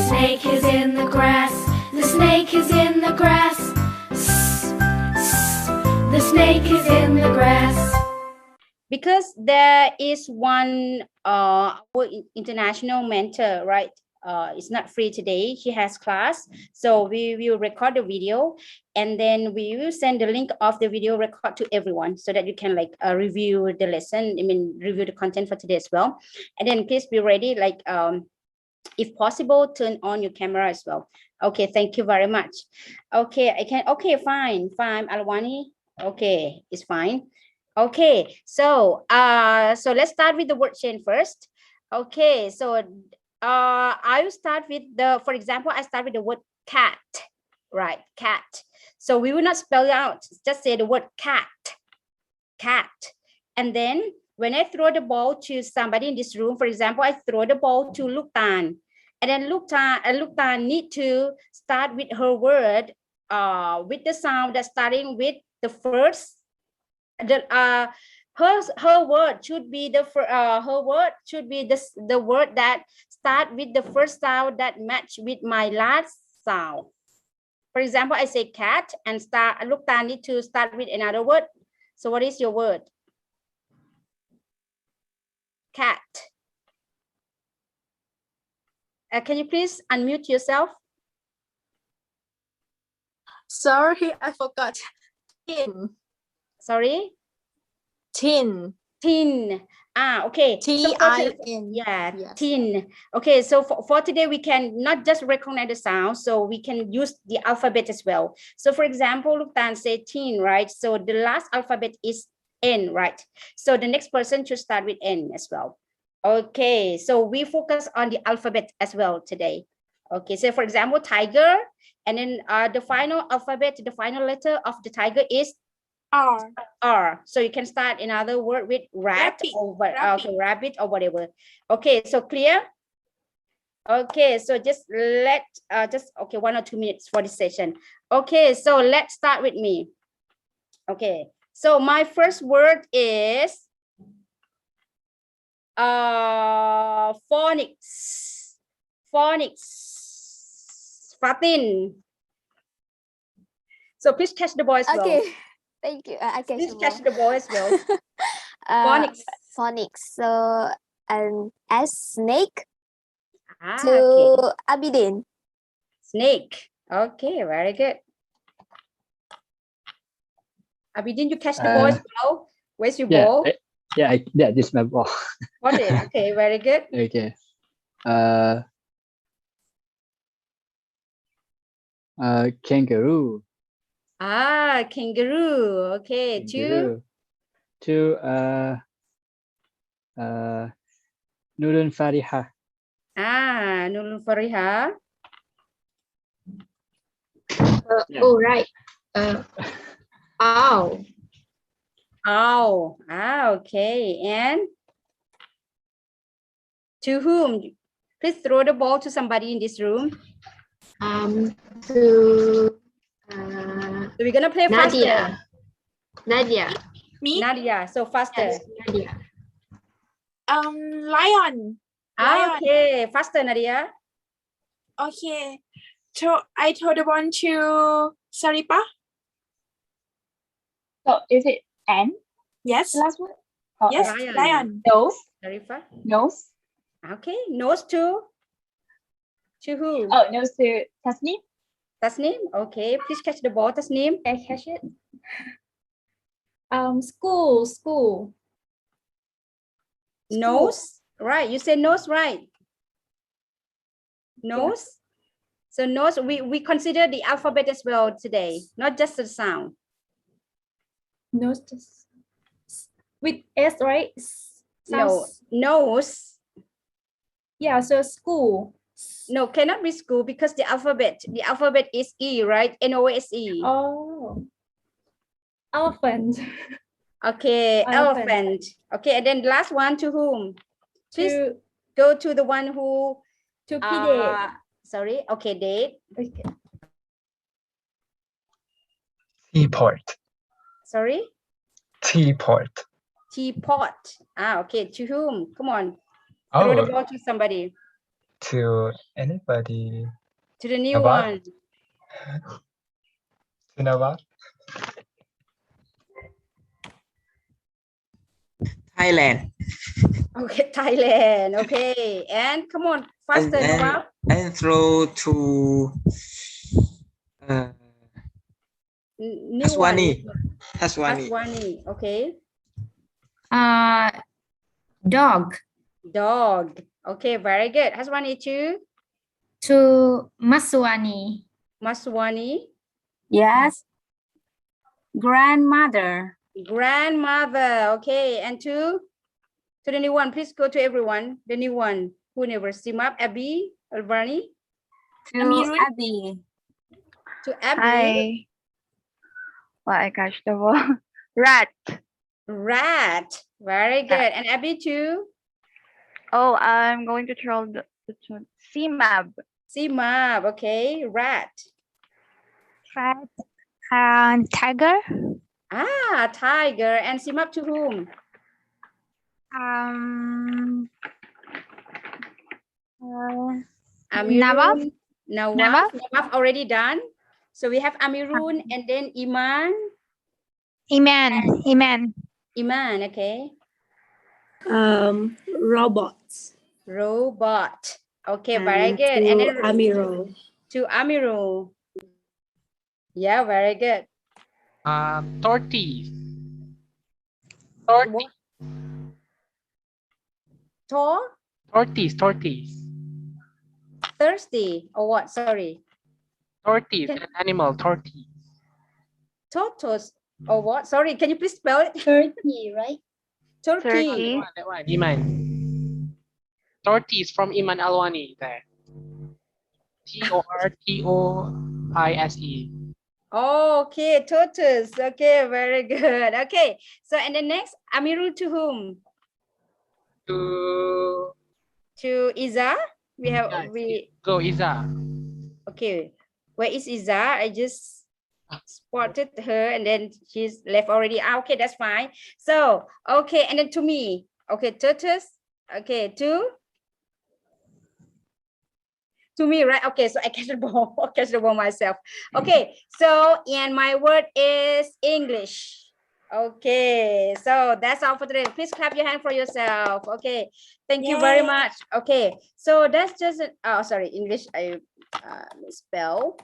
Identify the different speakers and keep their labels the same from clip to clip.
Speaker 1: snake is in the grass. The snake is in the grass. The snake is in the grass.
Speaker 2: Because there is one international mentor, right? It's not free today. She has class, so we will record the video, and then we will send the link of the video record to everyone so that you can like review the lesson. I mean, review the content for today as well. And then please be ready, like if possible, turn on your camera as well. Okay, thank you very much. Okay, I can. Okay, fine, Alwani. Okay, it's fine. Okay, so so let's start with the word chain first. Okay, so I will start with the, for example, I start with the word cat, right? Cat. So we will not spell it out, just say the word cat, cat. And then when I throw the ball to somebody in this room, for example, I throw the ball to Luktan, and then Luktan need to start with her word with the sound that's starting with the first, her word should be the word that start with the first sound that match with my last sound. For example, I say cat and Luktan need to start with another word. So what is your word? Cat. Can you please unmute yourself?
Speaker 3: Sorry, I forgot. Tin.
Speaker 2: Sorry?
Speaker 3: Tin.
Speaker 2: Tin. Okay.
Speaker 3: T-I-N.
Speaker 2: Yeah,
Speaker 3: yes.
Speaker 2: Tin. Okay, so for today, we can not just recognize the sound, so we can use the alphabet as well. So for example, Luktan say tin, right? So the last alphabet is N, right? So the next person should start with N as well. Okay, so we focus on the alphabet as well today. Okay, so for example, tiger, and then the final alphabet, the final letter of the tiger is
Speaker 3: R.
Speaker 2: R. So you can start another word with rabbit or rabbit or whatever. Okay, so clear? Okay, so just okay, 1 or 2 minutes for this session. Okay, so let's start with me. Okay, so my first word is phonics. Fatin. So please catch the ball as well.
Speaker 4: Okay, thank you. I catch
Speaker 2: Please catch the ball as well.
Speaker 4: phonics. Phonics. So as snake to
Speaker 2: Okay.
Speaker 4: Abidin.
Speaker 2: Snake. Okay, very good. Abidin, you catch the ball as well. Where's your ball?
Speaker 5: Yeah, this is my ball.
Speaker 2: Got it. Okay, very good.
Speaker 5: Okay. Kangaroo.
Speaker 2: Kangaroo. Okay,
Speaker 5: Kangaroo. Two. Nurun Fariha.
Speaker 2: Nurul Fariha.
Speaker 3: Oh, right. Owl.
Speaker 2: Owl. Okay. And to whom? Please throw the ball to somebody in this room.
Speaker 3: To
Speaker 2: So we're gonna play faster.
Speaker 3: Nadia.
Speaker 4: Me?
Speaker 2: Nadia. So faster.
Speaker 3: Yes, Nadia.
Speaker 4: Lion.
Speaker 2: Okay, faster, Nadia.
Speaker 4: Okay. So I told the one to Saripa.
Speaker 6: So is it N?
Speaker 4: Yes.
Speaker 6: The last one?
Speaker 4: Yes. Lion.
Speaker 6: Nose.
Speaker 2: Sharifa.
Speaker 6: Nose.
Speaker 2: Okay, nose to who?
Speaker 6: Oh, nose to Tasneem.
Speaker 2: Tasneem. Okay, please catch the ball, Tasneem.
Speaker 6: Can I catch it? School.
Speaker 2: Nose. Right. You say nose, right? Nose. So nose, we consider the alphabet as well today, not just the sound.
Speaker 6: Nose. With S, right?
Speaker 2: No, nose.
Speaker 6: Yeah, so school.
Speaker 2: No, cannot be school because the alphabet is E, right? N-O-S-E.
Speaker 6: Oh. Elephant.
Speaker 2: Okay, elephant. Okay, and then last one to whom? Please go to the one who.
Speaker 6: To Pide.
Speaker 2: Sorry. Okay, date.
Speaker 6: Okay.
Speaker 7: Teapot.
Speaker 2: Sorry.
Speaker 7: Teapot.
Speaker 2: Teapot. Okay. To whom? Come on. Throw the ball to somebody.
Speaker 7: to anybody.
Speaker 2: To the new
Speaker 7: Nava?
Speaker 2: one.
Speaker 7: To Nava?
Speaker 8: Thailand.
Speaker 2: Okay, Thailand. Okay, and come on, faster, Nawab.
Speaker 8: And throw to
Speaker 2: New one.
Speaker 8: Haswani. Haswani.
Speaker 2: Haswani. Okay.
Speaker 3: Dog.
Speaker 2: Dog. Okay, very good. Haswani too.
Speaker 3: To Maswani.
Speaker 2: Maswani.
Speaker 3: Yes. Grandmother.
Speaker 2: Grandmother. Okay, and to the new one. Please go to everyone. The new one who never steam up. Abby, Alvani.
Speaker 3: To
Speaker 4: Amirul.
Speaker 3: Abby.
Speaker 2: To Abby.
Speaker 9: Well, I catch the word. Rat.
Speaker 2: Rat. Very good. And Abby too.
Speaker 9: Oh, I'm going to throw the CMAB.
Speaker 2: Simab. Okay. Rat.
Speaker 9: Rat. Tiger.
Speaker 2: Ah, tiger. And Simab to whom? Amirun. Nawaf. Nawaf already done. So we have Amirun and then Iman.
Speaker 9: Iman.
Speaker 2: Iman, okay.
Speaker 10: Robots.
Speaker 2: Robot. Okay, very good. And then
Speaker 10: Amirul.
Speaker 2: to Amirul. Yeah, very good.
Speaker 11: Tortoise.
Speaker 2: What? Tor?
Speaker 11: Tortoise.
Speaker 2: Thirsty or what? Sorry.
Speaker 11: Tortoise, an animal, tortoise.
Speaker 2: Tortoise or what? Sorry, can you please spell it?
Speaker 3: Turkey, right?
Speaker 2: Turkey.
Speaker 11: That one, Iman. Tortoise from Iman Alwani there. Tortoise.
Speaker 2: Okay, tortoise. Okay, very good. Okay, so and the next, Amirul to whom? To Iza. We have
Speaker 11: Go Iza.
Speaker 2: Okay, where is Iza? I just spotted her and then she's left already. Ah, okay, that's fine. So okay, and then to me. Okay, tortoise. Okay, to me, right? Okay, so I catch the ball. I catch the ball myself. Okay, so and my word is English. Okay, so that's all for today. Please clap your hand for yourself. Okay, thank you very much. Okay, so that's just sorry, English I misspell.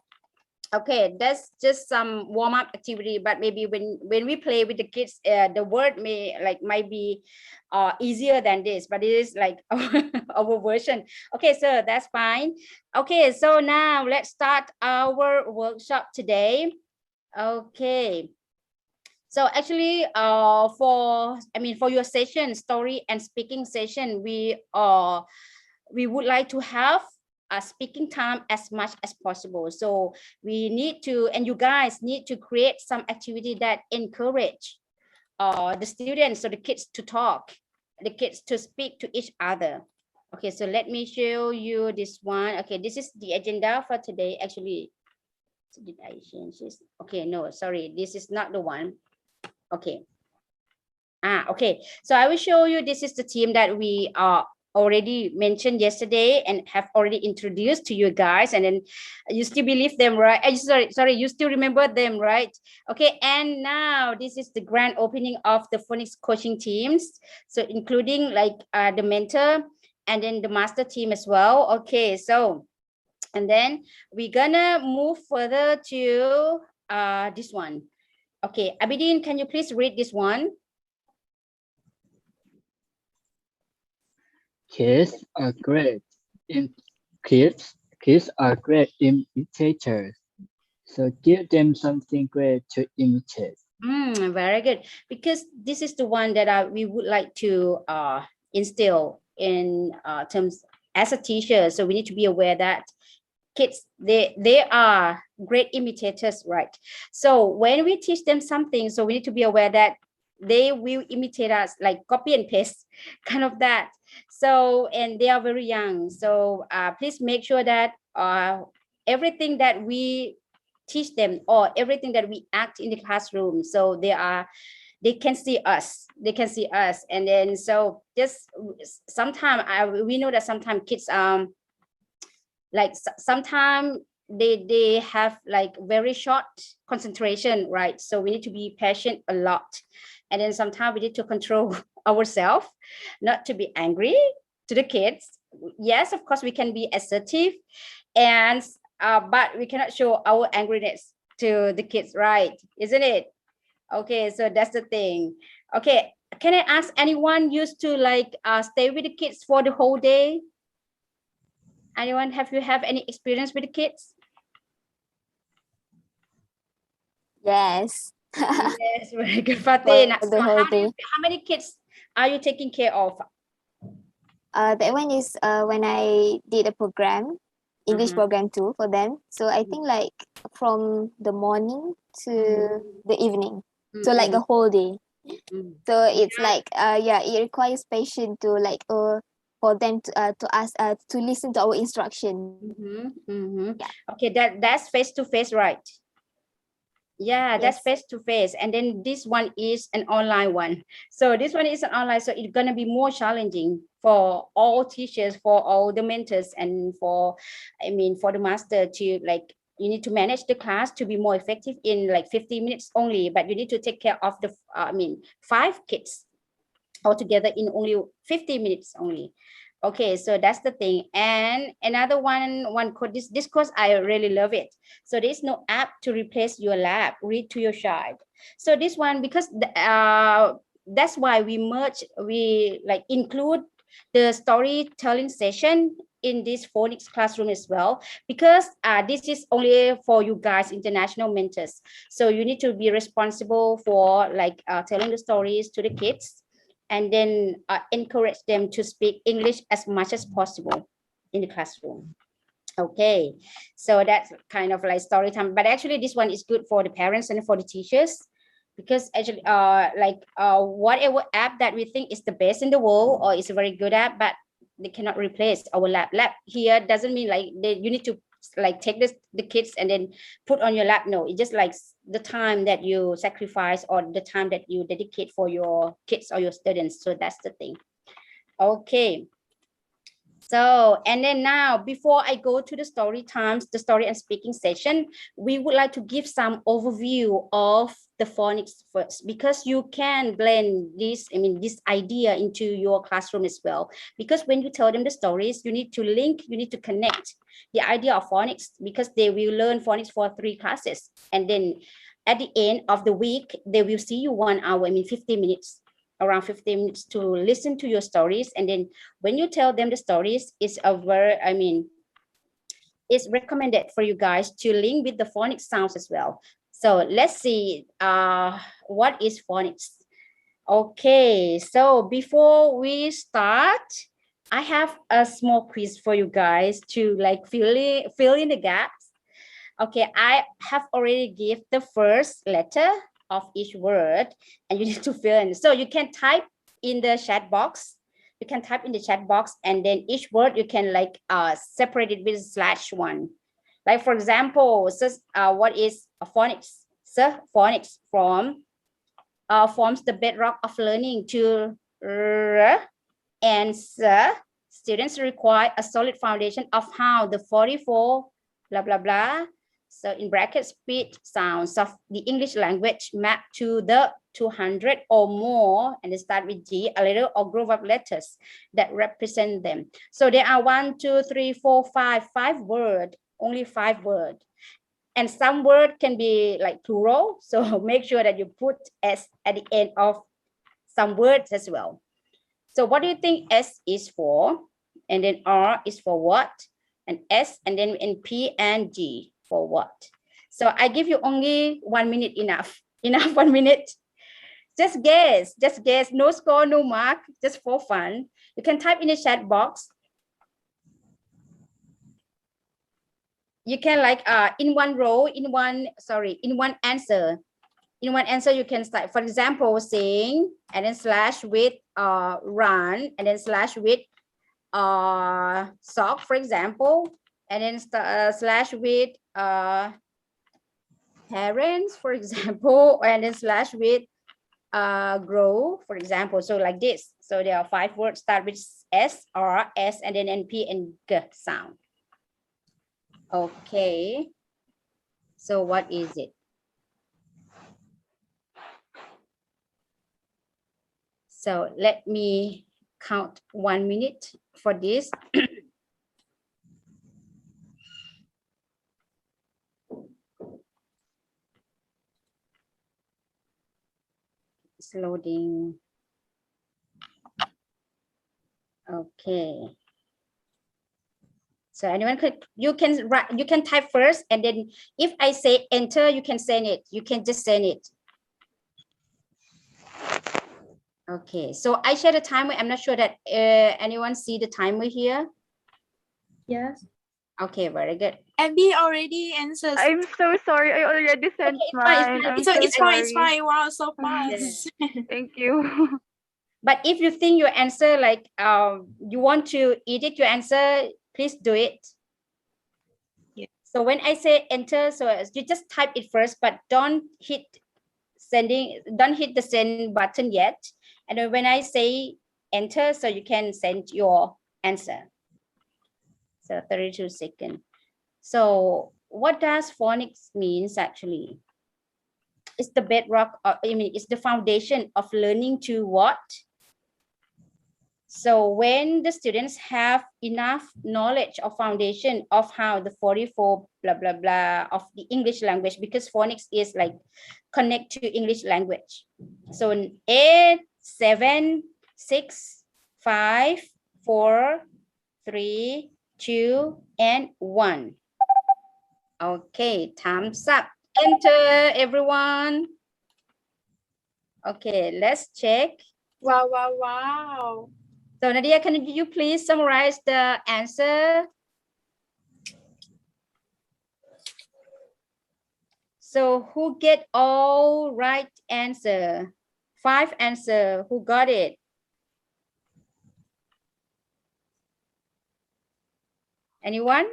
Speaker 2: Okay, that's just some warm-up activity, but maybe when we play with the kids, the word might be easier than this, but it is like our version. Okay, so that's fine. Okay, so now let's start our workshop today. Okay. So actually, for your session, story and speaking session, we would like to have a speaking time as much as possible. So we need to, and you guys need to create some activity that encourage the students, so the kids to talk, the kids to speak to each other. Okay, so let me show you this one. Okay, this is the agenda for today. Actually, did I change this? Okay, no, sorry, this is not the one. Okay. Okay. So I will show you, this is the team that we already mentioned yesterday and have already introduced to you guys. And then you still believe them, right? Sorry, you still remember them, right? Okay. And now this is the grand opening of the phonics coaching teams. So including like the mentor and then the master team as well. Okay. So, and then we're gonna move further to this one. Okay, Abidin, can you please read this one?
Speaker 5: Kids are great imitators. So give them something great to imitate.
Speaker 2: Very good. Because this is the one that we would like to instill in terms as a teacher. So we need to be aware that kids, they are great imitators, right? So when we teach them something, so we need to be aware that they will imitate us, like copy and paste, kind of that. So, and they are very young. So please make sure that everything that we teach them or everything that we act in the classroom, so they can see us. And then so just sometimes we know that sometimes kids like sometimes they have like very short concentration, right? So we need to be patient a lot, and then sometimes we need to control ourselves not to be angry to the kids. Yes, of course we can be assertive, and but we cannot show our angriness to the kids, right? Isn't it? Okay, so that's the thing. Okay, can I ask anyone used to like stay with the kids for the whole day? Anyone, have you have any experience with the kids?
Speaker 10: Yes.
Speaker 2: Yes, very good, Fatin.
Speaker 10: For
Speaker 2: So
Speaker 10: the whole day.
Speaker 2: how many kids are you taking care of?
Speaker 10: That one is when I did a program, English program too for them. So I think like from the morning to the evening. So like the whole day. So it's like yeah, it requires patience to like for them to ask to listen to our instruction. Yeah.
Speaker 2: Okay, that's face to face, right? Yeah, that's face to face, and then this one is an online one. So this one is an online, so it's gonna be more challenging for all teachers, for all the mentors, and for, I mean, for the master to like, you need to manage the class to be more effective in like 50 minutes only, but you need to take care of the 5 kids altogether in only 50 minutes only. Okay, so that's the thing. And another one code, this course, I really love it. So there's no app to replace your lab, read to your child. So this one, because that's why we like include the storytelling session in this phonics classroom as well, because this is only for you guys, international mentors. So you need to be responsible for like telling the stories to the kids, and then encourage them to speak English as much as possible in the classroom. Okay, so that's kind of like story time, but actually this one is good for the parents and for the teachers, because actually whatever app that we think is the best in the world or is a very good app, but they cannot replace our lab here doesn't mean like you need to like take the kids and then put on your lap. No, it's just like the time that you sacrifice or the time that you dedicate for your kids or your students. So that's the thing. Okay, so and then now, before I go to the story times, the story and speaking session, we would like to give some overview of the phonics first, because you can blend this idea into your classroom as well. Because when you tell them the stories, you need to link, you need to connect the idea of phonics, because they will learn phonics for 3 classes, and then at the end of the week they will see you 1 hour, 50 minutes, around 15 minutes to listen to your stories. And then when you tell them the stories, it's it's recommended for you guys to link with the phonics sounds as well. So let's see what is phonics. Okay, so before we start, I have a small quiz for you guys to like fill in the gaps. Okay, I have already give the first letter of each word, and you need to fill in. So you can type in the chat box. You can type in the chat box, and then each word you can like separate it with /1. Like for example, so, what is a phonics? So phonics forms the bedrock of learning to r and s. Students require a solid foundation of how the 44 blah blah blah, so in brackets speech sounds of the English language map to the 200 or more, and they start with G, a letter or group of letters that represent them. So there are 1, 2, 3, 4, 5 words, only 5 words. And some word can be like plural, so make sure that you put S at the end of some words as well. So what do you think S is for? And then R is for what? And S, and then in P and G for what? So I give you only 1 minute, enough 1 minute. Just guess, no score, no mark, just for fun. You can type in the chat box. You can like in one row, in one answer. In one answer, you can start, for example, sing, and then slash with run, and then slash with sock, for example, and then slash with parents, for example, and then slash with grow, for example. So like this. So there are 5 words start with S, R, S, and then N, P, and G sound. Okay. So what is it? So let me count 1 minute for this. It's loading. Okay. So anyone could, you can write, you can type first, and then if I say enter, you can send it. You can just send it. Okay, so I share the timer. I'm not sure that anyone see the timer here.
Speaker 6: Yes.
Speaker 2: Okay, very good.
Speaker 4: Abby already answers.
Speaker 9: I'm so sorry. I already sent mine. I'm
Speaker 4: It's
Speaker 9: so
Speaker 4: fine. It's
Speaker 9: sorry.
Speaker 4: fine. Wow, so
Speaker 2: Yes.
Speaker 4: fast.
Speaker 9: Thank you.
Speaker 2: But if you think your answer, like you want to edit your answer, please do it.
Speaker 4: Yeah.
Speaker 2: So when I say enter, so you just type it first, but don't hit the send button yet. And then when I say enter, so you can send your answer. So 32 seconds. So what does phonics means actually? It's the bedrock, it's the foundation of learning to what? So when the students have enough knowledge or foundation of how the 44 blah, blah, blah of the English language, because phonics is like connect to English language. So 8, 7, 6, 5, 4, 3, 2, and 1. Okay, time's up. Enter, everyone. Okay, let's check.
Speaker 4: Wow, wow, wow.
Speaker 2: So Nadia, can you please summarize the answer? So who get all right answer? 5 answer, who got it? Anyone?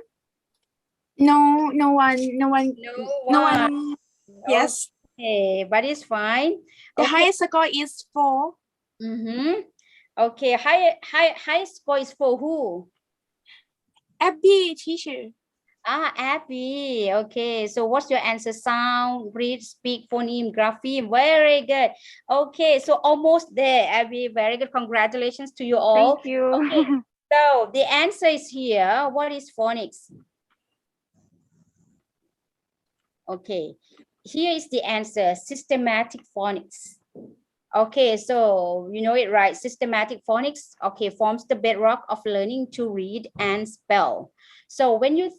Speaker 4: No one. Yes.
Speaker 2: Okay, but it's fine.
Speaker 4: The
Speaker 2: Okay.
Speaker 4: highest score is 4.
Speaker 2: Okay, high score is for who?
Speaker 4: Abby, teacher.
Speaker 2: Abby. Okay, so what's your answer? Sound, read, speak, phoneme, grapheme. Very good. Okay, so almost there, Abby. Very good. Congratulations to you all.
Speaker 9: Thank you.
Speaker 2: Okay, so the answer is here. What is phonics? Okay, here is the answer. Systematic phonics. Okay, so you know it, right? Systematic phonics, okay, forms the bedrock of learning to read and spell. So when you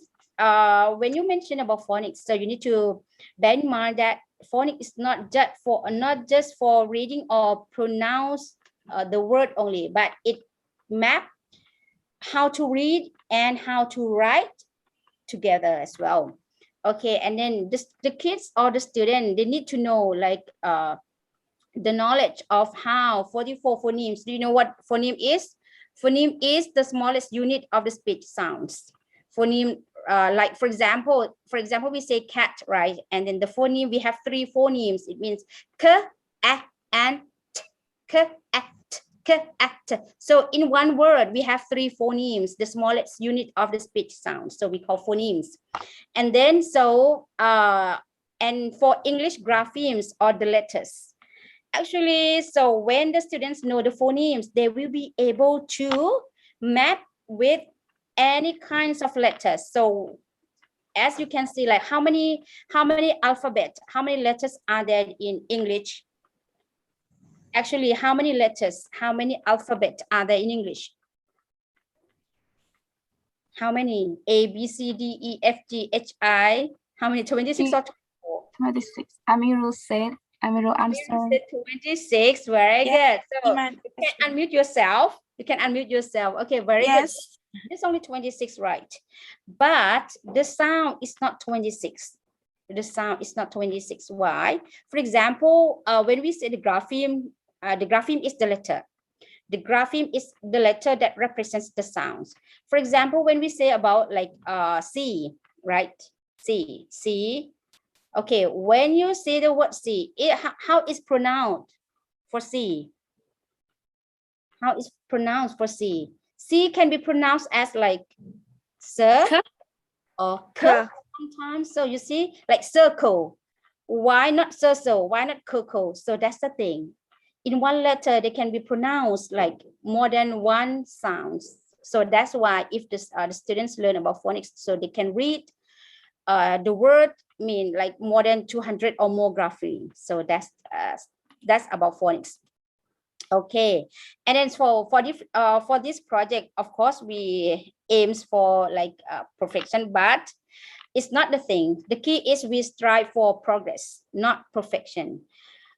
Speaker 2: mention about phonics, so you need to bear in mind that phonics is not just for reading or pronounce the word only, but it map how to read and how to write together as well. Okay, and then the kids or the student, they need to know like the knowledge of how 44 phonemes. Do you know what phoneme is? Phoneme is the smallest unit of the speech sounds. Phoneme, like for example, we say cat, right? And then the phoneme, we have 3 phonemes. It means k, a, and t, k, a, t, k, a, t. So in one word, we have 3 phonemes, the smallest unit of the speech sounds. So we call phonemes. And then and for English, graphemes or the letters. Actually, so when the students know the phonemes, they will be able to map with any kinds of letters. So as you can see, like how many alphabet, how many letters are there in English? Actually, how many letters, how many alphabet are there in English? How many? A, B, C, D, E, F, G, H, I. How many? 26 or 24?
Speaker 3: 26. Amirul said. Amirul answered.
Speaker 2: 26. Very good. So
Speaker 4: Iman.
Speaker 2: you can unmute yourself. You can unmute yourself. Okay, very good. It's only 26, right? But the sound is not 26. The sound is not 26. Why? For example, when we say the grapheme is the letter. The grapheme is the letter that represents the sounds. For example, when we say about like C, right? C. Okay, when you say the word C, how is pronounced for C? How is pronounced for C? C can be pronounced as like sir. or
Speaker 9: K.
Speaker 2: sometimes. So you see, like circle. Why not circle? Why not circle? So that's the thing. In one letter, they can be pronounced like more than one sound. So that's why if the students learn about phonics, so they can read the word mean like more than 200 or more graphemes. So that's about phonics. Okay, and then for this project, of course, we aims for like perfection, but it's not the thing. The key is we strive for progress, not perfection.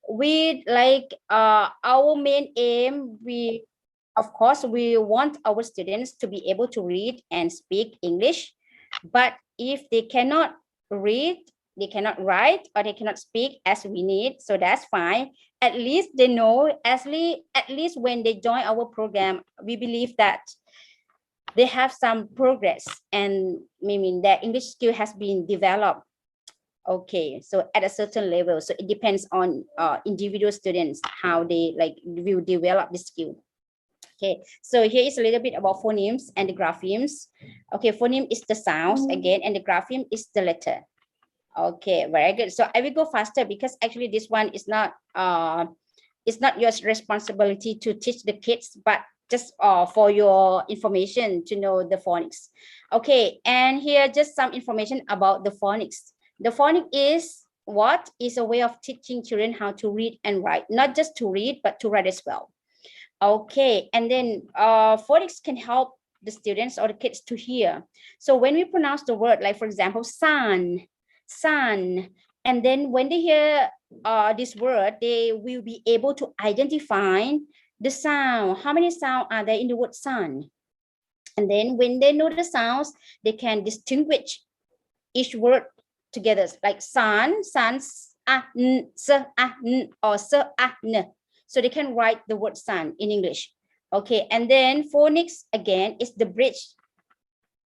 Speaker 2: We like our main aim. Of course, we want our students to be able to read and speak English, but if they cannot read, they cannot write, or they cannot speak as we need, so that's fine. At least they know, at least when they join our program, we believe that they have some progress and meaning their English skill has been developed. Okay, so at a certain level, so it depends on individual students how they like will develop the skill. Okay, so here is a little bit about phonemes and the graphemes. Okay, phoneme is the sounds again, and the grapheme is the letter. Okay, very good. So I will go faster because actually this one is not it's not your responsibility to teach the kids, but just for your information to know the phonics. Okay, and here just some information about the phonics. The phonics is what is a way of teaching children how to read and write, not just to read, but to write as well. Okay, and then phonics can help the students or the kids to hear. So when we pronounce the word, like for example, sun, and then when they hear this word, they will be able to identify the sound. How many sounds are there in the word sun? And then when they know the sounds, they can distinguish each word together, like sun, suns, n, or n. So they can write the word sun in English. Okay, and then phonics again is the bridge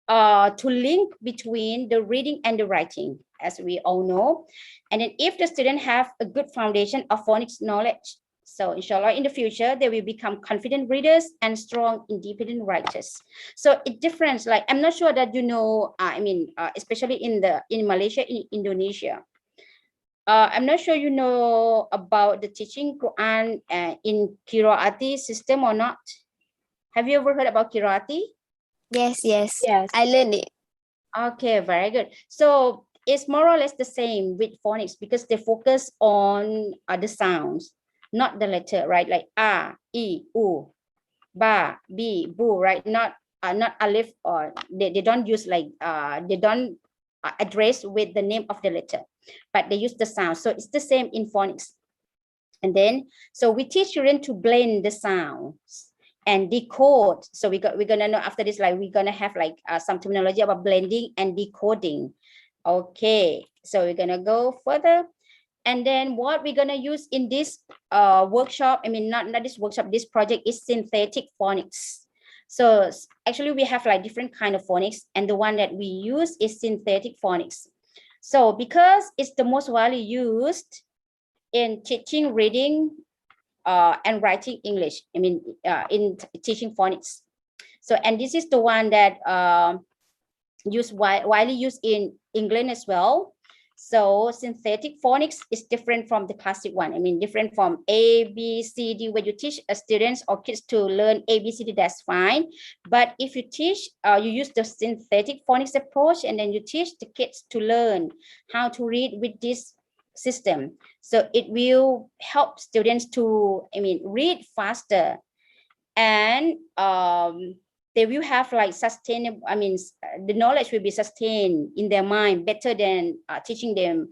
Speaker 2: to link between the reading and the writing, as we all know. And then if the student have a good foundation of phonics knowledge, so inshallah in the future they will become confident readers and strong independent writers. So it different, like I'm not sure that you know, especially in Malaysia, in Indonesia, I'm not sure you know about the teaching Quran in Qiraati system or not. Have you ever heard about Qiraati?
Speaker 10: Yes. I learned it.
Speaker 2: Okay, very good. So it's more or less the same with phonics because they focus on the sounds, not the letter, right? Like a, e, u, ba, bi, bu, right? Not alif, or they don't use like they don't address with the name of the letter, but they use the sound. So it's the same in phonics. And then so we teach children to blend the sounds and decode. So we're gonna know after this, like we're gonna have like some terminology about blending and decoding. Okay, so we're gonna go further. And then what we're gonna use in this workshop, not this workshop, this project is synthetic phonics. So actually we have like different kind of phonics, and the one that we use is synthetic phonics. So because it's the most widely used in teaching reading and writing English, in teaching phonics. So, and this is the one that widely used in England as well. So synthetic phonics is different from the classic one. Different from A, B, C, D. When you teach students or kids to learn A, B, C, D, that's fine. But if you teach, you use the synthetic phonics approach, and then you teach the kids to learn how to read with this system. So it will help students to, read faster, and they will have like sustainable, the knowledge will be sustained in their mind better than teaching them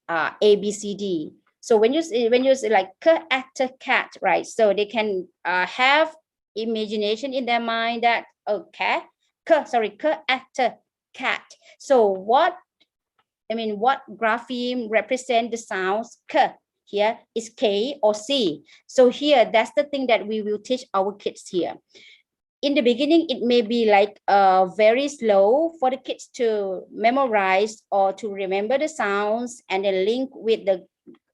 Speaker 2: A, B, C, D. So when you say like cat, right? So they can have imagination in their mind that cat. So what grapheme represent the sounds k? Here is K or C. So here, that's the thing that we will teach our kids here. In the beginning, it may be like very slow for the kids to memorize or to remember the sounds and then link with the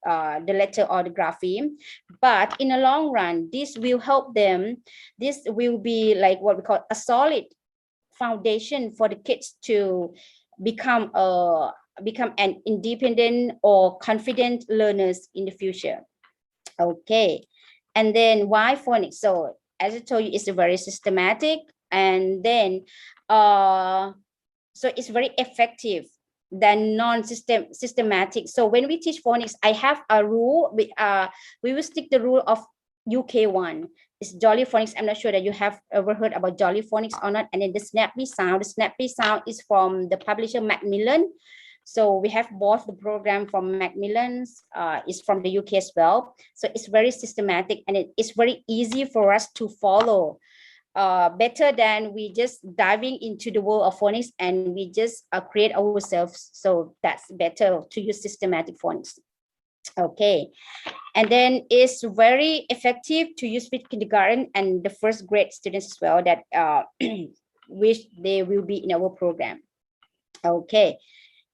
Speaker 2: letter or the grapheme. But in the long run, this will help them. This will be like what we call a solid foundation for the kids to become an independent or confident learners in the future. Okay, and then why phonics? So as I told you, it's very systematic, and then so it's very effective than non-systematic. So when we teach phonics, I have a rule. We will stick the rule of UK1. It's Jolly Phonics. I'm not sure that you have ever heard about Jolly Phonics or not. And then the snappy sound. The snappy sound is from the publisher Macmillan. So we have both the program from Macmillan's, is from the UK as well. So it's very systematic and it's very easy for us to follow. Better than we just diving into the world of phonics and we just create ourselves. So that's better to use systematic phonics. Okay, and then it's very effective to use with kindergarten and the first grade students as well that which they will be in our program. Okay,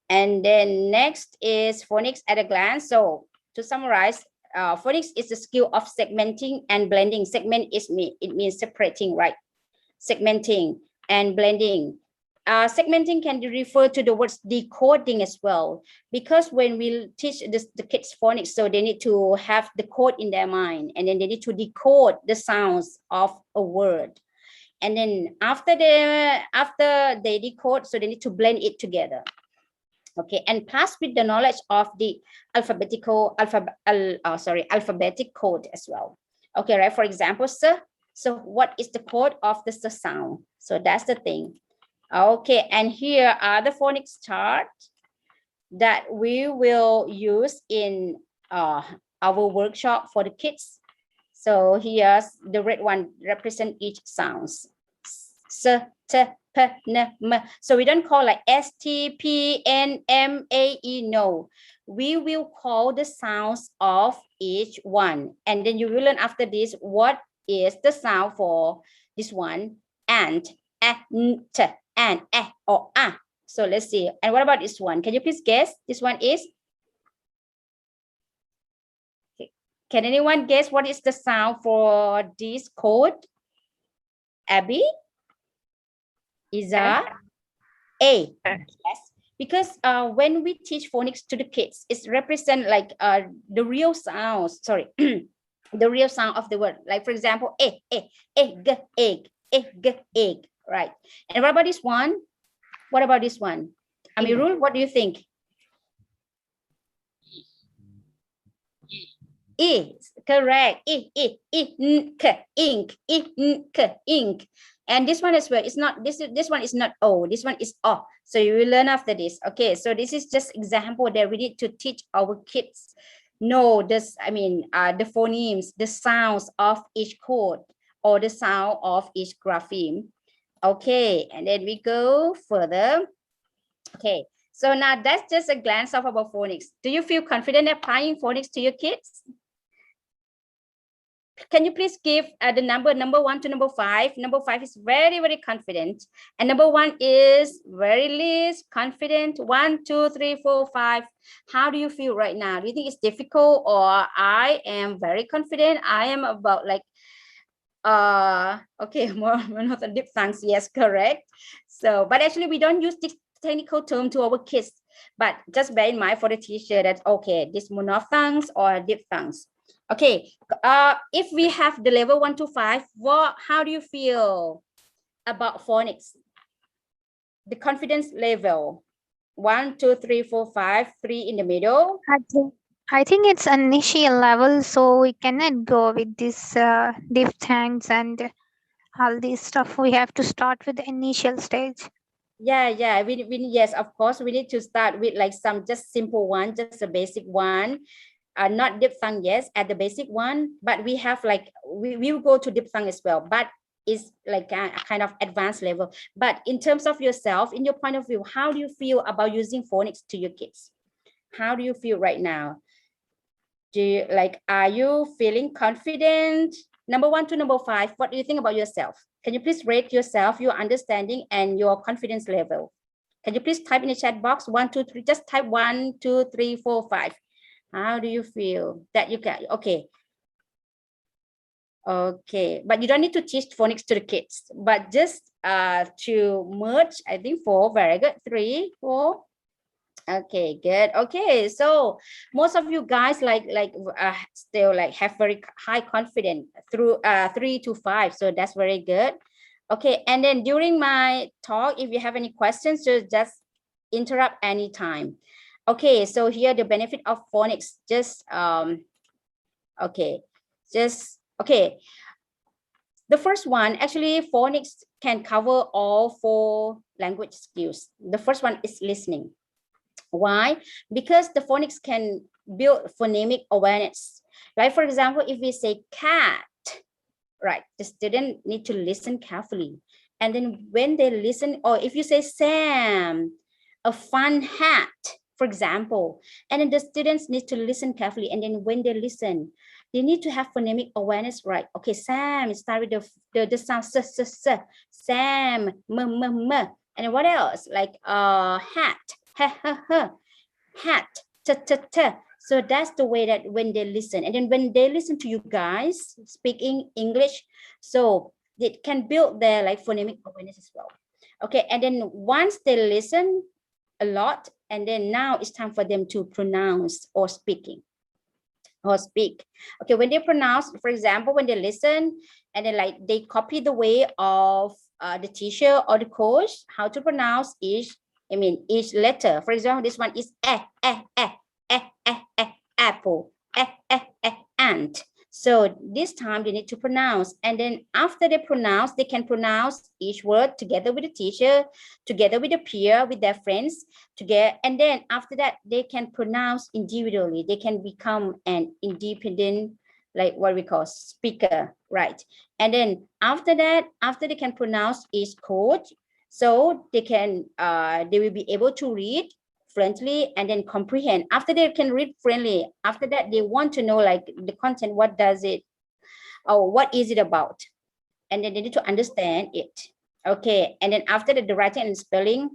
Speaker 2: and then next is phonics at a glance. So to summarize, phonics is the skill of segmenting and blending. Segment it means separating, right? Segmenting and blending. Segmenting can refer to the words decoding as well, because when we teach the kids phonics, so they need to have the code in their mind, and then they need to decode the sounds of a word, and then after they decode, so they need to blend it together. Okay, and plus with the knowledge of the alphabetic code as well. Okay, right? For example, sir. So what is the code of the sound? So that's the thing. Okay, and here are the phonics chart that we will use in our workshop for the kids. So here's the red one represent each sounds. S, t, p, n, m. So we don't call like S, T, P, N, M, A, E. No, we will call the sounds of each one. And then you will learn after this what is the sound for this one, and, n, t, and, or a. So let's see. And what about this one? Can you please guess? This one is? Okay. Can anyone guess what is the sound for this code? Abby? Isa? A. Yes. Because when we teach phonics to the kids, it's represent like the real sounds. Sorry. The real sound of the word. Like for example, egg, egg, right? And what about this one? What about this one? Amirul, what do you think? Is correct. Ink. And this one as well. It's not this one is not O. This one is O. So you will learn after this. Okay, so this is just example that we need to teach our kids. No, this, I mean, the phonemes, the sounds of each code or the sound of each grapheme. Okay, and then we go further. Okay, so now that's just a glance of about phonics. Do you feel confident applying phonics to your kids? Can you please give the number 1 to number 5? Number 5 is very, very confident. And number 1 is very least confident. 1, 2, 3, 4, 5. How do you feel right now? Do you think it's difficult, or I am very confident? I am about like, okay, more not diphthongs. Yes, correct. So, but actually we don't use this technical term to our kids, but just bear in mind for the teacher that, okay, this monophthongs or diphthongs. Okay, if we have the level 1 to 5, how do you feel about phonics? The confidence level 1, 2, 3, 4, 5, 3 in the middle.
Speaker 12: I think it's initial level, so we cannot go with this diphthongs and all this stuff. We have to start with the initial stage.
Speaker 2: Yeah, we yes, of course, we need to start with like some just simple one, just a basic one. Not diphthong, yes, at the basic one, but we have like, we will go to diphthong as well, but it's like a kind of advanced level. But in terms of yourself, in your point of view, how do you feel about using phonics to your kids? How do you feel right now? Do you like, are you feeling confident? Number 1 to number 5, what do you think about yourself? Can you please rate yourself, your understanding and your confidence level? Can you please type in the chat box 1, 2, 3, just type 1, 2, 3, 4, 5. How do you feel that you can? Okay, Okay, but you don't need to teach phonics to the kids, but just to merge, I think 4, very good. 3, 4. Okay, good. Okay, so most of you guys still like have very high confidence through 3 to 5, so that's very good. Okay, and then during my talk, if you have any questions, just interrupt anytime. Okay, so here the benefit of phonics, okay. The first one, actually, phonics can cover all 4 language skills. The first one is listening. Why? Because the phonics can build phonemic awareness. Like, for example, if we say cat, right, the student need to listen carefully. And then when they listen, or if you say Sam, a fun hat, for example, and then the students need to listen carefully. And then when they listen, they need to have phonemic awareness, right? Okay, Sam, start with the sound Sam, m. And what else? Like hat, hat, t. So that's the way that when they listen, and then when they listen to you guys speaking English, so it can build their like phonemic awareness as well. Okay, and then once they listen a lot, and then now it's time for them to pronounce or speak. Okay, when they pronounce, for example, when they listen and then like they copy the way of the teacher or the coach how to pronounce each letter. For example, this one is apple, ant. So this time they need to pronounce, and then after they pronounce, they can pronounce each word together with the teacher, together with the peer, with their friends, together. And then after that, they can pronounce individually. They can become an independent, like what we call speaker, right? And then after that, after they can pronounce each code, so they can, they will be able to read fluently and then comprehend. After they can read fluently, after that they want to know like the content, what does it, or what is it about, and then they need to understand it. Okay, and then after that, the writing and spelling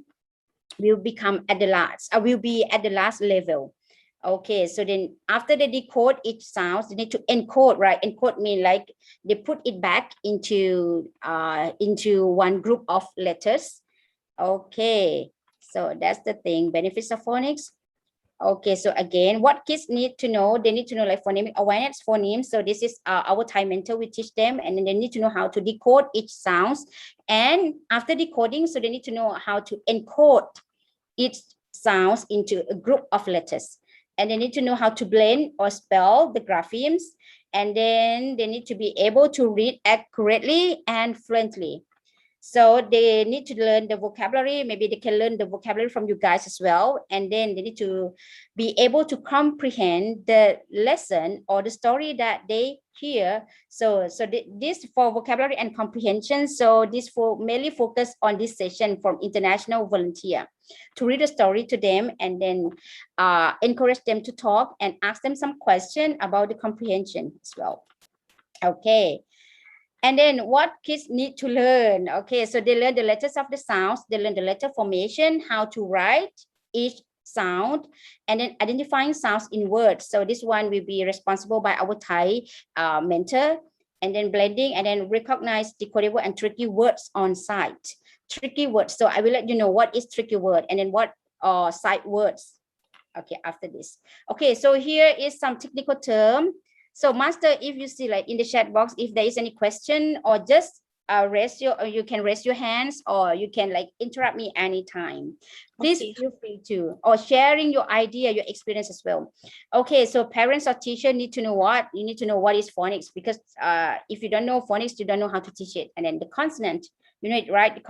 Speaker 2: will become at the last, will be at the last level. Okay, so then after they decode each sound, they need to encode, right? Encode mean like they put it back into one group of letters. Okay, so that's the thing, benefits of phonics. Okay, so again, what kids need to know, they need to know like phonemic awareness, phonemes. So this is our Thai mentor, we teach them, and then they need to know how to decode each sounds. And after decoding, so they need to know how to encode each sounds into a group of letters. And they need to know how to blend or spell the graphemes. And then they need to be able to read accurately and fluently. So they need to learn the vocabulary. Maybe they can learn the vocabulary from you guys as well. And then they need to be able to comprehend the lesson or the story that they hear. So this for vocabulary and comprehension. So this for mainly focus on this session from international volunteer to read a story to them, and then encourage them to talk and ask them some question about the comprehension as well. Okay. And then what kids need to learn? Okay, so they learn the letters of the sounds, they learn the letter formation, how to write each sound, and then identifying sounds in words. So this one will be responsible by our Thai mentor, and then blending, and then recognize decodable and tricky words on site. Tricky words. So I will let you know what is tricky word and then what are sight words. Okay, after this. Okay, so here is some technical term. So master, if you see like in the chat box, if there is any question, or just you can raise your hands, or you can like interrupt me anytime. Please feel free to, or sharing your idea, your experience as well. Okay, so parents or teacher need to know what, you need to know what is phonics, because if you don't know phonics, you don't know how to teach it. And then the consonant, you know it, right? The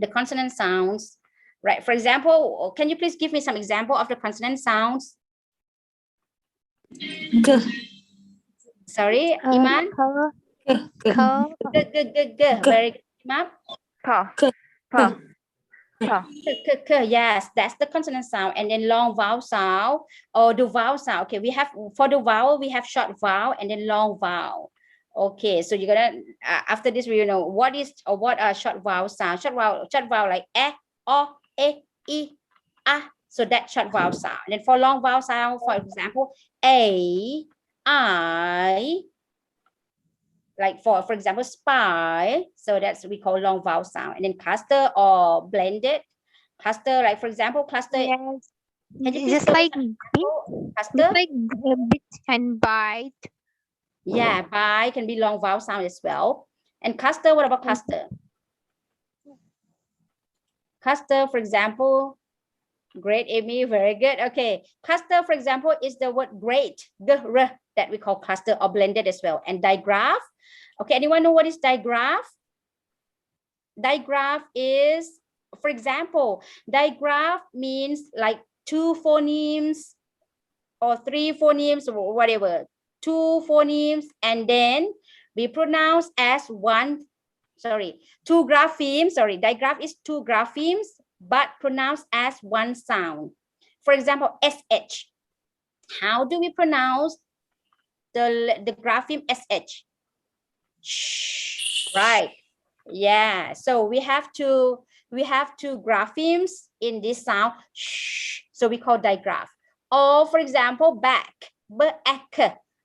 Speaker 2: consonant sounds, right? For example, can you please give me some example of the consonant sounds? Sorry, Iman? Very good, Iman. Yes, that's the consonant sound. And then long vowel sound, or the vowel sound. Okay, we have, for the vowel, we have short vowel and then long vowel. Okay, so you're gonna, after this, we know what is, or what are short vowel sound. Short vowel like o, e, a. So that short vowel sound. And then for long vowel sound, for example, a, I, like for example, spy. So that's we call long vowel sound. And then cluster or blended. Cluster, like for example, cluster.
Speaker 12: Yes.
Speaker 2: Can you please
Speaker 12: Just
Speaker 2: tell me
Speaker 12: like
Speaker 2: some
Speaker 12: bit,
Speaker 2: example?
Speaker 12: just
Speaker 2: Cluster.
Speaker 12: like bit and bite.
Speaker 2: Yeah, by can be long vowel sound as well. And cluster, what about cluster? Cluster, for example, great, Amy, very good. Okay, cluster, for example, is the word great, that we call cluster or blended as well. And digraph, okay, anyone know what is digraph? Digraph is, for example, digraph means like 2 phonemes or 3 phonemes or whatever. 2 phonemes, and then we pronounce as 2 graphemes. Digraph is 2 graphemes, but pronounced as 1 sound. For example, SH. How do we pronounce the grapheme SH? Shh, right. Yeah. So we have two graphemes in this sound. Shh. So we call digraph. Or for example, back.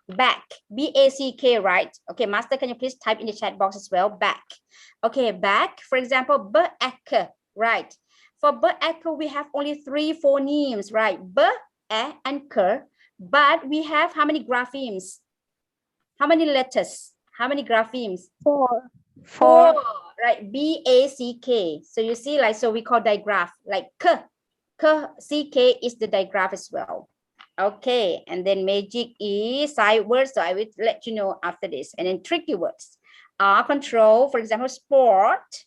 Speaker 2: Back, B-A-C-K, right? Okay, master, can you please type in the chat box as well? Back. Okay, back, for example, B-A-K, right? For B-A-K, we have only 3 phonemes, right? B, A, and K. But we have how many graphemes? How many letters? How many graphemes?
Speaker 12: 4.
Speaker 2: 4, right? B-A-C-K. So you see, like, so we call digraph, like K. C-K is the digraph as well. Okay, and then magic is side words, so I will let you know after this. And then tricky words are control, for example, sport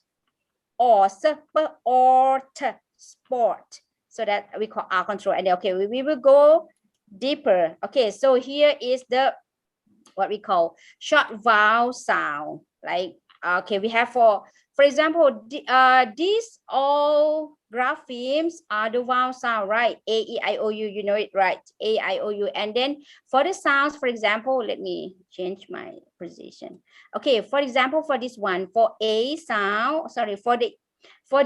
Speaker 2: or sport. So that we call R control. And okay, we will go deeper. Okay, so here is the what we call short vowel sound. Like okay, we have for example, these all graphemes are the vowel sound, right? A, E, I, O, U, you know it, right? A, I, O, U. And then for the sounds, for example, let me change my position. Okay, for example, for this one, for A sound, for the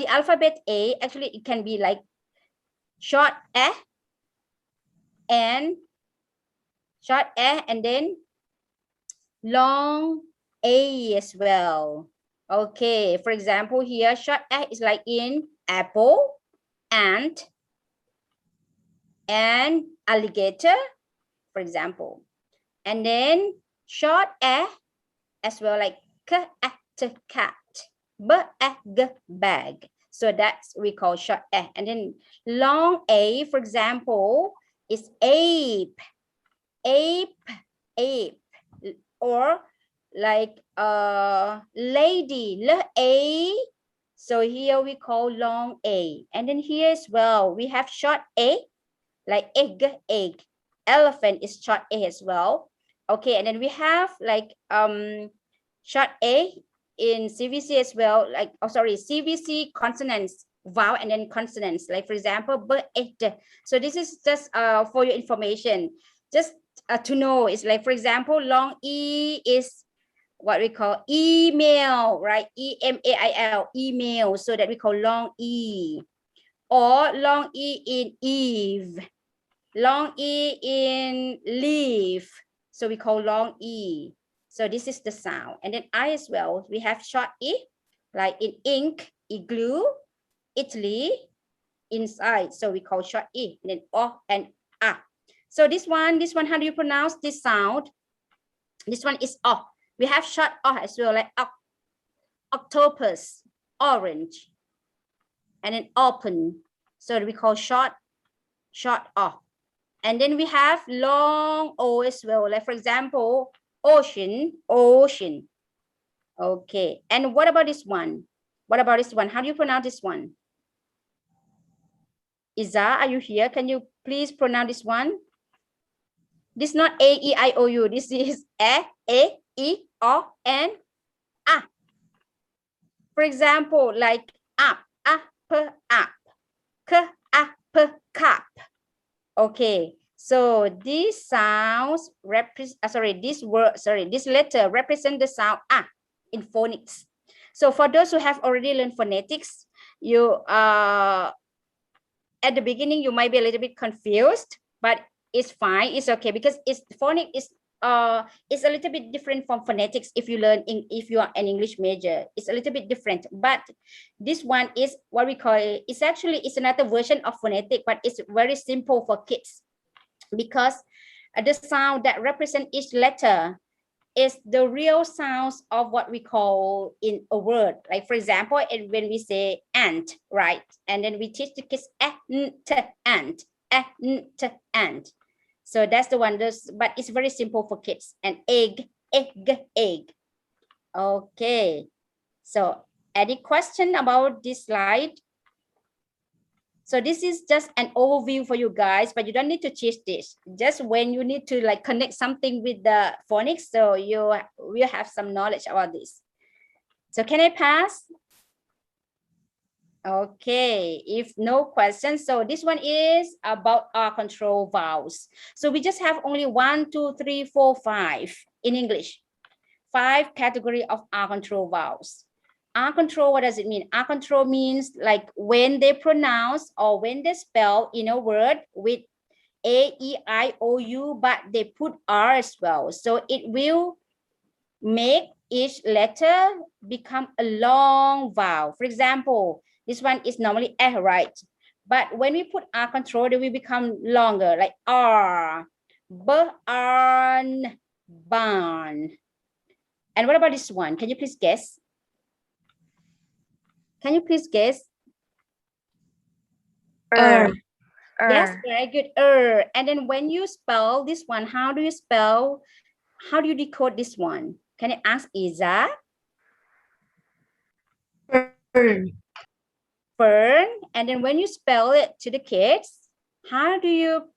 Speaker 2: alphabet A, actually it can be like short A and then long A as well. Okay, for example, here short A is like in apple, ant, and alligator, for example. And then short A as well, like cat, bag. So that's we call short A. And then long A, for example, is ape, or like lady, A. So here we call long A. And then here as well, we have short A, like egg. Elephant is short A as well. Okay, and then we have like short A in CVC as well, like CVC consonants, vowel and then consonants, like for example, so this is just for your information, just to know. It's like, for example, long E is what we call email, right? E-M-A-I-L, email, so that we call long E. Or long E in Eve, long E in leaf, so we call long E. So this is the sound. And then I as well, we have short E, like in ink, igloo, Italy, inside, so we call short E. And then O and A. So this one, how do you pronounce this sound? This one is O. We have short O as well, like octopus, orange, and then open. So we call short O. And then we have long O as well, like for example, ocean. Okay, and what about this one? How do you pronounce this one? Iza, are you here? Can you please pronounce this one? This is not A-E-I-O-U. This is A-E-O-N A. For example, like up, up, cup. Okay, so these sounds this letter represent the sound A in phonics. So for those who have already learned phonetics, you at the beginning you might be a little bit confused, but it's fine, it's okay, because phonics is it's a little bit different from phonetics. If you learn if you are an English major, it's a little bit different. But this one is what we call it's actually it's another version of phonetic, but it's very simple for kids because the sound that represent each letter is the real sounds of what we call in a word. Like for example, when we say ant, right? And then we teach the kids ant. So that's the one, but it's very simple for kids. And egg. Okay. So any question about this slide? So this is just an overview for you guys, but you don't need to teach this. Just when you need to like connect something with the phonics, so you will have some knowledge about this. So can I pass? Okay, if no questions, so this one is about our control vowels. So we just have only 1, 2, 3, 4, 5 in English. 5 category of our control vowels. R control, what does it mean? R control means like when they pronounce or when they spell in a word with A, E, I, O, U, but they put R as well. So it will make each letter become a long vowel. For example, this one is normally A, right? But when we put R control, they will become longer, like R, barn, barn. And what about this one? Can you please guess? Can you please guess? Yes, very good. And then when you spell this one, how do you spell? How do you decode this one? Can I ask Isa? Fern. And then when you spell it to the kids, how do you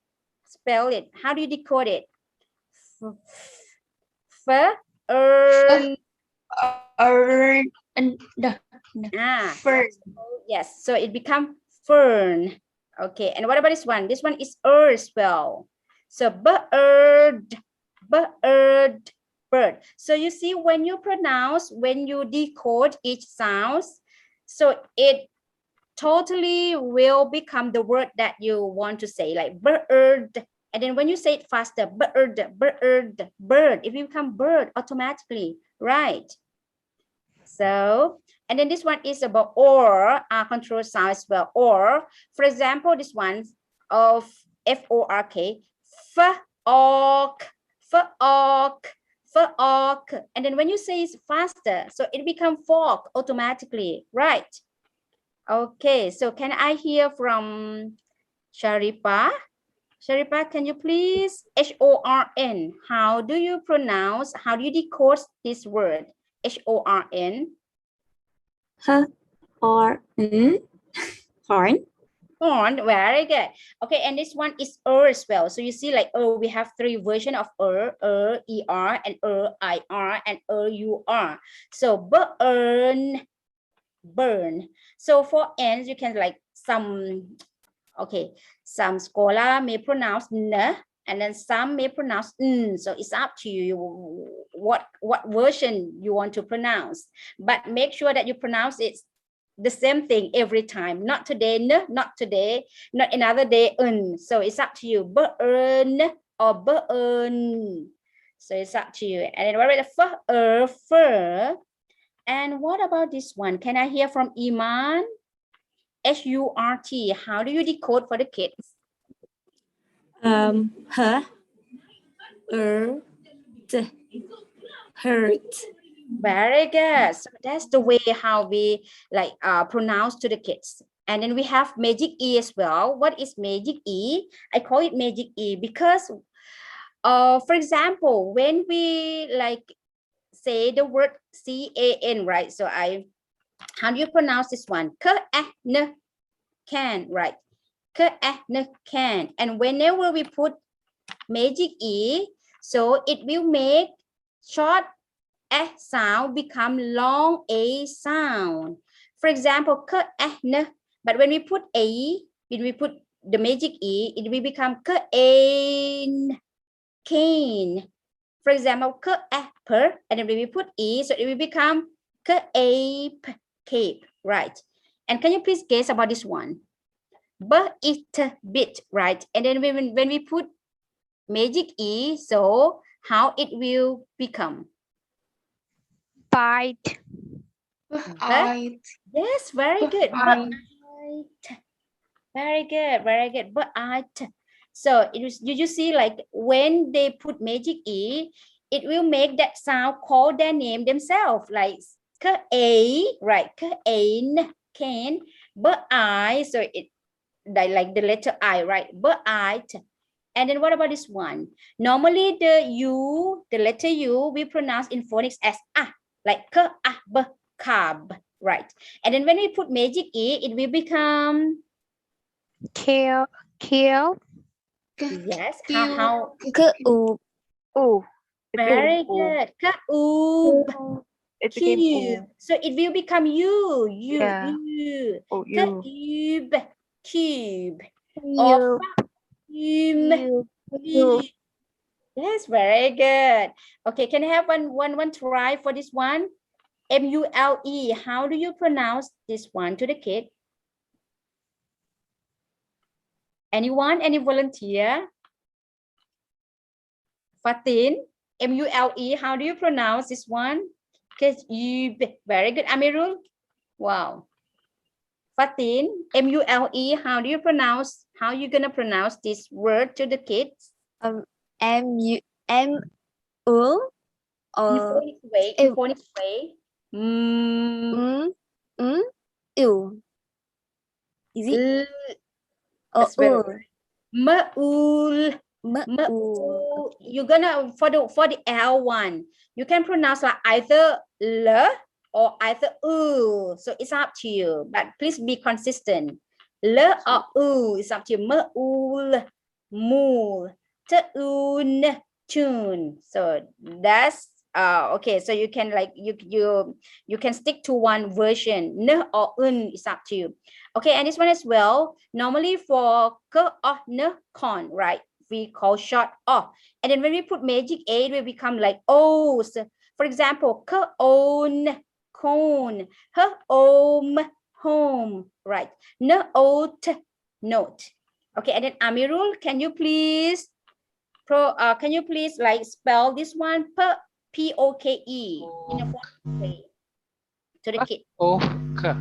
Speaker 2: spell it? How do you decode it? Fern. Fern. Yes, so it becomes fern. Okay, and what about this one? This one is as well. So bird, bird. So you see when you pronounce, when you decode each sound, so it totally will become the word that you want to say, like bird. And then when you say it faster, bird, it will become bird automatically, right? So, and then this one is about or, control sound as well. Or, for example, this one of F-O-R-K, fork. And then when you say it's faster, so it becomes fork automatically, right? Okay, so can I hear from Sharipa? Sharipa, can you please, H-O-R-N, how do you pronounce, how do you decode this word? H-O-R-N. Horn. Horn, very good. Okay, and this one is as well. So you see like we have 3 versions of ER, and IR, and UR. So burn. So for N's, you can like some scholar may pronounce N, and then some may pronounce N. So it's up to you what version you want to pronounce. But make sure that you pronounce it the same thing every time. Not today, N, not today, not another day, N. So it's up to you. Burn or burn. So it's up to you. And then what about the fur? And what about this one? Can I hear from Iman? H-U-R-T. How do you decode for the kids? Hurt. Very good. So that's the way how we like pronounce to the kids. And then we have magic E as well. What is magic E? I call it magic E because, for example, when we like say the word C-A-N, right? So how do you pronounce this one? Can, right? Can. And whenever we put magic E, so it will make short sound become long A sound. For example, but when we put when we put the magic E, it will become cane. For example, per, and then when we put E, so it will become cape, right? And can you please guess about this one? Bit, right? And then when we put magic E, so how it will become.
Speaker 12: Bite.
Speaker 2: Yes, very good. Bite. Very good, very good. Bite. So did you see like when they put magic E, it will make that sound call their name themselves, like a, right? Can, but I, so it like the letter I, right? But I. And then what about this one? Normally the U, the letter U, we pronounce in phonics as like carb, right? And then when we put magic E, it will become
Speaker 12: Kill.
Speaker 2: yes. How?
Speaker 9: Ooh.
Speaker 2: Very good. Cube.
Speaker 9: It became
Speaker 2: Cube. So it will become you.
Speaker 9: Yeah.
Speaker 2: You.
Speaker 9: Oh, you.
Speaker 2: Cube. Cube. Or cube. Yes, very good. Okay, can I have one try for this one? M-U-L-E. How do you pronounce this one to the kid? Anyone? Any volunteer? Fatin? M-U-L-E. How do you pronounce this one? Very good. Amirul? Wow. Fatin? M-U-L-E. How do you pronounce? How you gonna pronounce this word to the kids?
Speaker 10: M-U-M-U.
Speaker 2: In phonics way. In phonics way.
Speaker 10: Ew. Is it?
Speaker 2: That's very good. Ma'ul. Ma'ul. You're gonna for the L one, you can pronounce like either L or either U. So it's up to you. But please be consistent. L or U is up to you. Ma'ul. Mul. Ta'un. Tune. So that's okay. So you can like you can stick to one version. N or un is up to you. Okay, and this one as well. Normally for k or n con, right? We call short o. And then when we put magic A, it will become like O. So for example, k on cone, h om home, right? N o t note. Okay, and then Amirul, can you please like spell this one P-O-K-E in a way to the kid?
Speaker 11: Okay.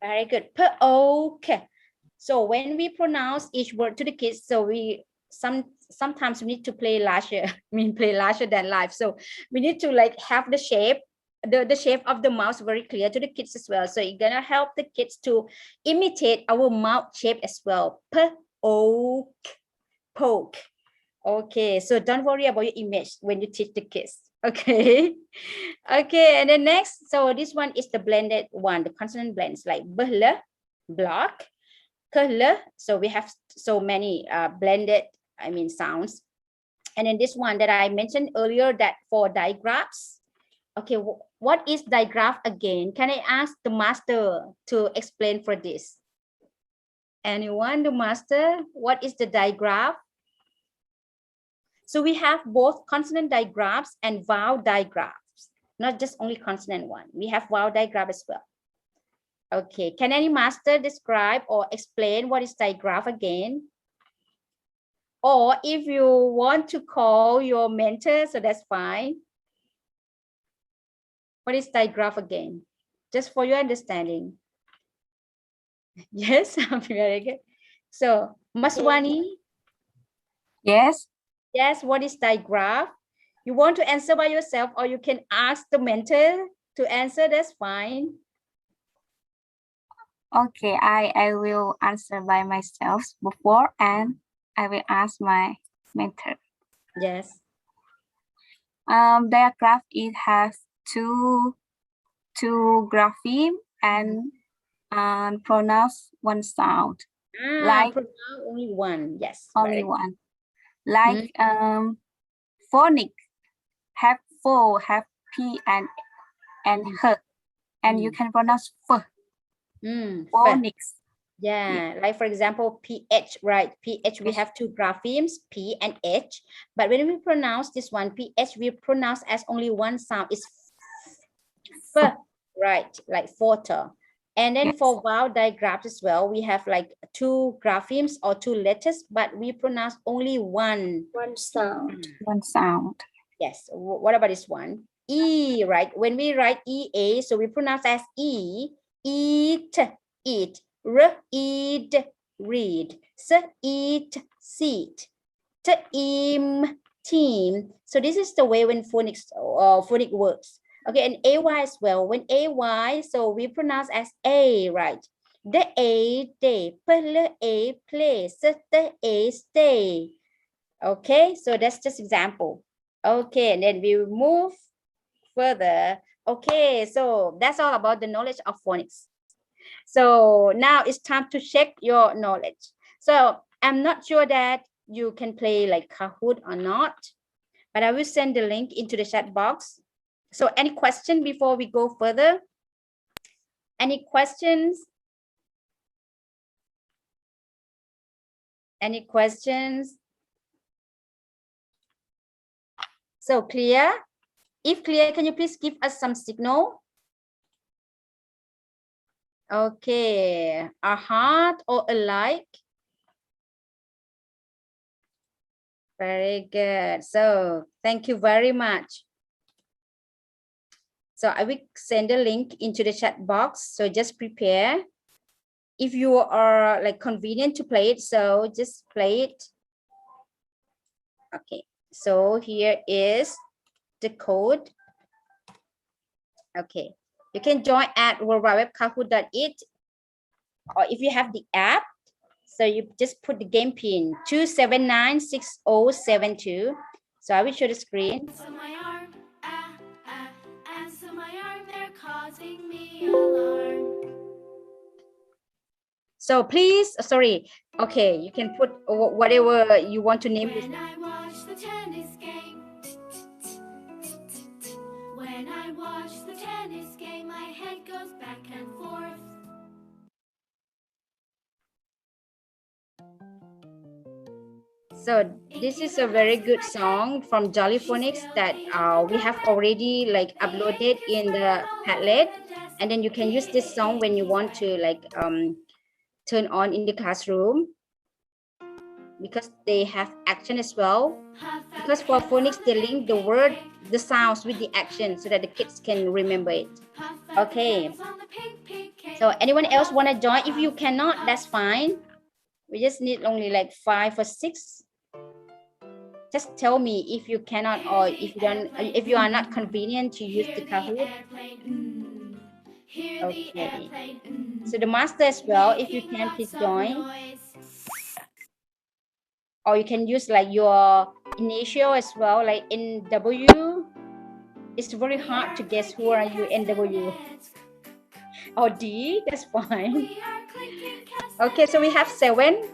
Speaker 2: Very good. P-O-K. So when we pronounce each word to the kids, so we sometimes we need to play larger. Play larger than life. So we need to like have the shape, the shape of the mouth very clear to the kids as well. So you're gonna help the kids to imitate our mouth shape as well. P-O-K. Poke. Okay, so don't worry about your image when you teach the kids. Okay. Okay, and then next, so this one is the blended one, the consonant blends like bl, block, kl. So we have so many blended, sounds. And then this one that I mentioned earlier, that for digraphs. Okay, what is digraph again? Can I ask the master to explain for this? Anyone, the master? What is the digraph? So we have both consonant digraphs and vowel digraphs, not just only consonant one. We have vowel digraph as well. Okay, can any master describe or explain what is digraph again? Or if you want to call your mentor, so that's fine. What is digraph again? Just for your understanding. Yes, very good. So, Maswani?
Speaker 3: Yes.
Speaker 2: Yes, what is digraph? You want to answer by yourself, or you can ask the mentor to answer, that's fine.
Speaker 3: Okay, I will answer by myself before, and I will ask my mentor.
Speaker 2: Yes.
Speaker 3: Digraph, it has two grapheme and pronounce one sound. Like
Speaker 2: pronounce only one. Yes.
Speaker 3: Only one. Like phonic have fo, have p and h, and you can pronounce f. Phonics.
Speaker 2: Yeah, like for example, PH, right? PH, we have two graphemes, P and H. But when we pronounce this one, PH, we pronounce as only one sound. It's f, right? Like photo. And then
Speaker 3: Yes.
Speaker 2: for vowel digraphs as well, we have like 2 graphemes or 2 letters, but we pronounce only one.
Speaker 6: One sound.
Speaker 3: One sound.
Speaker 2: Yes. What about this one? E, right? When we write EA, so we pronounce as E, eat, eat, read, read, eat, seat, im, team. So this is the way when phonic works. Okay, and AY as well. When AY, so we pronounce as A, right? The A, day, a, place, the A, stay. Okay, so that's just example. Okay, and then we move further. Okay, so that's all about the knowledge of phonics. So now it's time to check your knowledge. So I'm not sure that you can play like Kahoot or not, but I will send the link into the chat box. So any question before we go further? Any questions? Any questions? So clear? If clear, can you please give us some signal? Okay, a heart or a like? Very good. So thank you very much. So I will send a link into the chat box. So just prepare. If you are like convenient to play it, so just play it. Okay, so here is the code. Okay, you can join at www.kahoot.it, or if you have the app, so you just put the game pin 2796072. So I will show the screen.
Speaker 1: So my arm, and so my arm, they're causing me alarm.
Speaker 2: So please, sorry, okay, you can put whatever you want to name this.
Speaker 1: When I watch the tennis game, when I watch the tennis game, my head goes back and forth.
Speaker 2: So this is a very good song from Jolly Phonics that we have already like uploaded in the Padlet, and then you can use this song when you want to like turn on in the classroom, because they have action as well. Because for phonics, they link the word, the sounds with the action so that the kids can remember it. Okay. So anyone else want to join? If you cannot, that's fine. We just need only like 5 or 6. Just tell me if you cannot, or if you are not convenient to use the Kahoot. Okay. So the master as well, if you can, please join. Or you can use like your initial as well, like NW. It's very hard to guess who are you, NW. Or D, that's fine. Okay, so we have 7.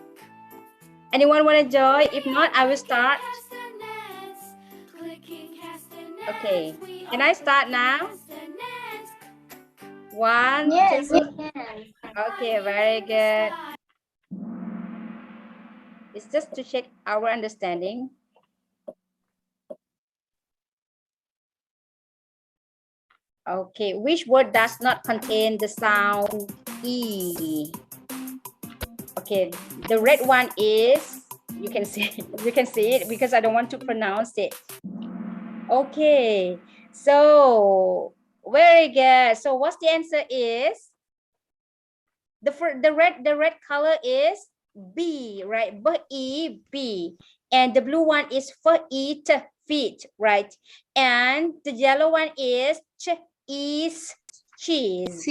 Speaker 2: Anyone want to join? If not, I will start. Okay, can I start now? 1,
Speaker 6: Yes,
Speaker 2: 2.
Speaker 6: you can.
Speaker 2: Okay, very good. It's just to check our understanding. Okay, which word does not contain the sound E? Okay, the red one is, you can see it because I don't want to pronounce it. Okay, so very good. So what's the answer is? The red color is B, right? B. And the blue one is eat, feet, right? And the yellow one is is cheese,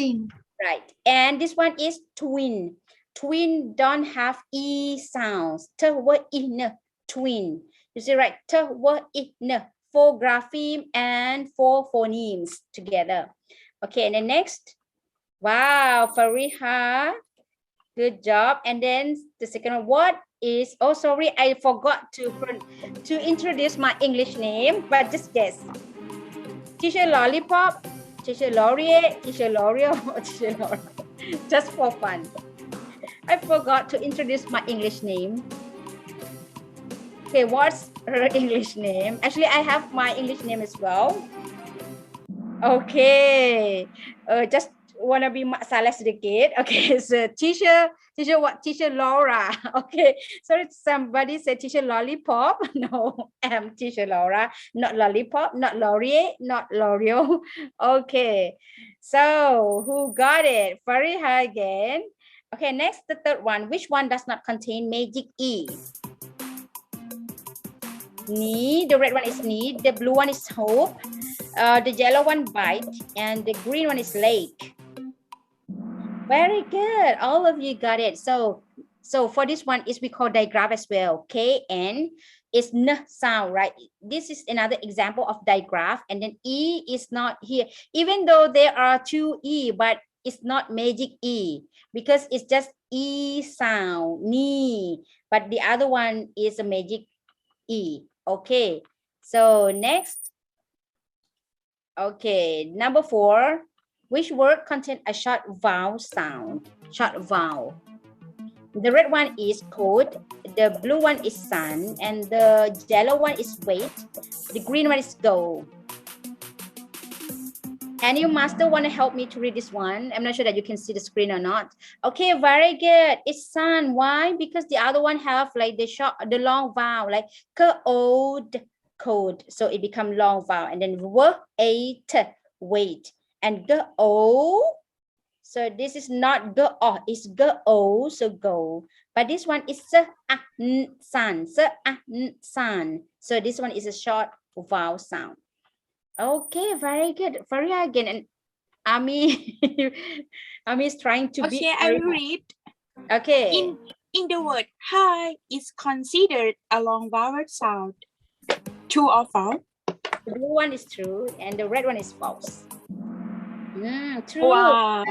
Speaker 2: right? And this one is twin. Twin don't have E sounds. Twin. You see, right? 4 grapheme and 4 phonemes together. Okay, and then next. Wow, Fariha. Good job. And then the second one, what is, oh, sorry, I forgot to introduce my English name, but just guess. Teacher Lollipop, Teacher Laurier, Teacher L'Oreal, or Teacher Laura. Just for fun. I forgot to introduce my English name. Okay, what's her English name? Actually, I have my English name as well. Okay, just wanna be mak salah sedikit. Okay, so teacher Laura. Okay, sorry, somebody said teacher Lollipop. No, I'm teacher Laura, not Lollipop, not Laurier, not L'Oreal. Okay, so who got it? Fariha again. Okay, next, the third one. Which one does not contain magic E? Knee, the red one is knee, the blue one is hope, the yellow one bite, and the green one is lake. Very good, all of you got it. So for this one is we call digraph as well. KN is N sound, right? This is another example of digraph, and then E is not here, even though there are two E, but it's not magic E because it's just E sound, knee, but the other one is a magic E. Okay, so next. Okay, number 4. Which word contains a short vowel sound? Short vowel. The red one is coat, the blue one is sun, and the yellow one is wait. The green one is go. And you master want to help me to read this one? I'm not sure that you can see the screen or not. Okay, very good. It's sun. Why? Because the other one have like the long vowel, like cold, cold. So it become long vowel, and then wait, and go. So this is not go, it's go, so go. But this one is sun, sun. So this one is a short vowel sound. Okay, very good. Faria again, and Ami, Ami is trying to be.
Speaker 4: Okay, I will read.
Speaker 2: Okay.
Speaker 4: In the word hi is considered a long vowel sound. True or false?
Speaker 2: The blue one is true, and the red one is false. True.
Speaker 4: Wow.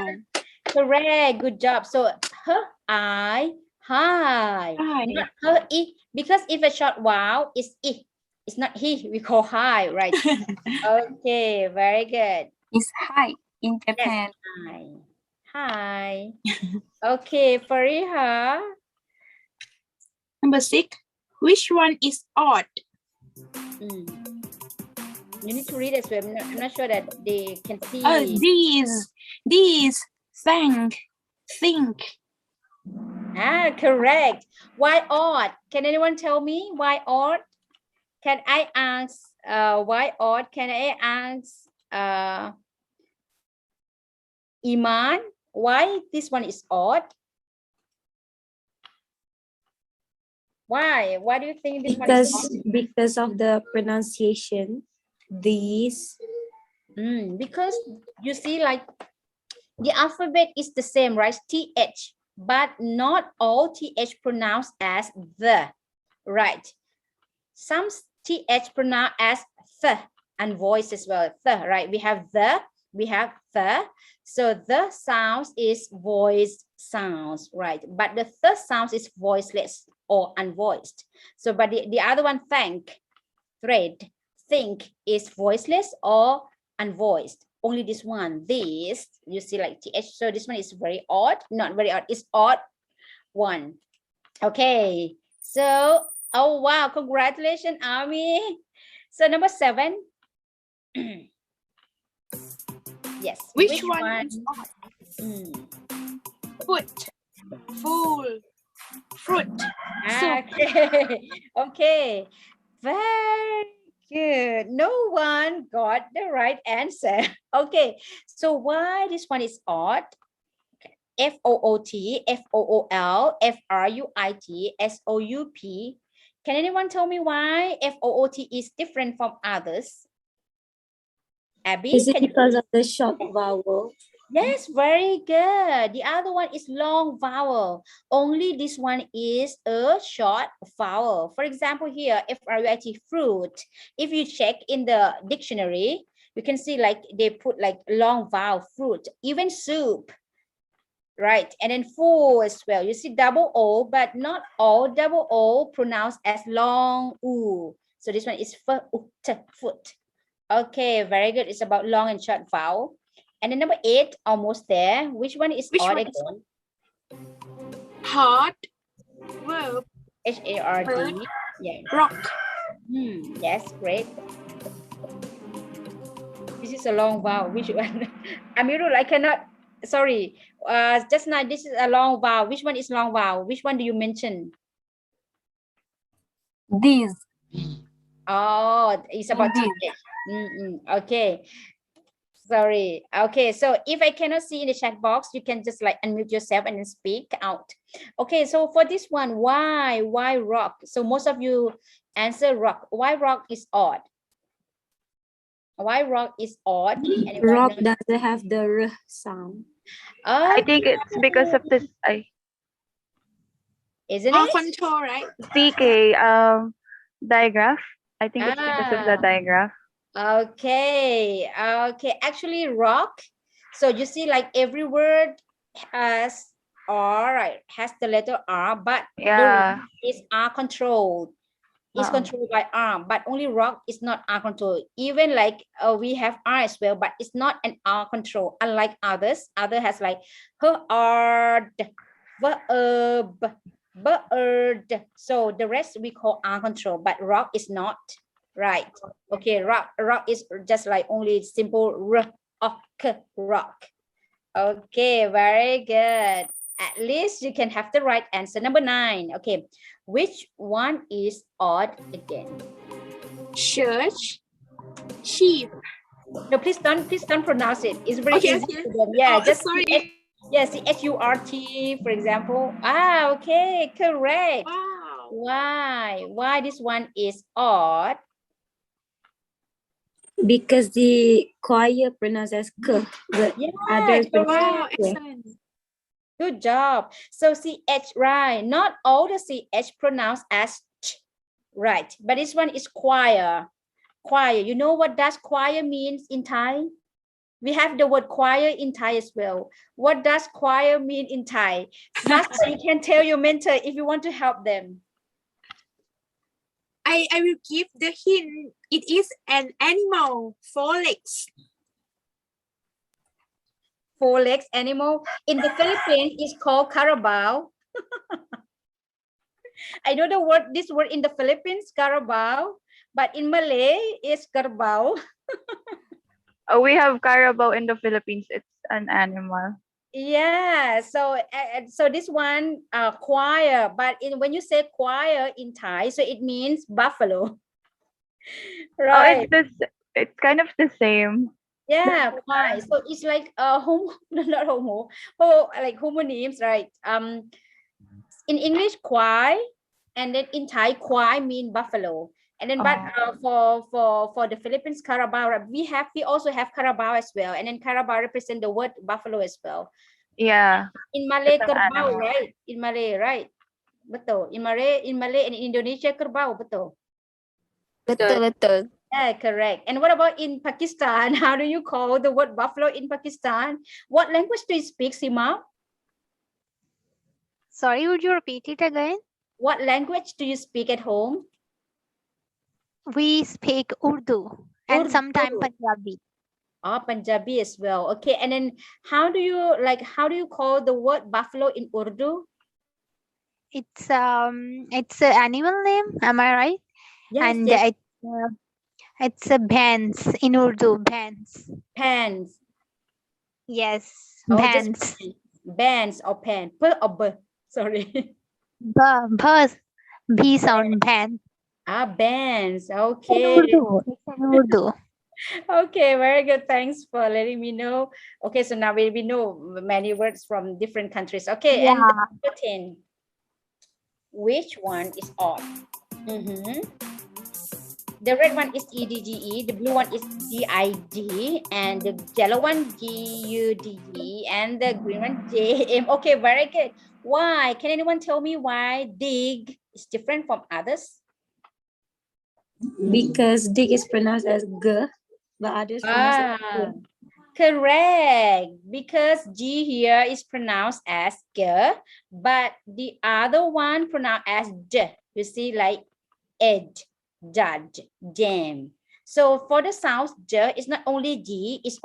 Speaker 2: Correct. Good job. So hi. Not her, because if a short vowel is it's not he, we call hi, right? Okay, very good.
Speaker 3: It's hi in Japan.
Speaker 2: Yes, hi. Okay, Fariha.
Speaker 4: Number 6. Which one is odd?
Speaker 2: You need to read as well. I'm not sure that they can see.
Speaker 4: These, think.
Speaker 2: Correct. Why odd? Can anyone tell me why odd? Can I ask why odd? Can I ask Iman? Why this one is odd? Why? Why do you think this one is odd?
Speaker 6: Because of the pronunciation. These.
Speaker 2: Because you see, like the alphabet is the same, right? TH, but not all TH pronounced as the, right? Some TH pronounced as the and voice as well, the, right? We have the. So the sounds is voiced sounds, right? But the sounds is voiceless or unvoiced. So, but the other one, think is voiceless or unvoiced. Only this one, this, you see like TH. So this one is very odd, not very odd, it's odd one. Okay, so, oh wow, congratulations, Ami. So number 7. Yes.
Speaker 4: Which one is odd? Foot, full, fruit.
Speaker 2: Okay. Okay. Very good. No one got the right answer. Okay. So why this one is odd? F-O-O-T, F-O-O-L, F-R-U-I-T, S-O-U-P. Can anyone tell me why F-O-O-T is different from others? Abby?
Speaker 6: Is it because of the short vowel?
Speaker 2: Yes, very good. The other one is long vowel. Only this one is a short vowel. For example, here, F-R-U-I-T, fruit. If you check in the dictionary, you can see like they put like long vowel, fruit, even soup, right? And then full as well. You see double O, but not all double O pronounced as long U. So this one is foot. Okay, very good. It's about long and short vowel. And then number 8, almost there. Which one is odd again?
Speaker 4: Hard, verb,
Speaker 2: H-A-R-D. Yeah.
Speaker 4: rock.
Speaker 2: Yes, great. This is a long vowel. Which one? Amirul, I cannot sorry. Just now this is a long vowel. Which one is long vowel? Which one do you mention?
Speaker 3: These.
Speaker 2: Oh, it's about
Speaker 3: These.
Speaker 2: Okay. Sorry. Okay, so if I cannot see in the chat box, you can just like unmute yourself and then speak out. Okay, so for this one, why rock? So most of you answer rock. Why rock is odd? Why rock is odd? Anyone
Speaker 6: Rock
Speaker 2: know?
Speaker 6: doesn't have the r sound.
Speaker 9: I think it's because of this
Speaker 2: Isn't
Speaker 4: All
Speaker 2: it?
Speaker 4: control, right?
Speaker 9: CK digraph. I think it's because of the digraph.
Speaker 2: Okay. Actually, rock. So you see, like every word has R, right? Has the letter R, but
Speaker 9: Yeah.
Speaker 2: is R controlled. Is controlled by R, but only rock is not R controlled. Even like we have R as well, but it's not an R control. Unlike others, other has like hard, bird. So the rest we call R control, but rock is not. Right. Okay. Rock is just like only simple rock. Okay. Very good. At least you can have the right answer. Number 9. Okay. Which one is odd again?
Speaker 4: Church, sheep.
Speaker 2: No, please don't pronounce it. It's very
Speaker 4: Okay,
Speaker 2: easy.
Speaker 4: okay.
Speaker 2: To them. Yeah,
Speaker 4: Oh,
Speaker 2: just
Speaker 4: sorry.
Speaker 2: CHURT, for example. Okay, correct.
Speaker 4: Wow.
Speaker 2: Why this one is odd?
Speaker 6: Because the choir pronounces k, but others
Speaker 2: correct.
Speaker 4: Wow,
Speaker 6: pronounce k.
Speaker 4: excellent.
Speaker 2: Good job. So CH, right? Not all the CH pronounced as ch, right? But this one is choir. Choir. You know what does choir means in Thai? We have the word choir in Thai as well. What does choir mean in Thai? Master, you can tell your mentor if you want to help them.
Speaker 4: I will give the hint. It is an animal, 4 legs.
Speaker 2: 4 legs animal. In the Philippines, it's called carabao. I know this word in the Philippines, carabao, but in Malay, it's kerbau.
Speaker 9: We have carabao in the Philippines. It's an animal.
Speaker 2: Yeah, so this one choir, but when you say choir in Thai, so it means buffalo. Right.
Speaker 9: Oh, it's kind of the same.
Speaker 2: Yeah, choir. So it's like not homo, like homonyms, right? In English, choir, and then in Thai, choir mean buffalo. And then, but for the Philippines, carabao, we also have carabao as well. And then carabao represent the word buffalo as well.
Speaker 9: Yeah.
Speaker 2: In Malay,
Speaker 9: It's an
Speaker 2: kerbau,
Speaker 9: animal.
Speaker 2: right? In Malay, right? Betul. In Malay and in Indonesia, kerbau, betul.
Speaker 10: Betul.
Speaker 2: Yeah, correct. And what about in Pakistan? How do you call the word buffalo in Pakistan? What language do you speak, Sima?
Speaker 12: Sorry, would you repeat it again?
Speaker 2: What language do you speak at home?
Speaker 12: We speak Urdu and sometimes Punjabi.
Speaker 2: Punjabi as well. Okay, and then how do you call the word buffalo in Urdu?
Speaker 12: It's an animal name, am I right?
Speaker 2: Yes,
Speaker 12: and
Speaker 2: yes.
Speaker 12: it's a bans in Urdu, bans.
Speaker 2: Pans.
Speaker 12: Yes,
Speaker 2: Oh,
Speaker 12: bans.
Speaker 2: just bands or pan. P or b? Sorry.
Speaker 12: B sound ban.
Speaker 2: Bands.
Speaker 12: In
Speaker 2: Okay.
Speaker 12: Urdu. It's in Urdu.
Speaker 2: Okay, very good. Thanks for letting me know. Okay, so now we know many words from different countries. Okay,
Speaker 12: Yeah.
Speaker 2: and number 10. Which one is odd? The red one is EDGE, the blue one is DID, and the yellow one GUDE, and the green one JM. Okay, very good. Why? Can anyone tell me why dig is different from others?
Speaker 6: Because dig is pronounced as g, but others pronounce it g.
Speaker 2: Correct. Because G here is pronounced as G, but the other one pronounced as J. You see, like edge, judge, jam. So for the sounds J, it's not only G, it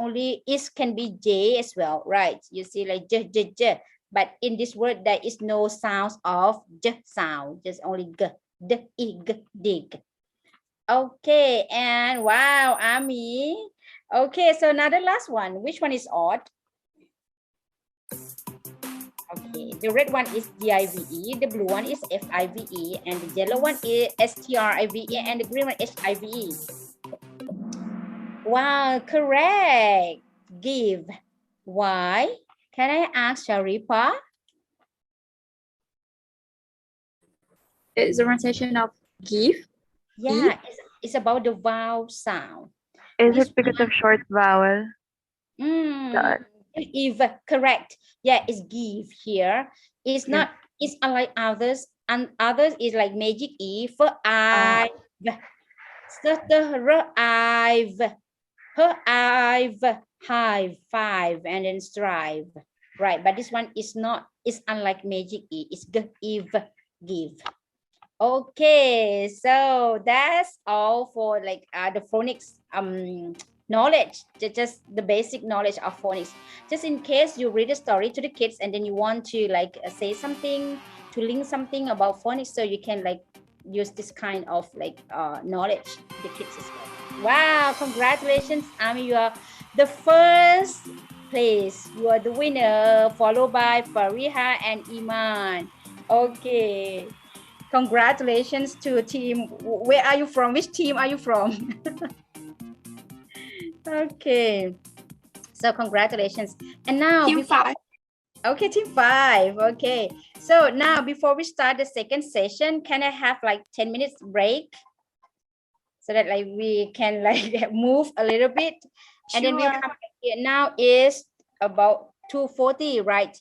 Speaker 2: can be J as well, right? You see, like J, J, J. But in this word, there is no sounds of J sound, just only G, D, I, G, dig. Okay, and wow, Ami. Okay, so now the last one. Which one is odd? Okay, the red one is DIVE, the blue one is FIVE, and the yellow one is STRIVE, and the green one HIVE. Wow, correct. Give. Why? Can I ask Sharifa?
Speaker 6: It's a pronunciation of give.
Speaker 2: Yeah, it's about the vowel sound.
Speaker 9: Is
Speaker 2: This
Speaker 9: it because of short vowel?
Speaker 2: If correct, yeah, it's give here. It's not. It's unlike others, and others is like magic E for I. I've, hive, five, and then strive. Right, but this one is not. It's unlike magic E. It's give. Okay, so that's all for like the phonics knowledge, just the basic knowledge of phonics. Just in case you read a story to the kids and then you want to like say something, to link something about phonics, so you can like use this kind of like knowledge to the kids as well. Wow, congratulations, Ami, you are the first place. You are the winner, followed by Fariha and Iman. Okay. Congratulations to team. Where are you from? Which team are you from? Okay. So congratulations. And now
Speaker 4: Team 5.
Speaker 2: Okay, team 5. Okay. So now before we start the second session, can I have like 10 minutes break? So that like we can like move a little bit. And then we'll come back here. Now is about 2:40, right?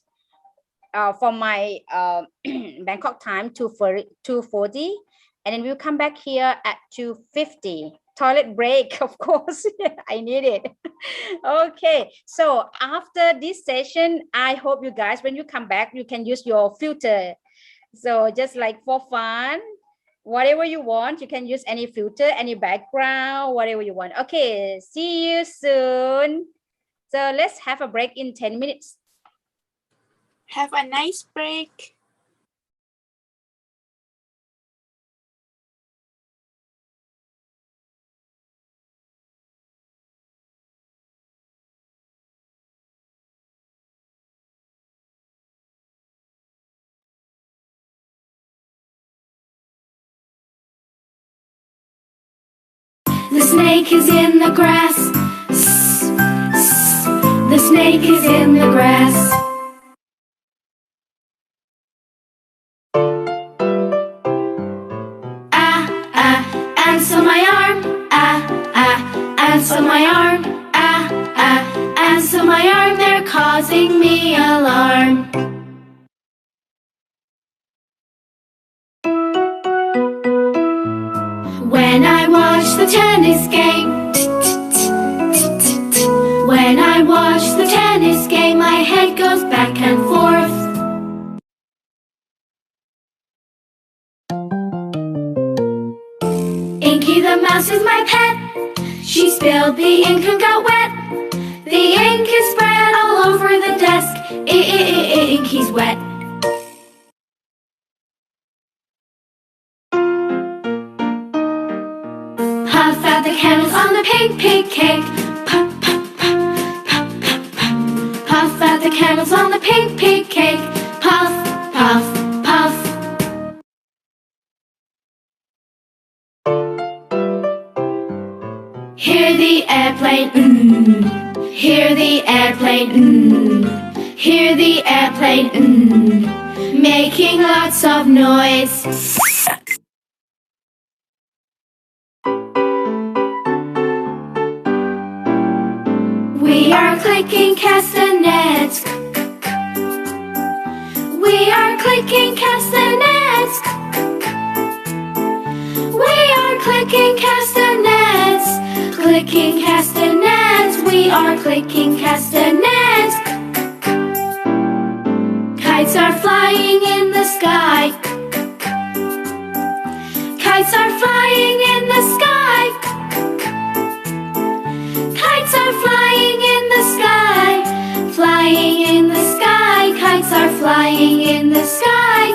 Speaker 2: For my Bangkok time, 2:40, and then we'll come back here at 2:50. Toilet break, of course. I need it. Okay, so after this session, I hope you guys, when you come back, you can use your filter. So just like for fun, whatever you want, you can use any filter, any background, whatever you want. Okay, see you soon. So let's have a break in 10 minutes.
Speaker 4: Have a nice break.
Speaker 1: The snake is in the grass. The snake is in the grass. Ants on my arm. Ants on my arm. Ants on my arm. They're causing me alarm. When I watch the tennis game, when I watch the tennis game, my head goes back and forth. Inky the mouse is my pet. She spilled the ink and got wet. The ink is spread all over the desk. Inky's wet. Puff out the candles on the pink cake. Puff, puff, puff, puff, puff, puff. Puff out the candles on the pink cake. Puff, puff, puff. Hear the airplane, hear the airplane, hear the airplane, making lots of noise. We are clicking castanets. We are clicking castanets. We are clicking castanets. Clicking castanets. We are clicking castanets. Kites are flying in the sky. Kites are flying in the sky. Kites are flying in the sky. Flying in the sky. Kites are flying in the sky.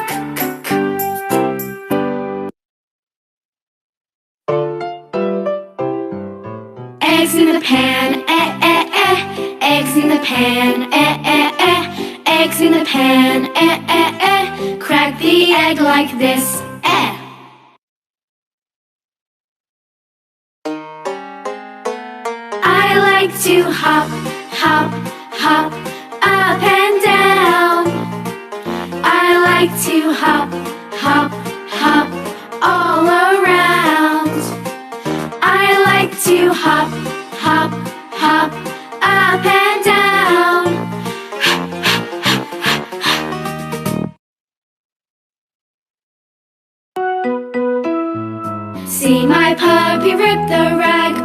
Speaker 1: Eggs in the pan, eggs in the pan, eggs eggs in the pan. Crack the egg like this. I like to hop, hop, hop, up and down. I like to hop, hop, hop, all around. I like to hop, hop, hop, up and down. See my puppy rip the rag,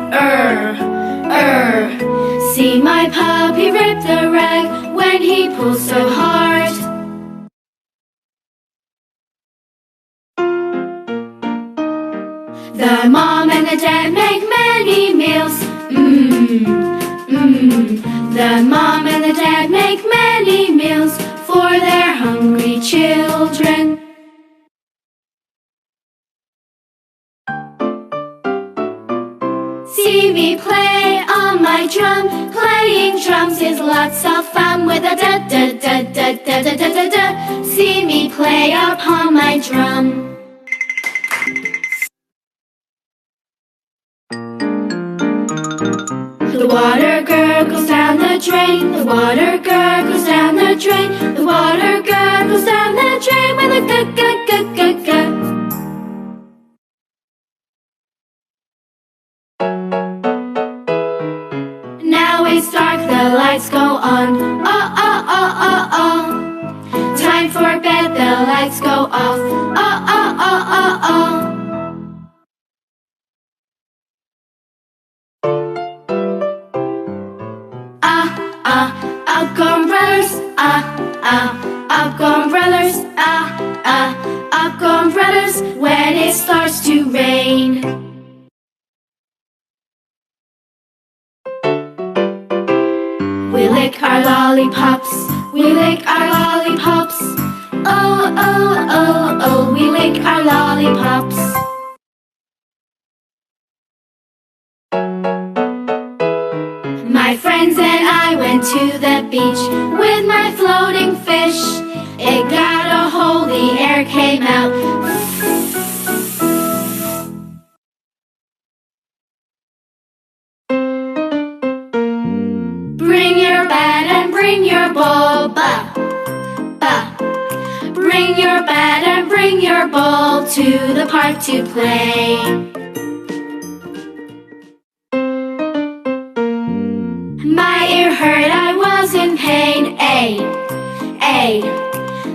Speaker 1: See my puppy rip the rag when he pulls so hard. The mom and the dad make many meals. The mom and the dad make many meals for their hungry children. See me play on my drum. Playing drums is lots of fun with a da da da da da da da da da. See me play upon my drum. The water gurgles down the drain. The water gurgles down the drain. The water gurgles down the drain with a g-g-g-g-g. Now it's dark, the lights go on. Oh, oh, oh, oh, oh. Time for bed, the lights go off. Oh, oh, oh, oh, oh. Up go umbrellas, up go umbrellas, up go umbrellas when it starts to rain. We lick our lollipops, we lick our lollipops. Oh, oh, oh, oh, we lick our lollipops. My friends and I went to the beach with my floating fish. It got a hole, the air came out. Bring your bat and bring your ball, ba, ba. Bring your bat and bring your ball to the park to play. My ear hurt, I was in pain,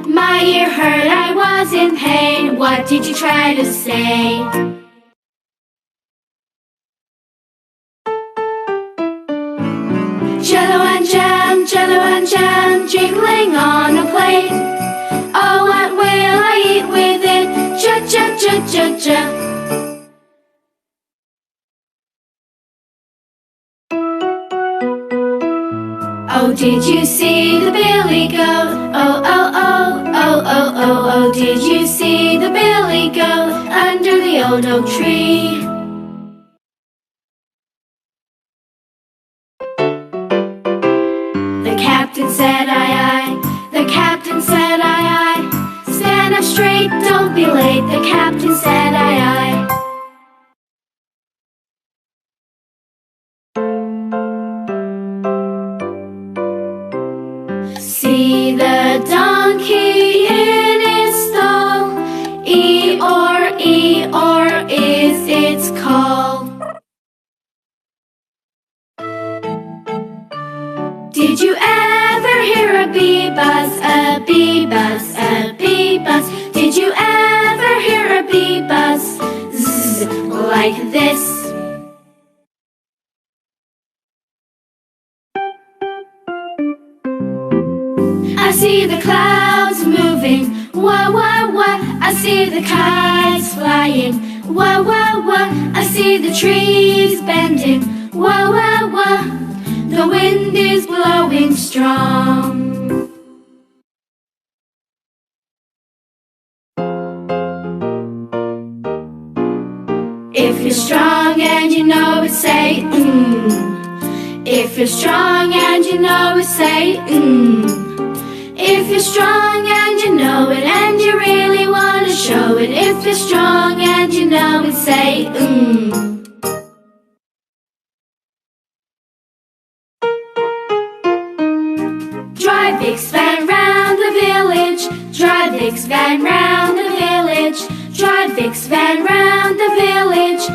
Speaker 1: My ear hurt, I was in pain. What did you try to say? Jello and jam, jiggling on a plate. Oh, what will I eat with it? Ja. Oh, did you see the billy goat? Oh, oh, oh, oh, oh, oh, oh, did you see the billy goat under the old oak tree? The captain said aye, aye. The captain said aye, aye. Stand up straight, don't be late. The captain said aye, aye. See the donkey in its stall. E-or is its call. Did you ever hear a bee buzz, a bee buzz, a bee buzz? Did you ever hear a bee buzz? Zzz, like this. I see the clouds moving, wah, wah, wah. I see the kites flying, wah, wah, wah. I see the trees bending, wah, wah, wah. The wind is blowing strong. If you're strong and you know it, say If you're strong and you know it, say If you're strong and you know it and you really want to show it, if you're strong and you know it, say Drive Bix Van round the village, drive Bix Van round the village, drive Bix Van round the village.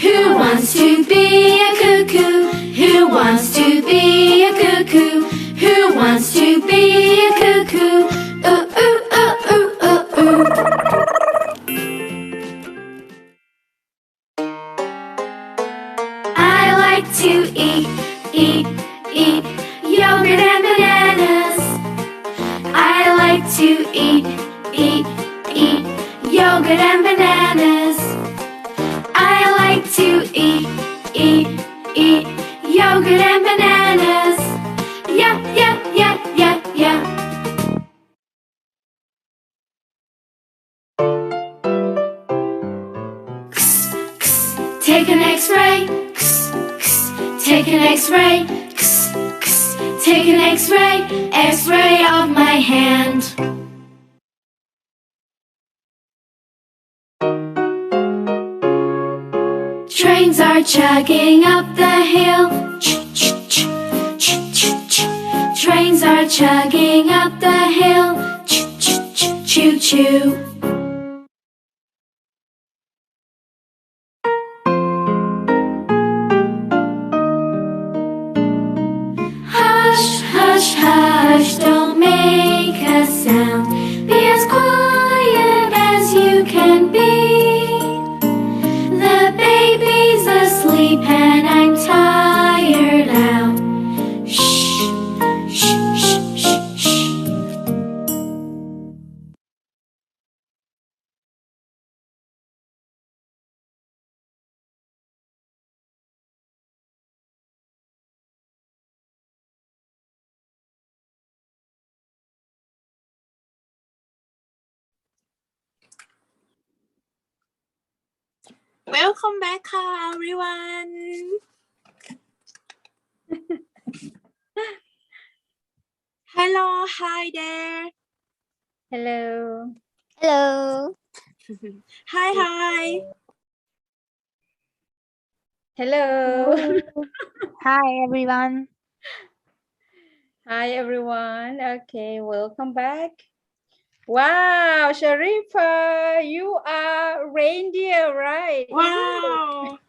Speaker 1: Who wants to be a cuckoo? Who wants to be a cuckoo? Who wants to be a cuckoo? Ooh, ooh, ooh, ooh, ooh, ooh. I like to eat yogurt and bananas. I like to eat yogurt and bananas. I like to eat yogurt and bananas. Yeah, yeah, yeah, yeah, yeah. Take an X-ray. Take an X-ray. Take an X-ray. X-ray of my hand. Trains are chugging up the hill. Trains are chugging up the hill. Choo choo. Hush, hush, hush, don't make a sound. Be as quiet as you can be. The baby's asleep and I'm tired out. Shh, shh, shh, shh, shh.
Speaker 4: Welcome back, everyone. Hello, hi there.
Speaker 2: Hello.
Speaker 10: Hello.
Speaker 4: Hi.
Speaker 2: Hello.
Speaker 12: Hi, everyone.
Speaker 2: Hi, everyone. Okay, welcome back. Wow, Sharifa, you are reindeer, right?
Speaker 4: Wow.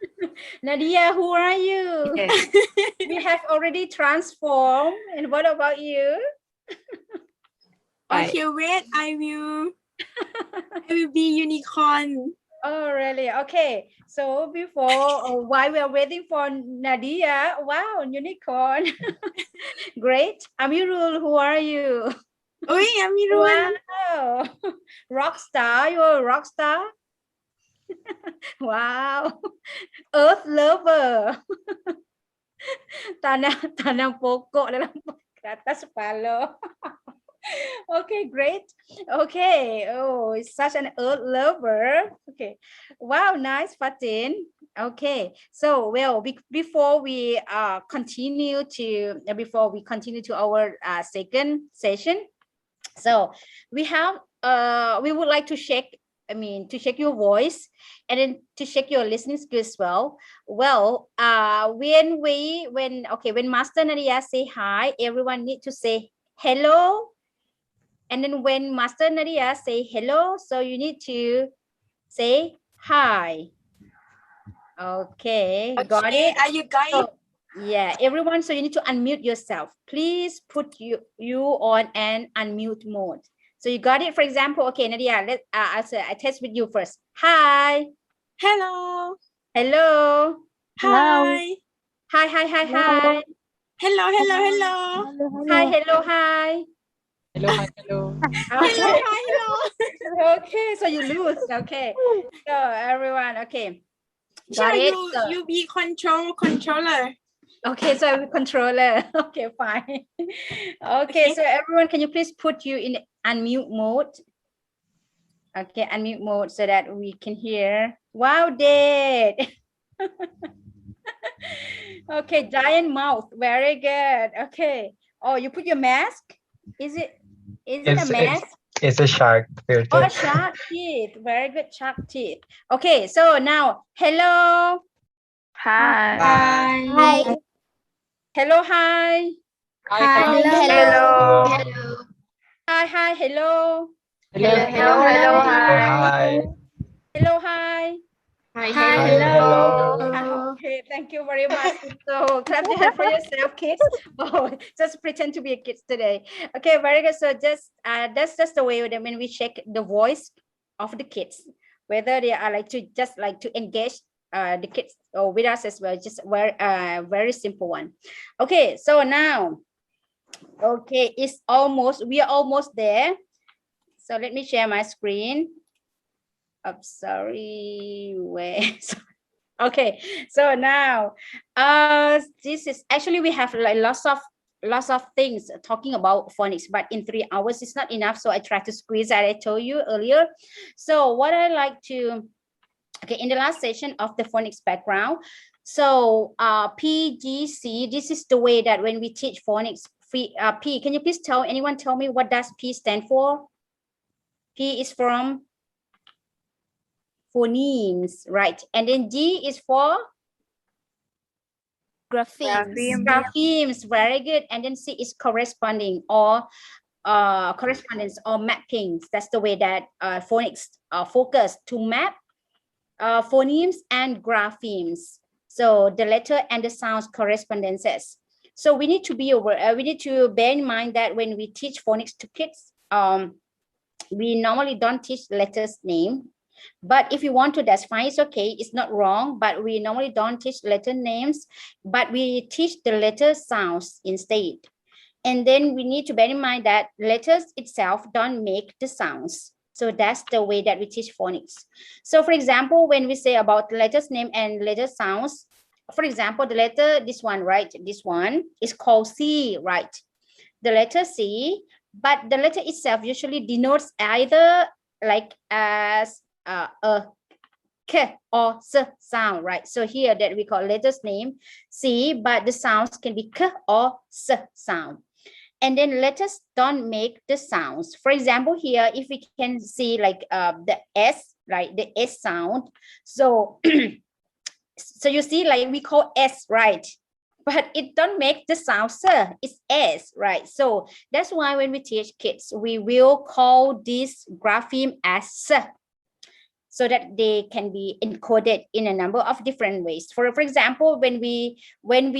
Speaker 2: Nadia, who are you?
Speaker 3: Yes.
Speaker 2: We have already transformed. And what about you?
Speaker 4: Okay, wait, I will be unicorn.
Speaker 2: Oh, really? Okay. So before, while we are waiting for Nadia, wow, unicorn. Great. Amirul, who are you?
Speaker 4: Oi, Amirul.
Speaker 2: Wow. Rock star, you're a rock star. Wow. Earth lover. Tanam pokok dalam ke atas kepala. Okay, great. Okay. Oh, it's such an earth lover. Okay. Wow, nice, Fatin. Okay. So, well, before we continue to our second session, so we would like to check your voice and then to check your listening skills as well. Well, when Master Nadia say hi, everyone need to say hello. And then when Master Nadia say hello, so you need to say hi. Okay, got it?
Speaker 4: Are you guys?
Speaker 2: So, yeah, everyone, so you need to unmute yourself. Please put you on an unmute mode. So you got it? For example, okay, Nadia, I test with you first. Hi.
Speaker 4: Hello.
Speaker 2: Hello.
Speaker 4: Hi.
Speaker 2: Hi.
Speaker 4: Hello.
Speaker 2: Hi, hello, hi.
Speaker 11: Hello.
Speaker 2: Hello. Okay, so you lose. Okay. So everyone, okay. Got it? So,
Speaker 4: You be controller.
Speaker 2: okay, so I'm a controller. Okay, fine. Okay, so everyone, can you please put you in unmute mode? Okay, unmute mode so that we can hear. Wow, Dad. Okay, giant mouth. Very good. Okay. Oh, you put your mask? Is it a mask?
Speaker 7: It's a shark filter.
Speaker 2: Oh, shark teeth. Very good, shark teeth. Okay, so now, hello.
Speaker 9: Hi.
Speaker 10: Hi.
Speaker 2: Hello, hi.
Speaker 11: Hi.
Speaker 9: Hello.
Speaker 2: Hi, hello.
Speaker 9: Hello. Hi.
Speaker 2: Hello, hi.
Speaker 7: Hi, hello.
Speaker 2: Okay, thank you very much. So clap your hand for yourself, kids. Oh, just pretend to be a kid today. Okay, very good. So just that's just the way that when we check the voice of the kids, whether they are like to engage the kids or with us as well. Just very simple one. Okay, so now, okay, we are almost there. So let me share my screen. I'm sorry, wait. Okay, so now this is actually we have like lots of things talking about phonics, but in 3 hours it's not enough, so I try to squeeze that I told you earlier. So what I like to, okay, in the last session of the phonics background, so PGC, this is the way that when we teach phonics, P, can you please tell me what does P stand for? P is from phonemes, right? And then G is for graphemes. Very good. And then C is corresponding or correspondence or mappings. That's the way that phonics focus to map phonemes and graphemes. So the letter and the sounds correspondences. So we need to be aware. We need to bear in mind that when we teach phonics to kids, we normally don't teach letters name. But if you want to, that's fine, it's okay, it's not wrong, but we normally don't teach letter names, but we teach the letter sounds instead. And then we need to bear in mind that letters itself don't make the sounds. So that's the way that we teach phonics. So for example, when we say about letters name and letter sounds, for example, the letter, this one, right? This one is called C, right? The letter C, but the letter itself usually denotes either like as a K or S sound, right? So here that we call letters name C, but the sounds can be K or S sound. And then letters don't make the sounds. For example, here, if we can see like the S, right? The S sound. So, so you see like we call S, right? But it don't make the sound sir, it's S, right? So that's why when we teach kids, we will call this grapheme as sir, so that they can be encoded in a number of different ways. For example, when we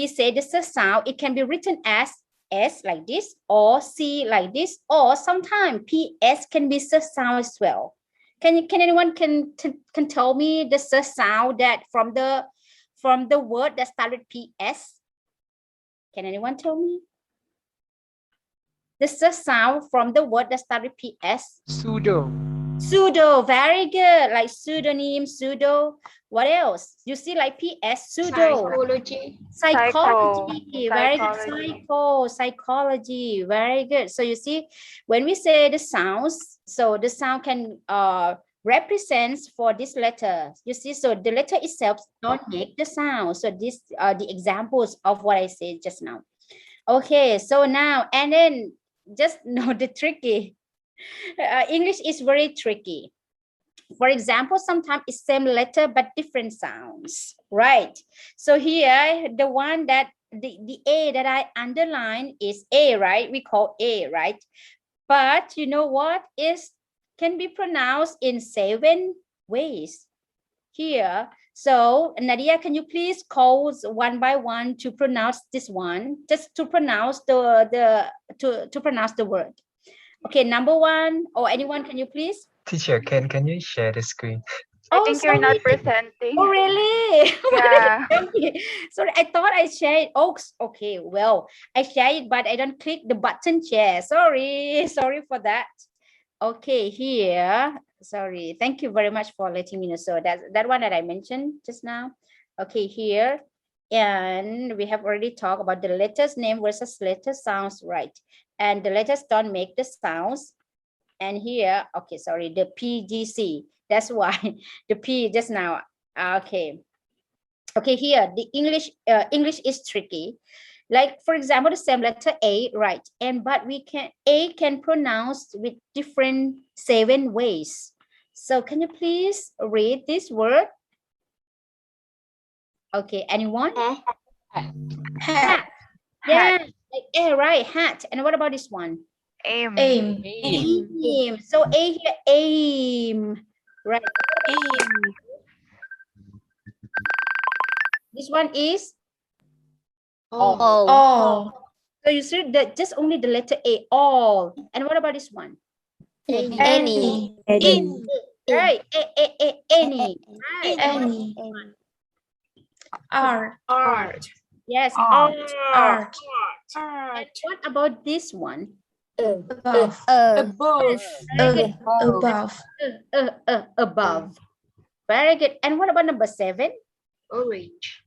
Speaker 2: say the S sound, it can be written as S like this, or C like this, or sometimes PS can be S sound as well. Can anyone can tell me the S sound that from the word that started PS? Can anyone tell me? The S sound from the word that started PS? Pseudo, very good. Like pseudonym, pseudo. What else? You see like PS, pseudo. Psychology. Very good. Psychology. Very good. So you see, when we say the sounds, so the sound can represents for this letter. You see, so the letter itself don't make the sound. So these are the examples of what I said just now. Okay, so now, and then just know the tricky. English is very tricky. For example, sometimes it's same letter but different sounds, right? So here, the one that the A that I underline is A, right? We call A, right? But you know what is can be pronounced in 7 ways here. So Nadia, can you please call one by one to pronounce this one, just to pronounce to pronounce the word. Okay, number 1, or anyone, can you please?
Speaker 7: Teacher, can you share the screen?
Speaker 9: I think you're not presenting.
Speaker 2: Oh, really?
Speaker 9: Yeah.
Speaker 2: Sorry, I thought I shared. Oh, okay. Well, I share it, but I don't click the button share. Sorry for that. Okay, here. Sorry. Thank you very much for letting me know. So that one that I mentioned just now. Okay, here. And we have already talked about the letters name versus letter sounds, right? And the letters don't make the sounds. and here, okay, sorry, the PGC. That's why the P just now. Okay. Okay, here the English is tricky. Like for example, the same letter A, right? But A can pronounce with different 7 ways. So can you please read this word? Okay, anyone? Hat. Yeah, like A, right? Hat. And what about this one?
Speaker 9: Aim.
Speaker 2: Aim. So A here, aim. Right.
Speaker 4: Aim.
Speaker 2: This one is
Speaker 10: All.
Speaker 2: So you see that just only the letter A, all. And what about this one?
Speaker 10: Any.
Speaker 2: Right. Any. Right.
Speaker 10: Any.
Speaker 4: Art.
Speaker 2: Yes.
Speaker 4: Art.
Speaker 2: And what about this one?
Speaker 4: Above.
Speaker 2: Very good. Above. Very good. And what about number 7?
Speaker 4: Orange.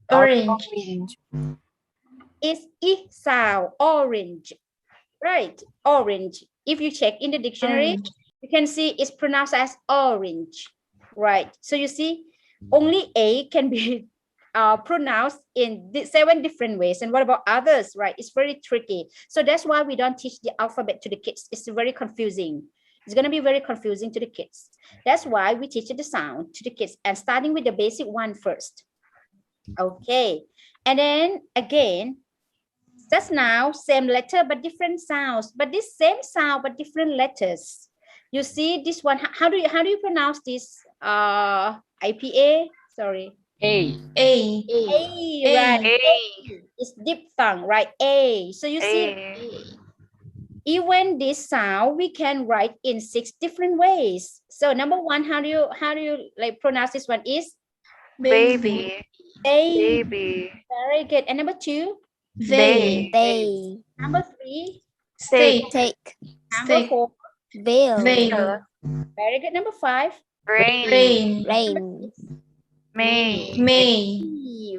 Speaker 2: Is I sound, orange. Right. Orange. If you check in the dictionary, you can see it's pronounced as orange. Right. So you see, only A can be pronounced in 7 different ways. And what about others? Right. It's very tricky. So that's why we don't teach the alphabet to the kids. It's very confusing. It's going to be very confusing to the kids. That's why we teach the sound to the kids and starting with the basic one first. Okay. And then again, just now, same letter but different sounds. But this same sound but different letters. You see this one. How do you pronounce this? IPA. Sorry.
Speaker 11: A.
Speaker 2: Right. A. It's diphthong, right? A. So you see, even this sound we can write in 6 different ways. So number 1, how do you like pronounce this one? Is
Speaker 9: Baby.
Speaker 2: Very good. And number 2.
Speaker 10: They.
Speaker 2: Number 3.
Speaker 10: Take.
Speaker 2: Number 4.
Speaker 10: Veil.
Speaker 2: Very good. Number 5.
Speaker 10: Rain.
Speaker 9: May.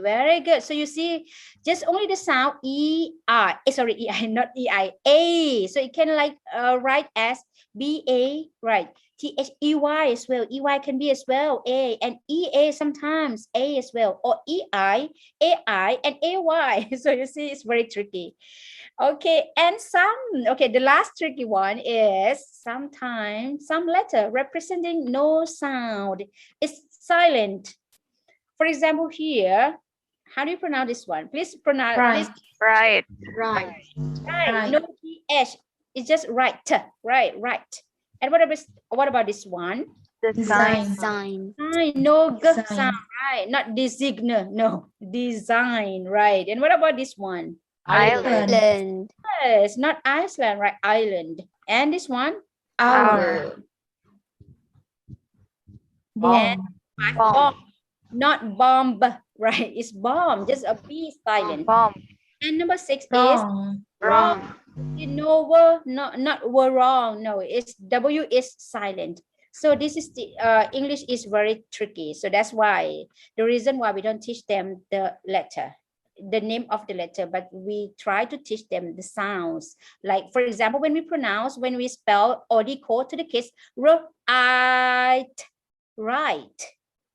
Speaker 2: Very good. So you see, just only the sound E-I. Sorry, E-I, not E-I. A. So it can like write as B-A, right? T-H-E-Y as well. E-Y can be as well. A. And E-A sometimes. A as well. Or E-I, A-I, and A-Y. So you see, it's very tricky. Okay, and the last tricky one is sometimes some letter representing no sound. It's silent. For example, here, how do you pronounce this one? Please pronounce.
Speaker 9: Right.
Speaker 2: No T-H. It's just right. Right. And what about this one?
Speaker 10: Design.
Speaker 2: No G sound. Right. Not design. No. Design. Right. And what about this one?
Speaker 10: Island.
Speaker 2: Yes, not Iceland, right? Island. And this one?
Speaker 10: Hour.
Speaker 2: Bomb. Not bomb, right? It's bomb. Just a B silent.
Speaker 9: Bomb.
Speaker 2: And number 6 is wrong. You know, not wrong. No, it's W is silent. So this is the English is very tricky. So that's why the reason why we don't teach them the letter, the name of the letter, but we try to teach them the sounds. Like for example, when we spell or decode to the kids, right.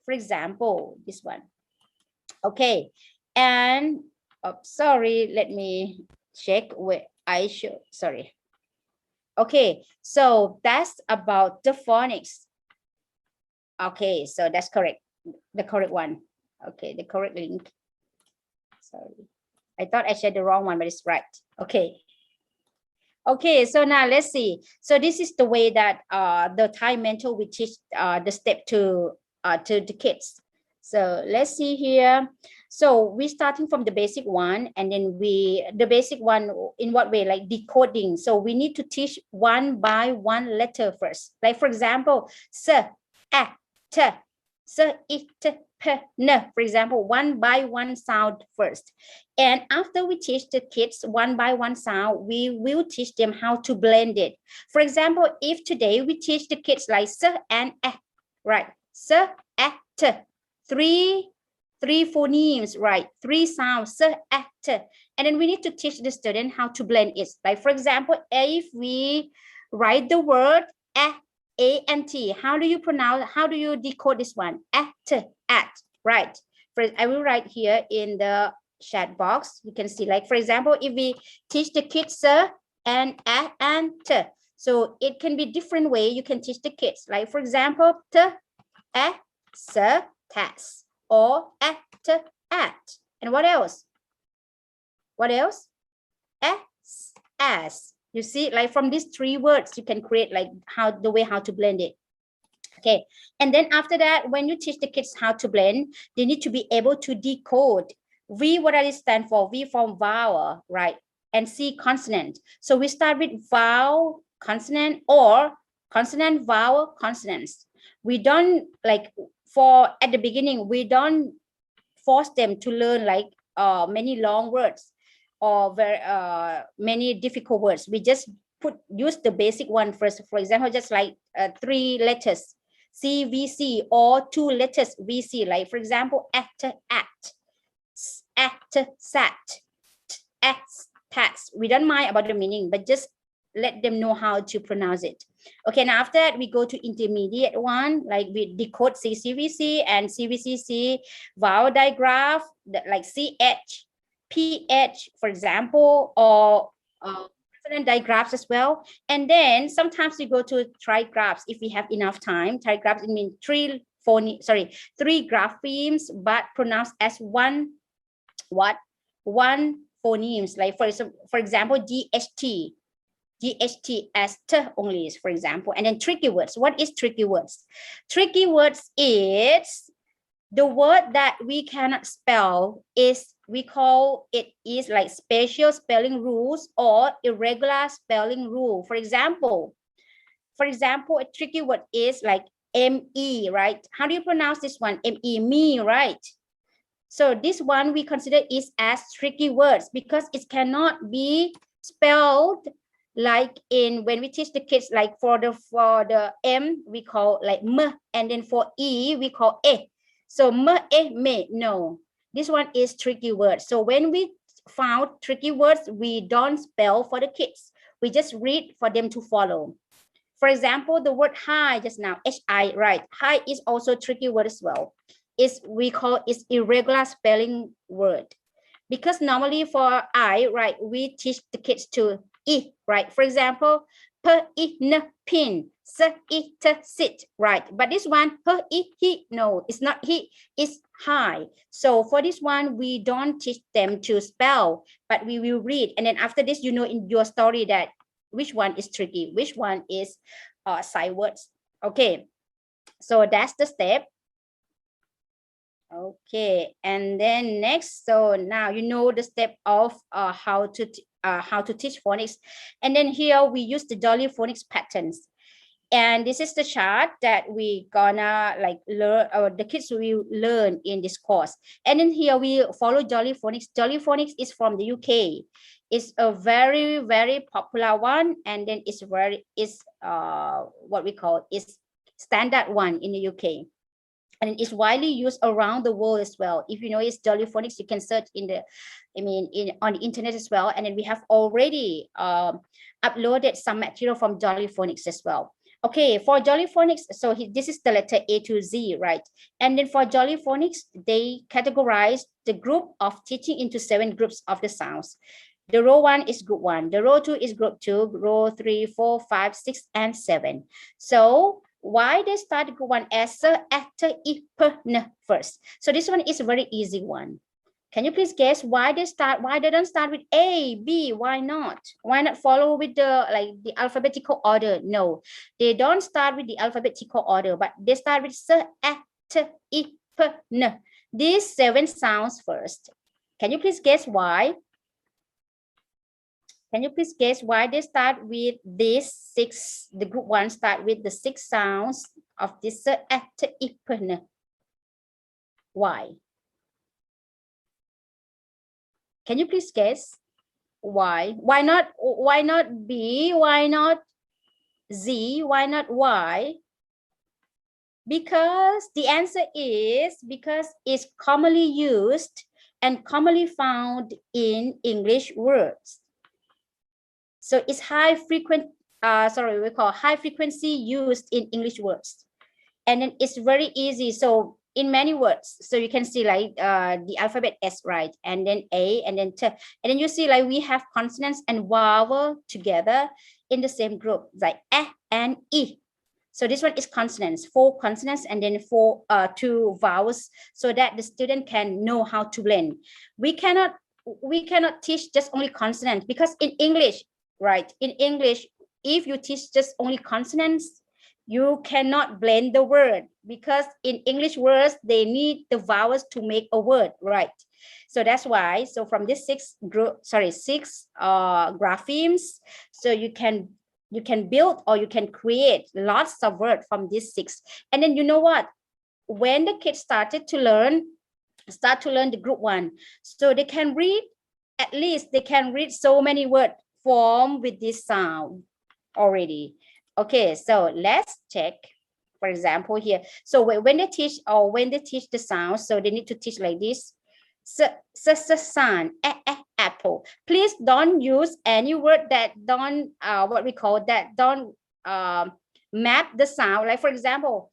Speaker 2: For example, this one. Okay, and sorry, let me check where I should. Sorry. Okay, so that's about the phonics. Okay, so that's correct. The correct one. Okay, the correct link. Sorry, I thought I shared the wrong one, but it's right. Okay. Okay, so now let's see. So this is the way that the Thai mentor will teach the step to the kids. So let's see here. So we're starting from the basic one, and then the basic one in what way? Like decoding. So we need to teach one by one letter first. Like for example, s, a, t, s, I, t, p, n. For example, one by one sound first. And after we teach the kids one by one sound, we will teach them how to blend it. For example, if today we teach the kids like s and a, right? S, a, t, three phonemes, right? 3 sounds, s, a, t. And then we need to teach the student how to blend it. Like for example, if we write the word A-N-T. How do you pronounce, how do you decode this one? At, right. First, I will write here in the chat box. You can see, like, for example, if we teach the kids and t. So it can be different way you can teach the kids. Like, for example, tas, or at. And what else? What else? As. You see, like from these three words, you can create like how to blend it. Okay, and then after that, when you teach the kids how to blend, they need to be able to decode. V, what does it stand for? V from vowel, right? And C, consonant. So we start with vowel, consonant, or consonant, vowel, consonants. We don't like at the beginning, we don't force them to learn like many long words or very many difficult words. We just use the basic one first. For example, just like 3 letters, CVC, or 2 letters VC. Like, for example, at, sat, tats. We don't mind about the meaning, but just let them know how to pronounce it. Okay, now after that, we go to intermediate one, like we decode CVC and CVCC, vowel digraph, like CH, PH, for example, or consonant digraphs as well. And then sometimes we go to trigraphs if we have enough time. Trigraphs, it means 3 graphemes, but pronounced as one phonemes. Like for example, GHT as t only, for example. And then tricky words. What is tricky words? Tricky words is the word that we cannot spell, is we call it is like special spelling rules or irregular spelling rule. For example, a tricky word is like ME, right? How do you pronounce this one? ME, me, right? So this one we consider is as tricky words because it cannot be spelled like in when we teach the kids, like for the M we call like M, and then for E we call E. So me, no. This one is tricky word. So when we found tricky words, we don't spell for the kids. We just read for them to follow. For example, the word hi just now, H-I, right? Hi is also a tricky word as well. We call it irregular spelling word. Because normally for I, right, we teach the kids to I, right? For example, pin, sit, right? But this one, he, no, it's not he, it's hi. So for this one, we don't teach them to spell, but we will read. And then after this, you know in your story that which one is tricky, which one is side words. Okay, so that's the step. Okay, and then next, so now you know the step of how to teach phonics. And then here we use the Jolly Phonics patterns. And this is the chart that we gonna like learn, or the kids will learn in this course. And then here we follow Jolly Phonics. Jolly Phonics is from the UK. It's a very, very popular one. And then it's what we call is standard one in the UK. And it's widely used around the world as well. If you know it's Jolly Phonics, you can search on the internet as well. And then we have already uploaded some material from Jolly Phonics as well. Okay, for Jolly Phonics, so this is the letter A to Z, right? And then for Jolly Phonics, they categorize the group of teaching into 7 groups of the sounds. The row 1 is group 1, the row 2 is group 2, row 3, 4, 5, 6, and 7. So why they start group 1 as after ipn first? So this one is a very easy one. Can you please guess why they don't start with A, B? Why not? Why not follow with the alphabetical order? No, they don't start with the alphabetical order, but they start with ipn. These 7 sounds first. Can you please guess why? Can you please guess why they start with this 6? The group 1 start with the 6 sounds of this ipn. Why? Can you please guess why? Why not B? Why not Z? Why not Y? Because the answer is because it's commonly used and commonly found in English words. So it's high sorry, we call high frequency used in English words. And then it's very easy. So in many words, so you can see like the alphabet S, right? And then A, and then T. And then you see like we have consonants and vowel together in the same group, like E and E. So this one is consonants, 4 consonants, and then 2 vowels, so that the student can know how to blend. We cannot teach just only consonants, because in English, right? In English, if you teach just only consonants, you cannot blend the word, because in English words, they need the vowels to make a word, right? So that's why, so from this 6 graphemes, so you can build or you can create lots of words from these 6. And then you know what? When the kids start to learn the group 1, so they can read, at least they can read so many words formed with this sound already. Okay, so let's check, for example, here. So when they teach the sound, so they need to teach like this. Sun, apple. Please don't use any word that don't map the sound. Like for example,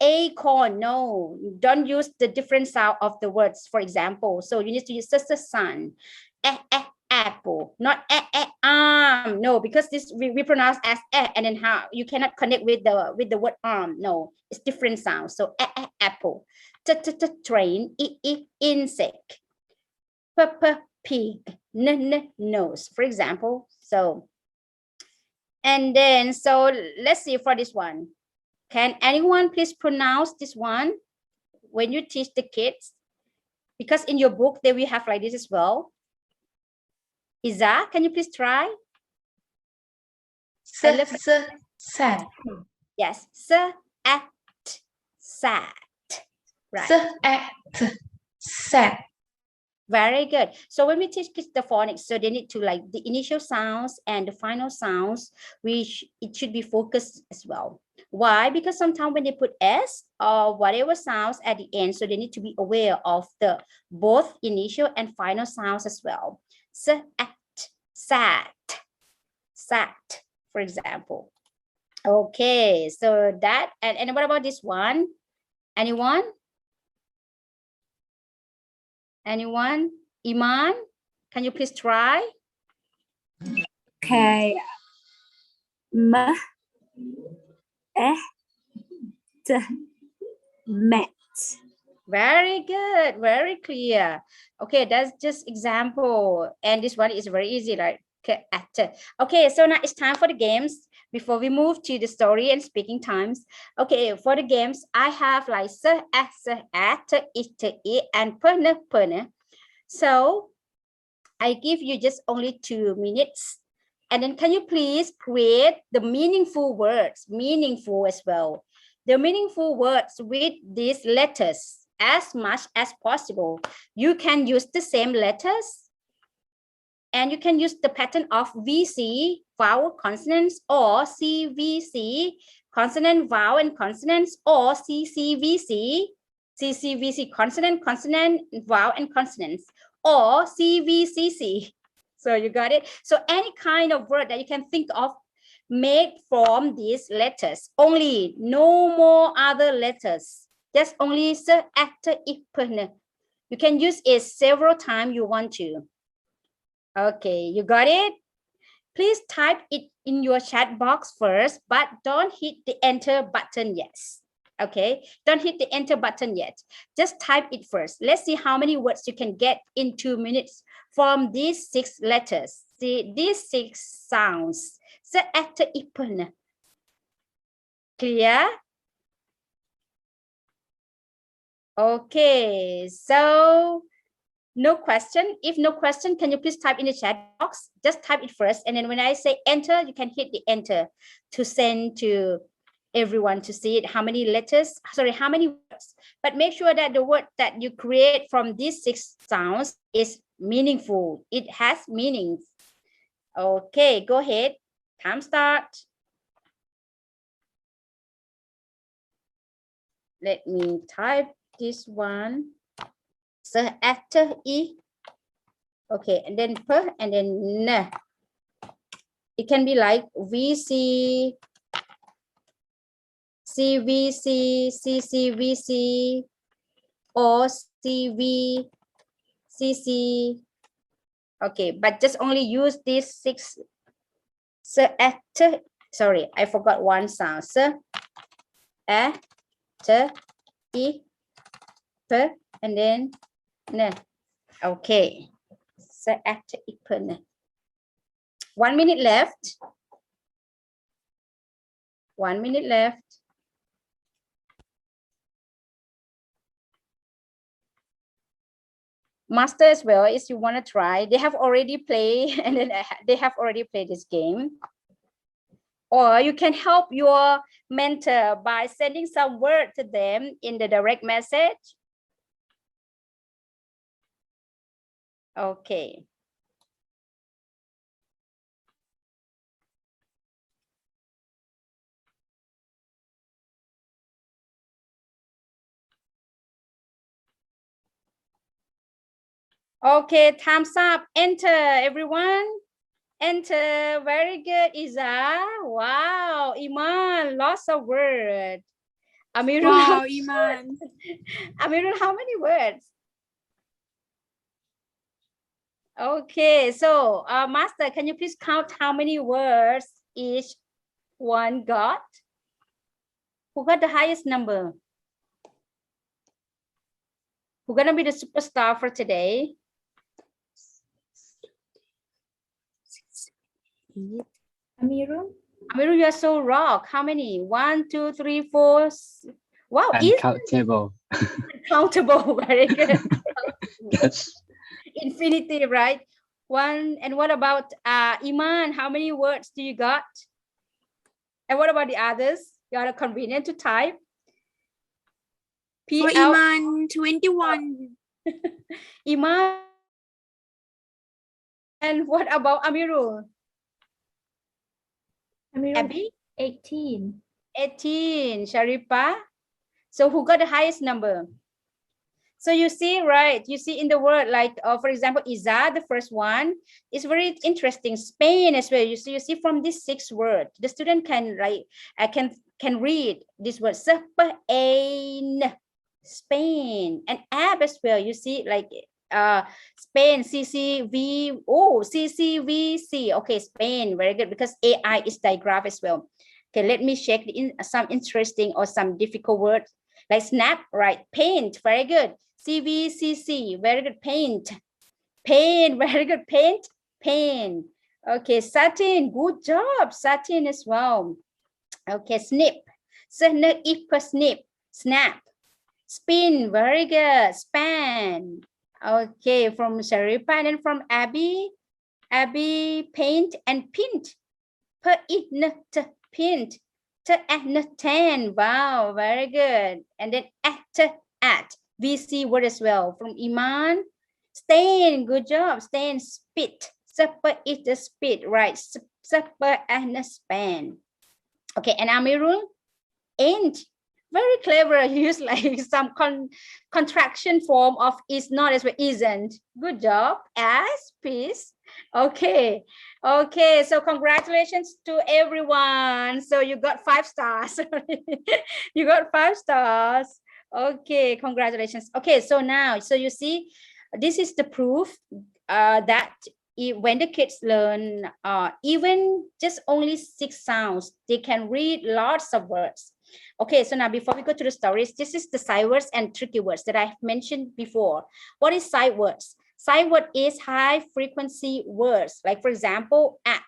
Speaker 2: acorn. No, don't use the different sound of the words. For example, so you need to use sun, apple, not arm. No, because this we pronounce as and then how you cannot connect with the word arm. No, it's different sounds. So apple, train, insect, pig, nose, for example. So, and then so let's see for this one. Can anyone please pronounce this one when you teach the kids? Because in your book they will have like this as well. Iza, can you please try?
Speaker 13: Sad.
Speaker 2: Yes, sad. Right.
Speaker 13: Sad.
Speaker 2: Very good. So when we teach kids the phonics, so they need to like the initial sounds and the final sounds, which it should be focused as well. Why? Because sometimes when they put S or whatever sounds at the end, so they need to be aware of the both initial and final sounds as well. Sad, for example. Okay, so that, and what about this one? Anyone? Iman, can you please try?
Speaker 6: Okay. Met.
Speaker 2: Very good, very clear. Okay, that's just example, and this one is very easy, right? Okay, so now it's time for the games before we move to the story and speaking times. Okay, for the games, I have like and perne. So I give you just only 2 minutes, and then can you please create the meaningful words, meaningful as well, the meaningful words with these letters as much as possible. You can use the same letters, and you can use the pattern of VC, vowel consonants, or CVC, consonant, vowel, and consonants, or CCVC, consonant, vowel, and consonants, or CVCC. So you got it? So any kind of word that you can think of made from these letters only, no more other letters, just only after iperne. You can use it several times you want to. Okay, you got it? Please type it in your chat box first, but don't hit the enter button yet. Okay, don't hit the enter button yet. Just type it first. Let's see how many words you can get in 2 minutes from these 6 letters. See, these 6 sounds. So after iperne. Clear? Okay, so no question. If no question, can you please type in the chat box? Just type it first, and then when I say enter, you can hit the enter to send to everyone to see it, how many letters, sorry, how many words. But make sure that the word that you create from these 6 sounds is meaningful. It has meanings. Okay, go ahead. Time start. Let me type this one. So after E, okay, and then per, and then N. It can be like VC, CVC, CCVC, or CV, CC. Okay, but just only use these 6. Sorry, I forgot one sound. And then okay. 1 minute left. 1 minute left. Master as well, if you want to try. They have already played and then they have already played this game. Or you can help your mentor by sending some word to them in the direct message. Okay. Okay, time's up. Enter, everyone. Enter. Very good, Iza. Wow, Iman, lots of words. Amirul,
Speaker 4: Wow, Iman.
Speaker 2: Amirul, how many words? Okay, so Master, can you please count how many words each one got? Who got the highest number? Who's gonna be the superstar for today?
Speaker 6: Amirul.
Speaker 2: Amirul, you are so rock. How many? 1, 2, 3, 4. Wow,
Speaker 5: Uncountable.
Speaker 2: Uncountable. Very good.
Speaker 5: Yes.
Speaker 2: Infinity, right? 1. And what about Iman? How many words do you got? And what about the others? You are convenient to type.
Speaker 4: For Iman, 21.
Speaker 2: Iman. And what about Amirul? Abby?
Speaker 6: 18.
Speaker 2: 18. Sharifa? So who got the highest number? So you see, right? You see in the word, like, for example, Iza, the first one, is very interesting. Spain as well. You see from this 6 word, the student can like can read this word. Spain, Spain, and ab as well. You see, like Spain, CCV, CCVC. Okay, Spain, very good, because AI is digraph as well. Okay, let me check some interesting or some difficult words. Like snap, right? Paint, very good. CVCC, very good. Paint, paint, very good. Paint, paint. Okay, satin, good job. Satin as well. Okay, snip, snip, snap. Spin, very good. Span. Okay, from Sharifa and then from Abby, paint and pint. Pint. Ten. Wow, very good. And then at VC word as well. From Iman, stain, good job. Stain, spit. Supper is the spit, right? Supper and a span. Okay, and Amirul, ain't. Very clever. Use like some contraction form of is not as well, isn't. Good job. As, peace. Okay. Okay, so congratulations to everyone. So you got 5 stars. You got 5 stars. Okay, congratulations. Okay, so now, so you see, this is the proof that when the kids learn even just only 6 sounds, they can read lots of words. Okay, so now before we go to the stories, this is the sight words and tricky words that I've mentioned before. What is sight words? Sight word is high frequency words, like for example, at,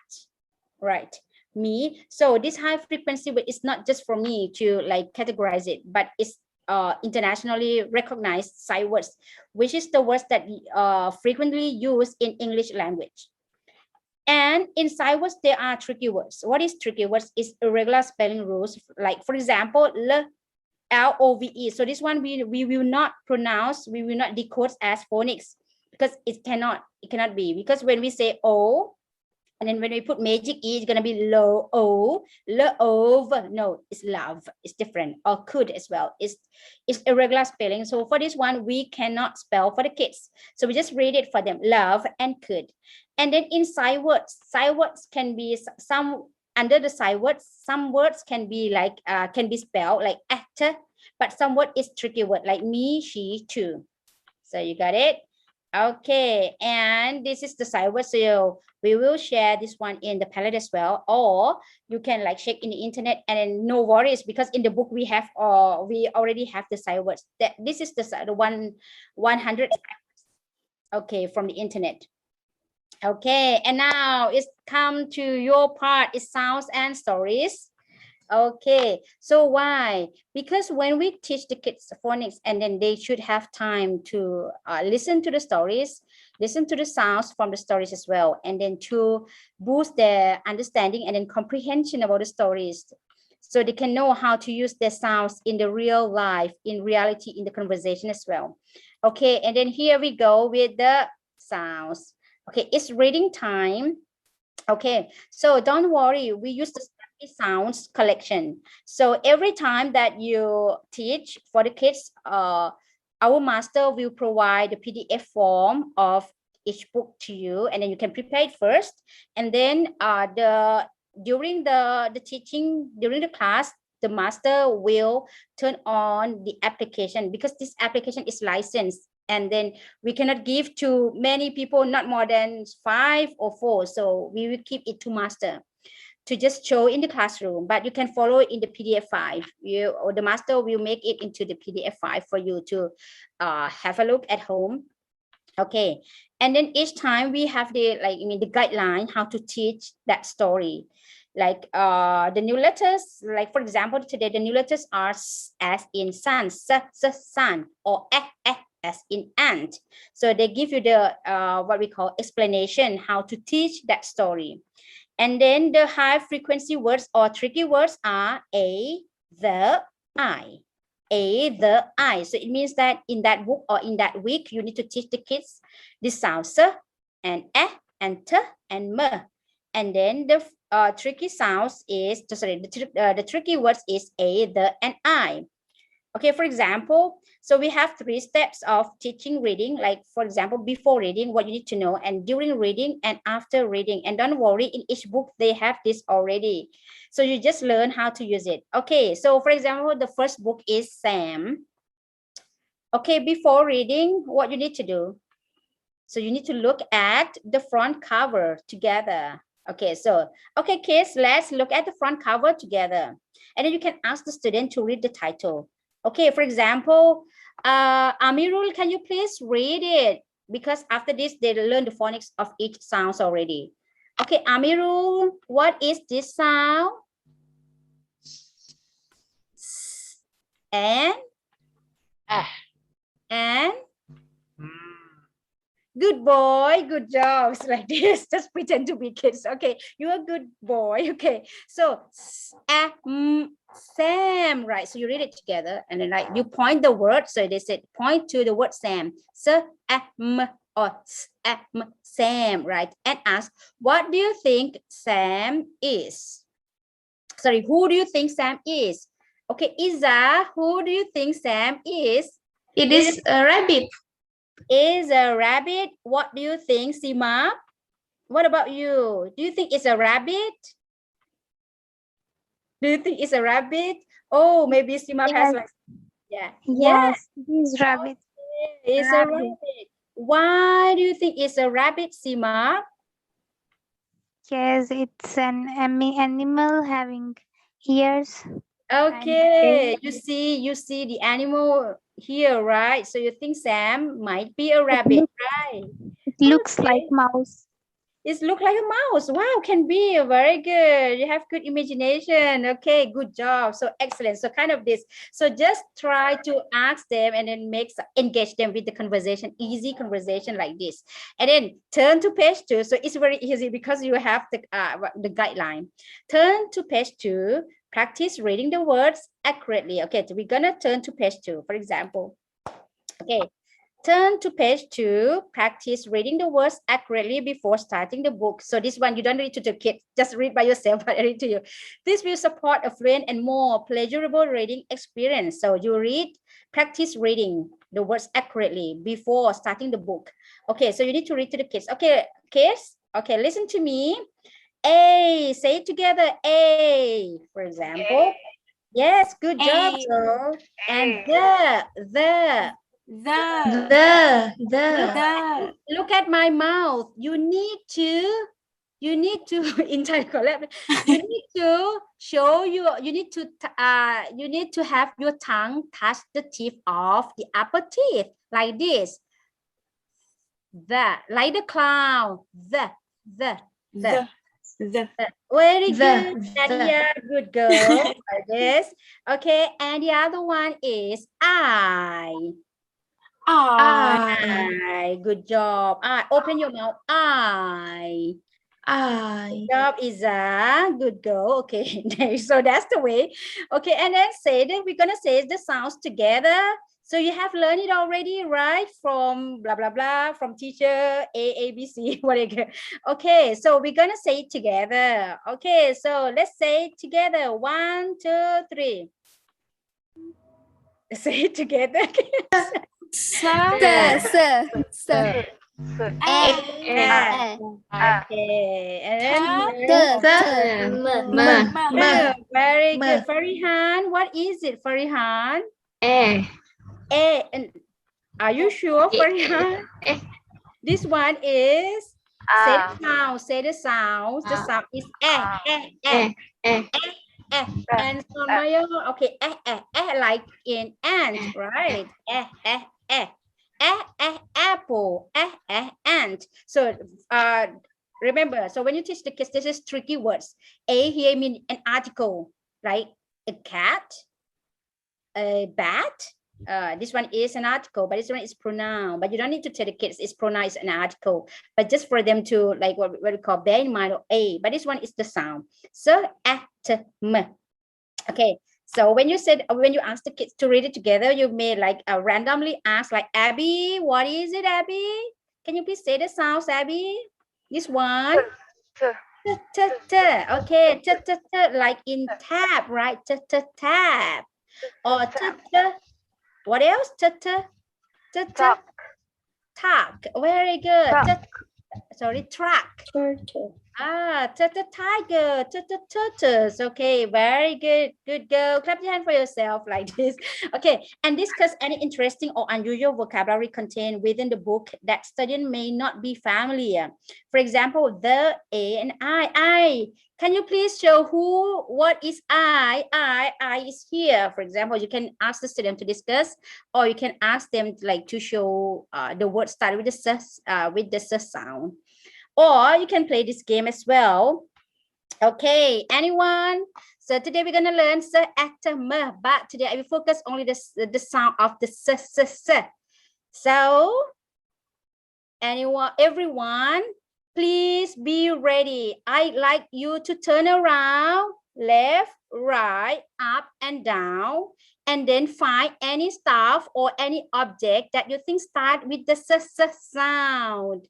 Speaker 2: right? Me. So this high frequency word is not just for me to like categorize it, but it's internationally recognized sight words, which is the words that frequently used in English language. And in sight words, there are tricky words. What is tricky words? Is irregular spelling rules. Like for example, LOVE. So this one we will not pronounce, we will not decode as phonics because it cannot be. Because when we say O, And then when we put magic E, it's going to be love. No, it's love. It's different. Or could as well. It's irregular spelling. So for this one, we cannot spell for the kids. So we just read it for them. Love and could. And then in side words can be some under the side words. Some words can be like can be spelled like actor, but some word is tricky word like me, she, too. So you got it? Okay, and this is the side word. So we will share this one in the palette as well, or you can like check in the internet, and then no worries because in the book we have we already have the side words. That this is the 100. Okay, from the internet. Okay, and now it's come to your part. It's sounds and stories. Okay, so why? Because when we teach the kids phonics, and then they should have time to listen to the stories, listen to the sounds from the stories as well, and then to boost their understanding and then comprehension about the stories, so they can know how to use their sounds in the real life, in reality, in the conversation as well. Okay, and then here we go with the sounds. Okay, it's reading time. Okay, so don't worry, we use the sounds collection. So every time that you teach for the kids, our master will provide the PDF form of each book to you, and then you can prepare it first, and then during the teaching, during the class, the master will turn on the application, because this application is licensed, and then we cannot give to many people, not more than 5 or 4. So we will keep it to master to just show in the classroom, but you can follow it in the PDF file. Or the master will make it into the PDF file for you to have a look at home. Okay, and then each time we have the the guideline how to teach that story. Like the new letters, like for example, today the new letters are as in sun, sun, or as in ant. So they give you the what we call explanation how to teach that story. And then the high frequency words or tricky words are a, the, I. A, the, I. So it means that in that book or in that week, you need to teach the kids the sounds and and t and m. And then the tricky sounds is, the tricky words is a, the, and I. Okay, for example, so we have 3 steps of teaching reading, like for example, before reading, what you need to know, and during reading and after reading. And don't worry, in each book, they have this already. So you just learn how to use it. Okay, so for example, the first book is Sam. Okay, before reading, what you need to do? So you need to look at the front cover together. Okay, so, okay, kids, let's look at the front cover together. And then you can ask the student to read the title. Okay, for example, Amirul, can you please read it? Because after this, they learn the phonics of each sounds already. Okay, Amirul, what is this sound? And? And? Good boy, good job. It's like this, just pretend to be kids. Okay, you're a good boy. Okay, so Sam, right? So you read it together, and then like you point the word. So they said point to the word Sam. Or Sam, right? And ask, what do you think Sam is? Sorry, who do you think Sam is? Okay, Iza, who do you think Sam is?
Speaker 13: It is a rabbit.
Speaker 2: Is a rabbit. What do you think, Sima? What about you? Do you think it's a rabbit? Do you think it's a rabbit? Oh, maybe Sima has like, yeah.
Speaker 12: Yes, it is rabbit.
Speaker 2: Okay. It's a rabbit. Why do you think it's a rabbit, Sima?
Speaker 12: Yes, it's an animal having ears.
Speaker 2: Okay, you see the animal here, right? So you think Sam might be a rabbit, right?
Speaker 12: It looks like mouse.
Speaker 2: It looks like a mouse. Wow, can be very good. You have good imagination. Okay, good job. So excellent. So kind of this. So just try to ask them and then engage them with the conversation, easy conversation like this. And then turn to page 2. So it's very easy because you have the guideline. Turn to page 2. Practice reading the words accurately. Okay, so we're gonna turn to page 2, for example. Okay, turn to page 2. Practice reading the words accurately before starting the book. So this one you don't read to the kids, just read by yourself. I read to you. This will support a fluent and more pleasurable reading experience. So you practice reading the words accurately before starting the book. Okay, so you need to read to the kids. Okay, kids. Okay, listen to me. A, say it together. A, for example. Yes, good job, girl. And the. Look at my mouth. You need to in Thai, you need to show you need to have your tongue touch the teeth of the upper teeth like this. Like the clown. The. Very good, Nadia. Good girl. Like this. Okay, and the other one is I. Good job. Open your mouth. Good job, Isa. Good girl. Okay, so that's the way. Okay, and then we're gonna say the sounds together. So you have learned it already, right? From blah blah blah, from teacher A B C, whatever. Okay, so we're gonna say it together. Okay, so let's say it together. 1, 2, 3. Say it together.
Speaker 10: Sir.
Speaker 2: Okay, and then very good. Farihan, what is it, Farihan? A. And are you sure, Farihan? This one is say the sound. The sound is And Somayo, okay, like in ant, right? Apple, ant. So remember, so when you teach the kids, this is tricky words. A here means an article, like a cat, a bat. This one is an article, but this one is pronoun. But you don't need to tell the kids it's pronoun is an article, but just for them to like what we call bear in mind A. But this one is the sound. So okay. So when you ask the kids to read it together, you may like randomly ask like Abby, what is it, Abby? Can you please say the sounds, Abby? This one. Okay, like in tab, right? Tab. Or what else? Talk. Very good. Track. Tiger. Turtles. Okay, very good. Good girl. Clap your hand for yourself like this. Okay, and discuss any interesting or unusual vocabulary contained within the book that student may not be familiar. For example, the, a, and I. Can you please show what is I? I is here. For example, you can ask the student to discuss, or you can ask them to show the word started with the s sound. Or you can play this game as well. Okay, anyone? So today we're gonna learn s, but today I will focus only the sound of the s. So, everyone, please be ready. I'd like you to turn around, left, right, up and down, and then find any stuff or any object that you think start with the s sound.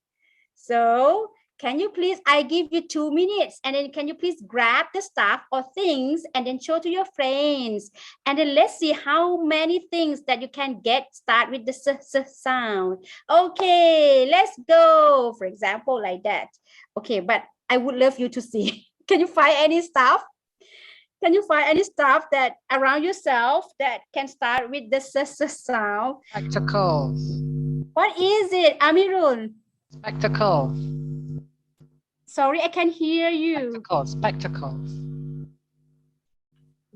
Speaker 2: So can you please, I give you 2 minutes, and then can you please grab the stuff or things and then show to your friends, and then let's see how many things that you can get start with the s sound. Okay, let's go. For example, like that. Okay, but I would love you to see. Can you find any stuff? Can you find any stuff that around yourself that can start with the s sound?
Speaker 11: Spectacles.
Speaker 2: What is it, Amirul?
Speaker 11: Spectacles.
Speaker 2: Sorry, I can't hear you.
Speaker 11: Spectacles.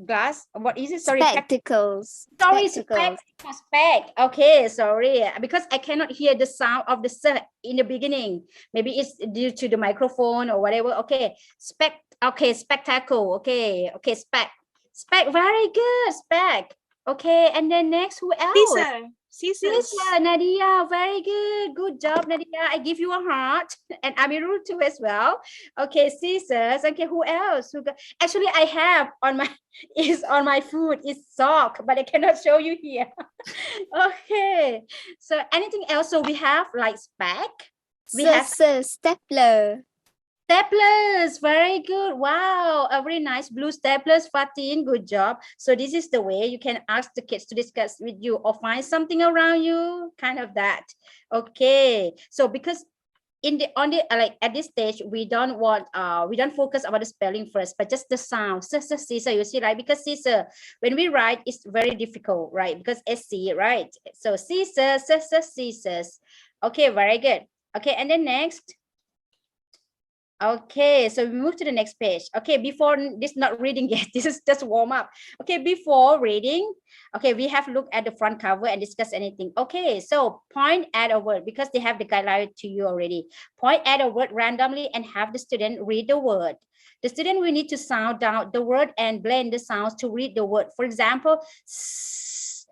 Speaker 2: Glass. What is it? Sorry.
Speaker 10: Spectacles.
Speaker 2: Sorry, spec. Okay, sorry. Because I cannot hear the sound of the s in the beginning. Maybe it's due to the microphone or whatever. Okay. Okay, spectacle. Okay. Spec. Very good. Spec. Okay, and then next, who else?
Speaker 4: Scissors.
Speaker 2: Sister Nadia, very good. Good job, Nadia. I give you a heart. And Amirul too as well. Okay, scissors. Okay, who else? Actually, I have on my on my food is sock, but I cannot show you here. Okay. So anything else? So we have like spec. We have
Speaker 10: Stapler.
Speaker 2: staplers, very good. Wow, a very nice blue staplers, Fatin, good job. So this is the way you can ask the kids to discuss with you or find something around you, kind of that. Okay, so because like at this stage, we don't focus about the spelling first, but just the sound. Scissor, you see, right? Because scissor, when we write, it's very difficult, right? Because SC, right? So scissors, scissors. Okay, very good. Okay, and then next. Okay, so we move to the next page. Okay, before this, not reading yet. This is just warm up. Okay, before reading, okay, we have looked at the front cover and discuss anything. Okay, so point at a word because they have the guideline to you already. Point at a word randomly and have the student read the word. The student will need to sound out the word and blend the sounds to read the word. For example, Sam.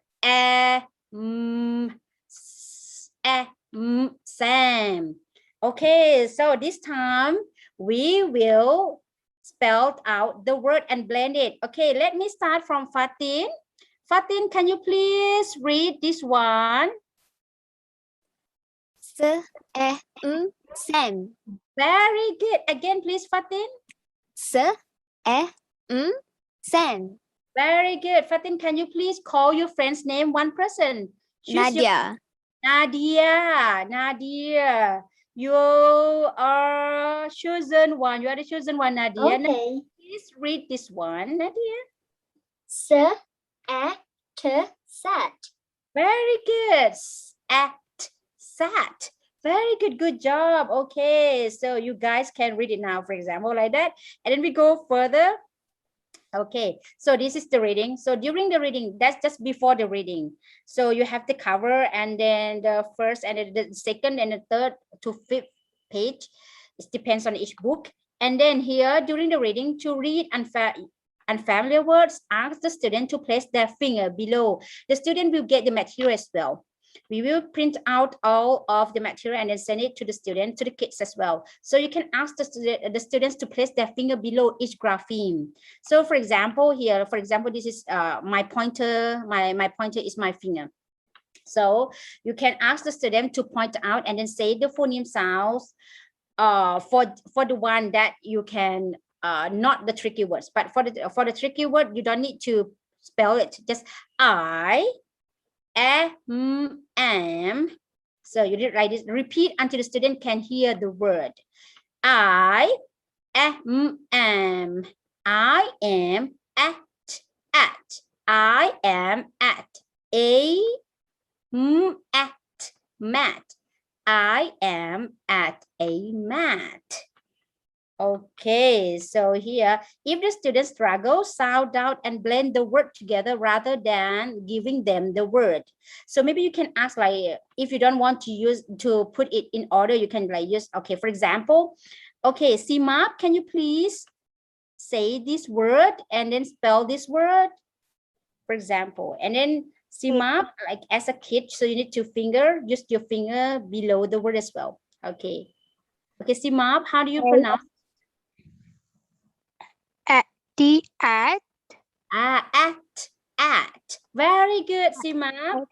Speaker 2: Okay, so this time we will spell out the word and blend it. Okay, let me start from Fatin. Fatin, can you please read this one?
Speaker 10: Sam.
Speaker 2: Very good. Again, please, Fatin.
Speaker 10: Sam.
Speaker 2: Very good. Fatin, can you please call your friend's name, one person?
Speaker 10: Nadia.
Speaker 2: Nadia. You are chosen one. You are the chosen one, Nadia.
Speaker 14: Okay.
Speaker 2: Nadia, please read this one, Nadia.
Speaker 14: Sat.
Speaker 2: Very good. Sat. Very good. Good job. Okay. So you guys can read it now, for example, like that. And then we go further. Okay, so this is the reading. So during the reading, that's just before the reading. So you have the cover and then the first and then the second and the third to fifth page. It depends on each book. And then here during the reading, to read unfamiliar words, ask the student to place their finger below. The student will get the material as well. We will print out all of the material and then send it to the student, to the kids as well. So you can ask the students to place their finger below each grapheme. So for example, here, this is my pointer. My pointer is my finger. So you can ask the student to point out and then say the phoneme sounds for the one that you can, not the tricky words, but for the tricky word, you don't need to spell it. Just I am. So you did write this. Repeat until the student can hear the word. I am. I am at. I am at mat. I am at a mat. Okay, so here, if the students struggle, sound out and blend the word together rather than giving them the word. So maybe you can ask, like, if you don't want to put it in order, you can like use, okay, for example, okay, Simap, can you please say this word and then spell this word, for example, and then Simap, like as a kid, so you need to use your finger below the word as well. Okay. Okay, Simap, how do you pronounce?
Speaker 12: At.
Speaker 2: Very good, Simap.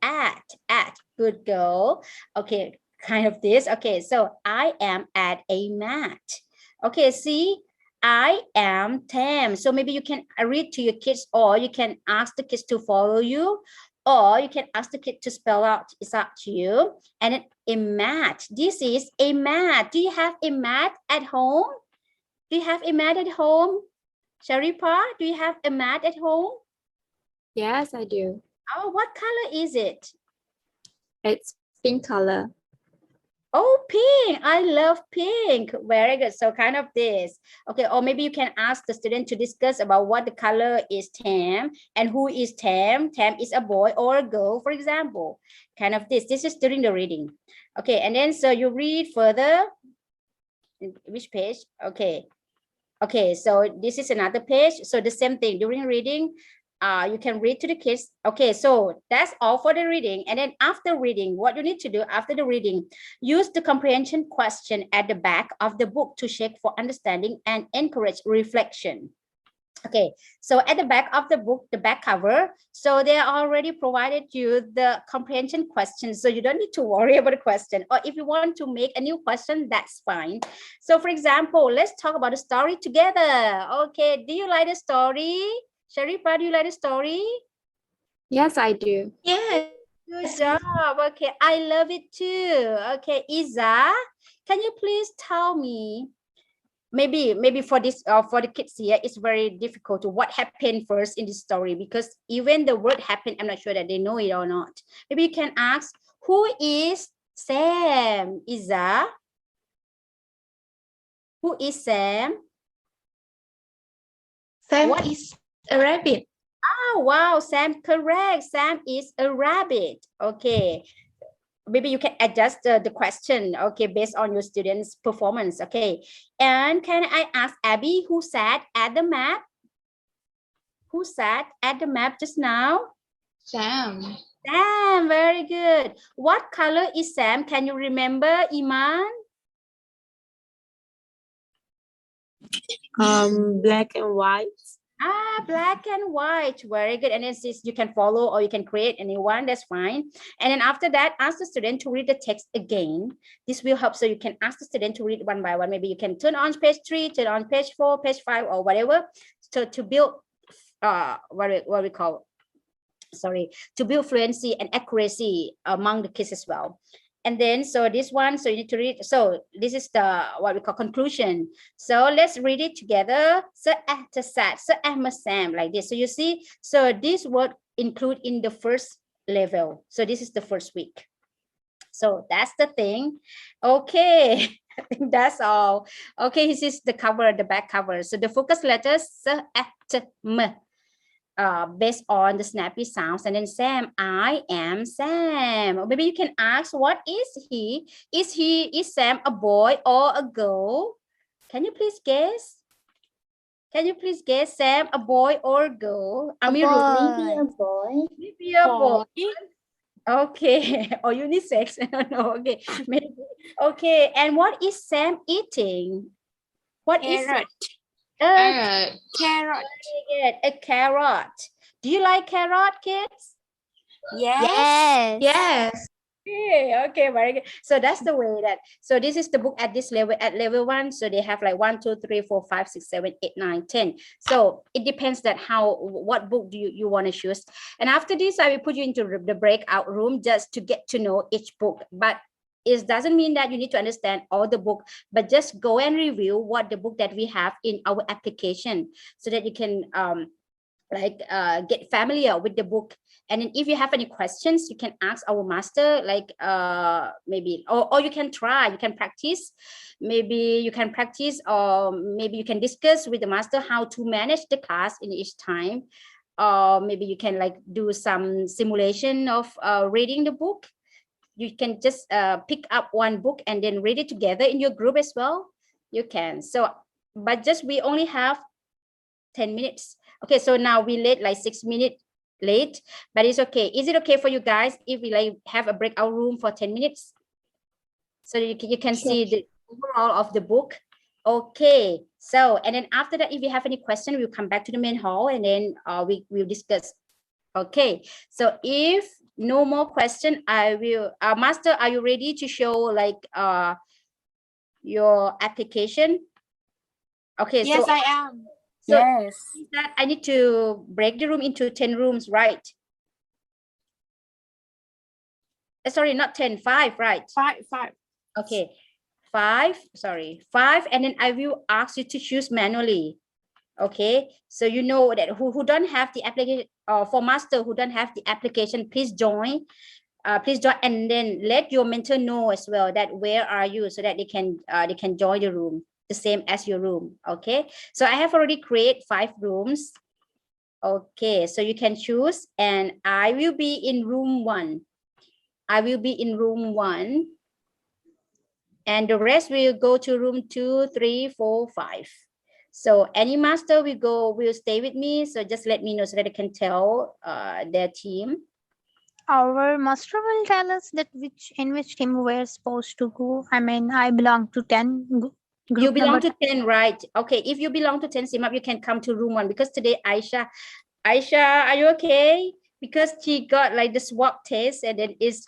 Speaker 2: At. Good girl. Okay, kind of this. Okay, so I am at a mat. Okay, see, I am Tam. So maybe you can read to your kids, or you can ask the kids to follow you, or you can ask the kid to spell out. It's up to you. And then a mat. This is a mat. Do you have a mat at home? Do you have a mat at home? Sharipa, do you have a mat at home?
Speaker 6: Yes, I do.
Speaker 2: Oh, what color is it?
Speaker 6: It's pink color.
Speaker 2: Oh, pink. I love pink. Very good. So kind of this. Okay, or maybe you can ask the student to discuss about what the color is Tam and who is Tam. Tam is a boy or a girl, for example. Kind of this. This is during the reading. Okay, and then so you read further. Which page? Okay. Okay, so this is another page. So the same thing during reading. you can read to the kids. Okay, so that's all for the reading. And then after reading, what you need to do after the reading, use the comprehension question at the back of the book to check for understanding and encourage reflection. Okay, so at the back of the book, the back cover, so they already provided you the comprehension questions, so you don't need to worry about the question. Or if you want to make a new question, that's fine. So for example, let's talk about the story together. Okay, do you like the story? Sharifa, do you like the story?
Speaker 6: Yes, I do.
Speaker 2: Yeah, good job. Okay, I love it too. Okay, Iza, can you please tell me, maybe for this for the kids here, it's very difficult to what happened first in the story, because even the word happened, I'm not sure that they know it or not. Maybe you can ask, who is Sam? Iza, who is Sam?
Speaker 13: Sam
Speaker 2: What?
Speaker 13: is a rabbit.
Speaker 2: Oh wow, Sam, correct. Sam is a rabbit. Okay, maybe you can adjust the question, okay, based on your students' performance. Okay, and can I ask Abby, who sat at the map? Who sat at the map just now?
Speaker 13: Sam.
Speaker 2: Sam, very good. What color is Sam? Can you remember, Iman?
Speaker 6: Black and white.
Speaker 2: Ah, black and white. Very good. And then since you can follow or you can create a new one, that's fine. And then after that, ask the student to read the text again. This will help, so you can ask the student to read one by one. Maybe you can turn on page 3, turn on page 4, page 5, or whatever, to build what we call, sorry, to build fluency and accuracy among the kids as well. And then, so this one, so you need to read. So this is the what we call conclusion. So let's read it together. Sir Sat, Sir Sam, like this. So you see, so this word include in the first level. So this is the first week. So that's the thing. Okay, I think that's all. Okay, this is the cover, the back cover. So the focus letters, Sir based on the snappy sounds, and then Sam, I am Sam. Or maybe you can ask, what is he? Is Sam a boy or a girl? Can you please guess? Can you please guess, Sam, a boy or a girl? Amirul,
Speaker 10: Maybe a boy.
Speaker 2: maybe a boy. Okay, or unisex. I don't know. Okay, maybe. Okay, and what is Sam eating? What is
Speaker 4: Carrot.
Speaker 2: a
Speaker 4: Carrot.
Speaker 2: a carrot? Do you like carrot, kids?
Speaker 10: Yes.
Speaker 13: Yes.
Speaker 2: Okay, very good. So that's the way that, so this is the book at this level, at level 1. So they have like 1, 2, 3, 4, 5, 6, 7, 8, 9, 10. So it depends that what book do you want to choose. And after this, I will put you into the breakout room just to get to know each book. But it doesn't mean that you need to understand all the book, but just go and review what the book that we have in our application, so that you can get familiar with the book. And then if you have any questions, you can ask our master, like maybe, or you can try, you can practice. Maybe you can practice, or maybe you can discuss with the master how to manage the class in each time. Or maybe you can like do some simulation of reading the book. You can just pick up one book and then read it together in your group as well. You can. So, but just we only have 10 minutes. Okay, so now we late like 6 minutes late, but it's okay. Is it okay for you guys if we like have a breakout room for 10 minutes? So you can see the overall of the book. Okay, so, and then after that, if you have any question, we'll come back to the main hall, and then we will discuss. Okay, so if no more question, I will, master, are you ready to show like your application? Okay,
Speaker 4: Yes,
Speaker 2: so
Speaker 4: I am.
Speaker 2: so
Speaker 6: Yes.
Speaker 2: that I need to break the room into 10 rooms, right? Sorry, not 10, 5, right?
Speaker 4: 5.
Speaker 2: Okay, 5, sorry, 5, and then I will ask you to choose manually. Okay, so you know that who don't have the application, for master who don't have the application, please join. And then let your mentor know as well that where are you, so that they can join the room the same as your room. Okay, so I have already created 5 rooms. Okay, so you can choose, and I will be in room 1. I will be in room 1, and the rest will go to room 2, 3, 4, 5. So any master will stay with me. So just let me know so that I can tell their team.
Speaker 12: Our master will tell us that in which team we're supposed to go. I mean, I belong to 10.
Speaker 2: You belong to 10, right? Okay, if you belong to 10, Simap, you can come to room 1 because today Aisha, are you okay? Because she got like the swab test and then it's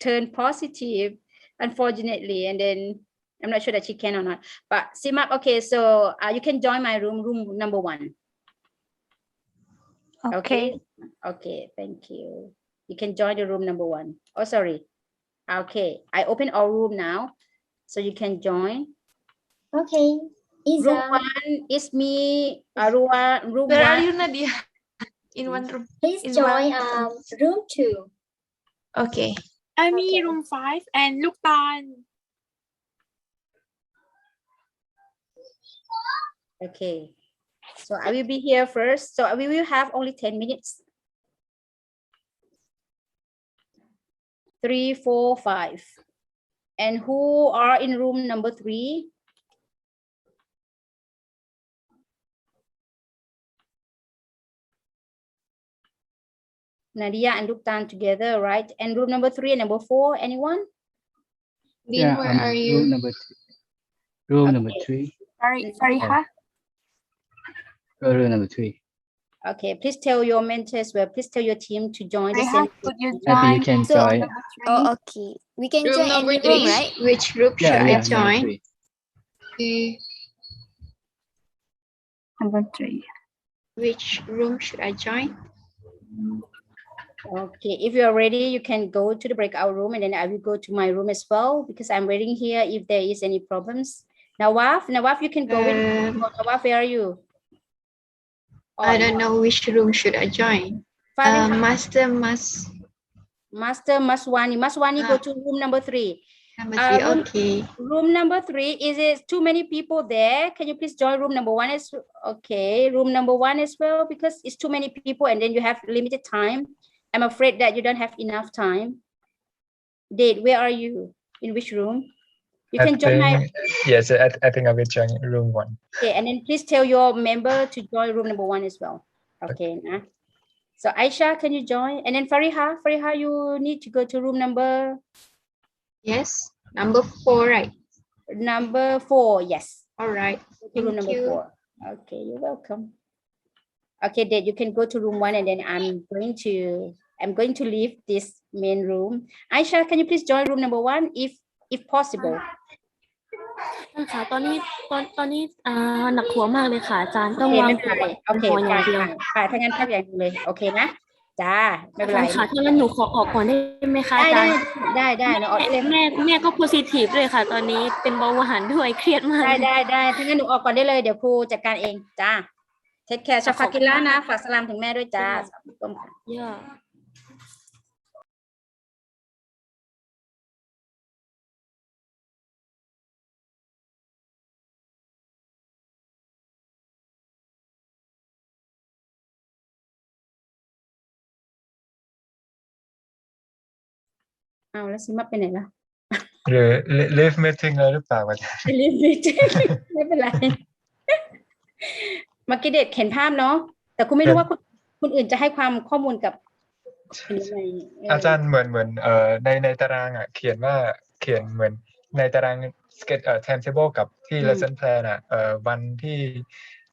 Speaker 2: turned positive, unfortunately, and then I'm not sure that she can or not. But Simap, okay, so you can join my room number 1.
Speaker 12: Okay.
Speaker 2: Okay, thank you. You can join the room number 1. Oh, sorry. Okay, I open our room now, so you can join.
Speaker 6: Okay.
Speaker 2: Room 1 is me, Arua. Room
Speaker 13: Where
Speaker 2: 1.
Speaker 13: are you, Nadia? In one room.
Speaker 6: Please
Speaker 13: In
Speaker 6: join
Speaker 13: one-
Speaker 6: room 2.
Speaker 13: Okay.
Speaker 4: Ami, room 5, and Luktan.
Speaker 2: Okay, so I will be here first. So we will have only 10 minutes. 3, 4, 5. And who are in room number 3? Nadia and Luktan together, right? And room number 3 and number 4, anyone?
Speaker 13: Dean, where are you?
Speaker 5: Room number 3. Room number 3.
Speaker 3: Fariha.
Speaker 5: Room number 3.
Speaker 2: Okay, please tell your mentors, well, please tell your team to join the
Speaker 3: Fariha,
Speaker 2: same.
Speaker 3: could you
Speaker 5: Maybe you
Speaker 3: join?
Speaker 5: can
Speaker 10: So-
Speaker 5: join.
Speaker 10: Oh, okay. We can
Speaker 13: Room
Speaker 10: join
Speaker 13: number
Speaker 10: any room,
Speaker 13: 3.
Speaker 10: right?
Speaker 13: Which group should I
Speaker 5: Number
Speaker 13: join?
Speaker 5: 3.
Speaker 13: Okay.
Speaker 3: Number 3.
Speaker 13: Which room should I join?
Speaker 2: Okay, if you're ready, you can go to the breakout room and then I will go to my room as well because I'm waiting here if there is any problems. Nawaf, you can go with me. Nawaf, where are you?
Speaker 13: I don't know which room should I join.
Speaker 2: Fariha. Master Maswani. Maswani, go to room number 3.
Speaker 13: Number 3,
Speaker 2: room,
Speaker 13: okay.
Speaker 2: Room number 3, is it too many people there? Can you please join room number 1 as okay? Room number 1 as well because it's too many people and then you have limited time. I'm afraid that you don't have enough time. Date, where are you? In which room? You can join my.
Speaker 7: Yes, I think I will join room 1.
Speaker 2: Okay, and then please tell your member to join room number 1 as well. Okay, nah. So Aisha, can you join? And then Fariha, you need to go to room number.
Speaker 13: Yes, number 4, right?
Speaker 2: Number 4, yes.
Speaker 13: All right.
Speaker 2: To room
Speaker 13: Thank
Speaker 2: number
Speaker 13: you.
Speaker 2: 4. Okay, you're welcome. Okay, Dad, you can go to room 1 and then I'm going to leave this main room. Aisha, can you please join room number 1 if possible?
Speaker 6: ค่ะตอนนี้หนักหัวมากเลยค่ะอาจารย์ต้อง
Speaker 2: โอเคว
Speaker 6: าง
Speaker 2: ไม่เป็นไรโอเค
Speaker 6: หัวอย่างเดียว
Speaker 2: ค่ะถ้างั้นพักอย่างเดียวเลยโอเคนะจ้าไม่เป็นไร
Speaker 6: ค่ะถ้างั้นหนูขอออกก่อนได้ไหมคะอาจารย์
Speaker 2: ได้หนูออกได้เลย
Speaker 6: แม่ก็โพซิทีฟเลยค่ะ ตอนนี้เป็นเบาหวานด้วยเครียดมาก
Speaker 2: ได้ถ้างั้นหนูออกก่อนได้เลยเดี๋ยวครูจัดการเองจ้าเทคแคร์ชาฟากิล่านะฝากสลามถึงแม่ด้วยจ้าต้มค่ะ
Speaker 6: ย่า
Speaker 2: เอาแล้วซิมาไปไหนล่ะ
Speaker 7: หรือ live meeting แล้วหรือเปล่าวะ
Speaker 2: รีบไม่เป็นไรเมื่อกี้เด็กเห็นภาพเนาะแต่คุณไม่รู้ว่าคุณอื่นจะให้ความข้อมูลกับยังไง
Speaker 7: อาจารย์เหมือนในตารางอ่ะเขียนเหมือนในตาราง timetable กับที่ lesson plan อ่ะวันที่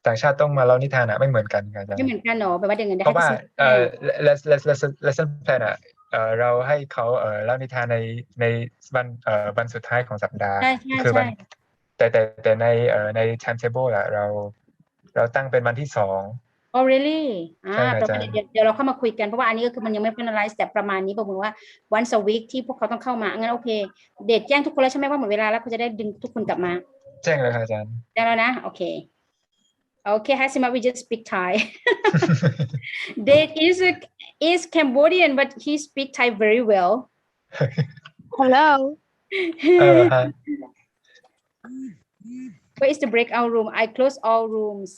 Speaker 7: ต่างชาติต้องมาเล่านิทานอ่ะไม่เหมือนกันอาจารย์
Speaker 2: ไม่เหมือนกันเนาะแปลว่าเดือนเงินได้
Speaker 7: เพราะว่าlesson plan อ่ะเราให้เขาเล่านิทานในวันสุดท้ายของสัปดาห์คือวันแต่ใน timetable อ่ะเราตั้งเป็นวันที่2Oh
Speaker 2: really
Speaker 7: ใช่อาจารย์
Speaker 2: เดี๋ยวเราเข้ามาคุยกันเพราะว่าอันนี้ก็คือมันยังไม่ finalize แต่ประมาณนี้บอกว่า once a week ที่พวกเขาต้องเข้ามางั้นโอเคเดทแจ้งทุกคนแล้วใช่ไหมว่าหมดเวลาแล้วเขาจะได้ดึงทุกคนกลับมา
Speaker 7: แจ้งเลยค่ะอาจารย์
Speaker 2: แจ้งแล้วนะโอเคHasima we just speak Thai Date is Cambodian but he speak Thai very well
Speaker 12: Hello
Speaker 2: Where is the breakout room I close all rooms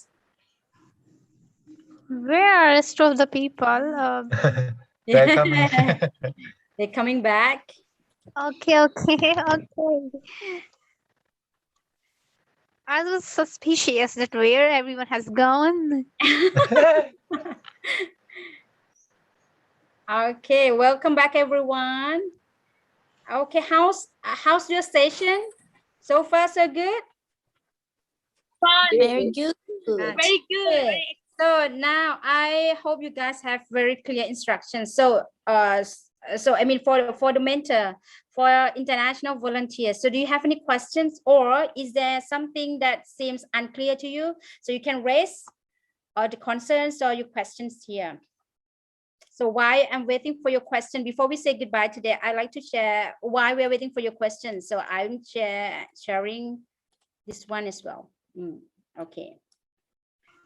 Speaker 12: Where are rest of the people?
Speaker 2: They're coming back.
Speaker 12: Okay. I was suspicious that where everyone has gone.
Speaker 2: Okay, welcome back everyone. Okay, how's your session? So far so good?
Speaker 4: Very good.
Speaker 2: Very good. So now I hope you guys have very clear instructions. So I mean for the mentor, for international volunteers. So do you have any questions, or is there something that seems unclear to you? So you can raise the concerns or your questions here. So while I'm waiting for your question, before we say goodbye today, I'd like to share why we're waiting for your questions. So I'm sharing this one as well. Okay.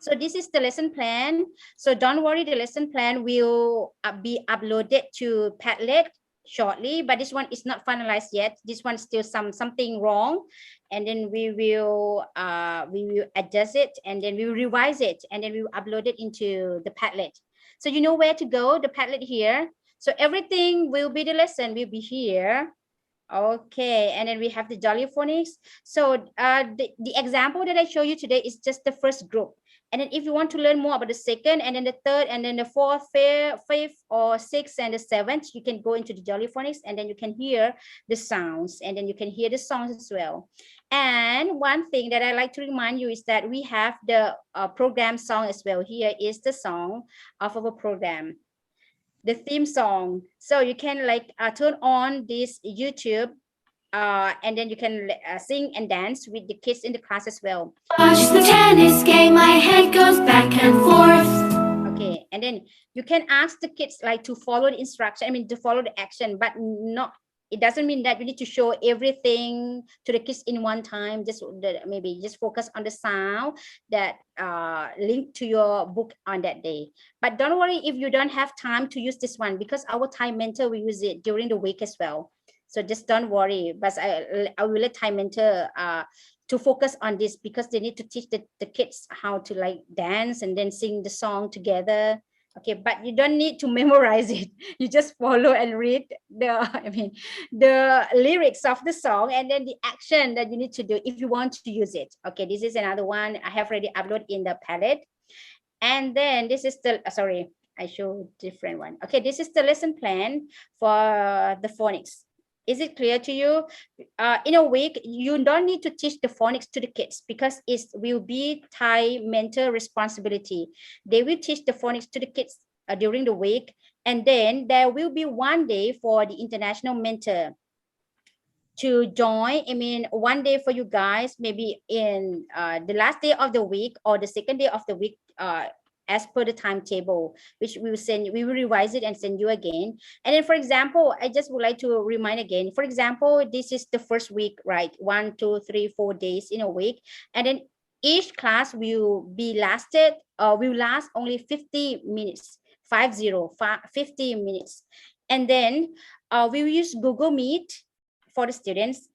Speaker 2: So this is the lesson plan. So don't worry, the lesson plan will be uploaded to Padlet shortly, but this one is not finalized yet. This one still something wrong, and then we will adjust it, and then we will revise it, and then we will upload it into the Padlet. So you know where to go, the Padlet here. So everything will be the lesson will be here. Okay, and then we have the Jolly Phonics. So the example that I show you today is just the first group. And then if you want to learn more about the second, and then the third, and then the fourth, fifth, or sixth, and the seventh, you can go into the Jolly Phonics, and then you can hear the sounds, and then you can hear the songs as well. And one thing that I like to remind you is that we have the program song as well. Here is the song of our program, the theme song. So you can like turn on this YouTube, and then you can sing and dance with the kids in the class as well.
Speaker 1: Watch the tennis game, my head goes back and forth.
Speaker 2: Okay, and then you can ask the kids like to follow the instruction, I mean to follow the action, but not, it doesn't mean that you need to show everything to the kids in one time. Just maybe just focus on the sound that linked to your book on that day. But don't worry if you don't have time to use this one, because our time mentor will use it during the week as well. So just don't worry, but I will let time mentor to focus on this, because they need to teach the kids how to like dance and then sing the song together. Okay, but you don't need to memorize it. You just follow and read the lyrics of the song, and then the action that you need to do if you want to use it. Okay, this is another one I have already uploaded in the Padlet. And then this is the, sorry, I show different one. Okay, this is the lesson plan for the phonics. Is it clear to you? In a week, you don't need to teach the phonics to the kids, because it will be Thai mentor responsibility. They will teach the phonics to the kids during the week. And then there will be one day for the international mentor to join. I mean, one day for you guys, maybe in the last day of the week or the second day of the week, as per the timetable, which we will send, we will revise it and send you again. And then, for example, I just would like to remind again, for example, this is the first week, right? 1, 2, 3, 4 days in a week. And then each class will be will last only 50 minutes, 50 minutes. And then we will use Google Meet for the students.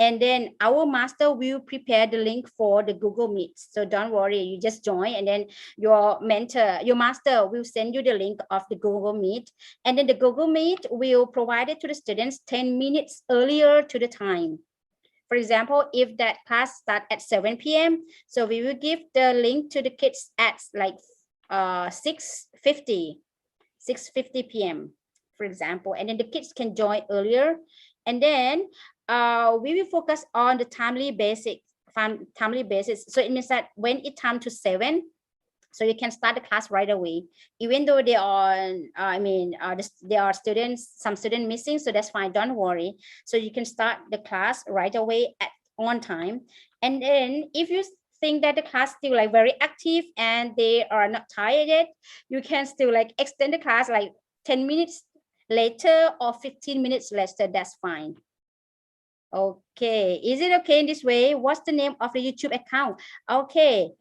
Speaker 2: And then our master will prepare the link for the Google Meet. So don't worry, you just join, and then your master will send you the link of the Google Meet. And then the Google Meet will provide it to the students 10 minutes earlier to the time. For example, if that class starts at 7 p.m., so we will give the link to the kids at like 6:50 p.m., for example, and then the kids can join earlier. And then we will focus on the timely basis. So it means that when it comes to 7, so you can start the class right away, even though they are, there are some students missing, so that's fine, don't worry. So you can start the class right away on time. And then if you think that the class still like very active and they are not tired yet, you can still like extend the class like 10 minutes later or 15 minutes later, that's fine. Okay, is it okay in this way? What's the name of the YouTube account? Okay,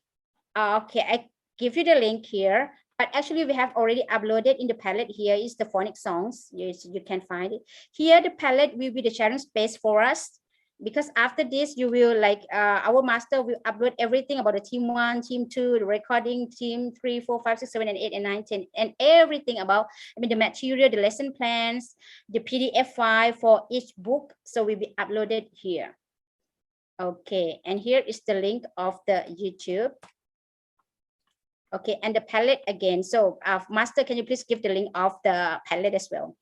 Speaker 2: I give you the link here, but actually we have already uploaded in the Padlet. Here is the phonics songs. You can find it here. The Padlet will be the sharing space for us, because after this you will like our master will upload everything about the team 1, team 2, the recording, team 3, 4, 5, 6, 7, and 8, and 9, 10, and everything about the material, the lesson plans, the PDF file for each book, so will be uploaded here. Okay, and here is the link of the YouTube. Okay, and the palette again. So Master, can you please give the link of the palette as well?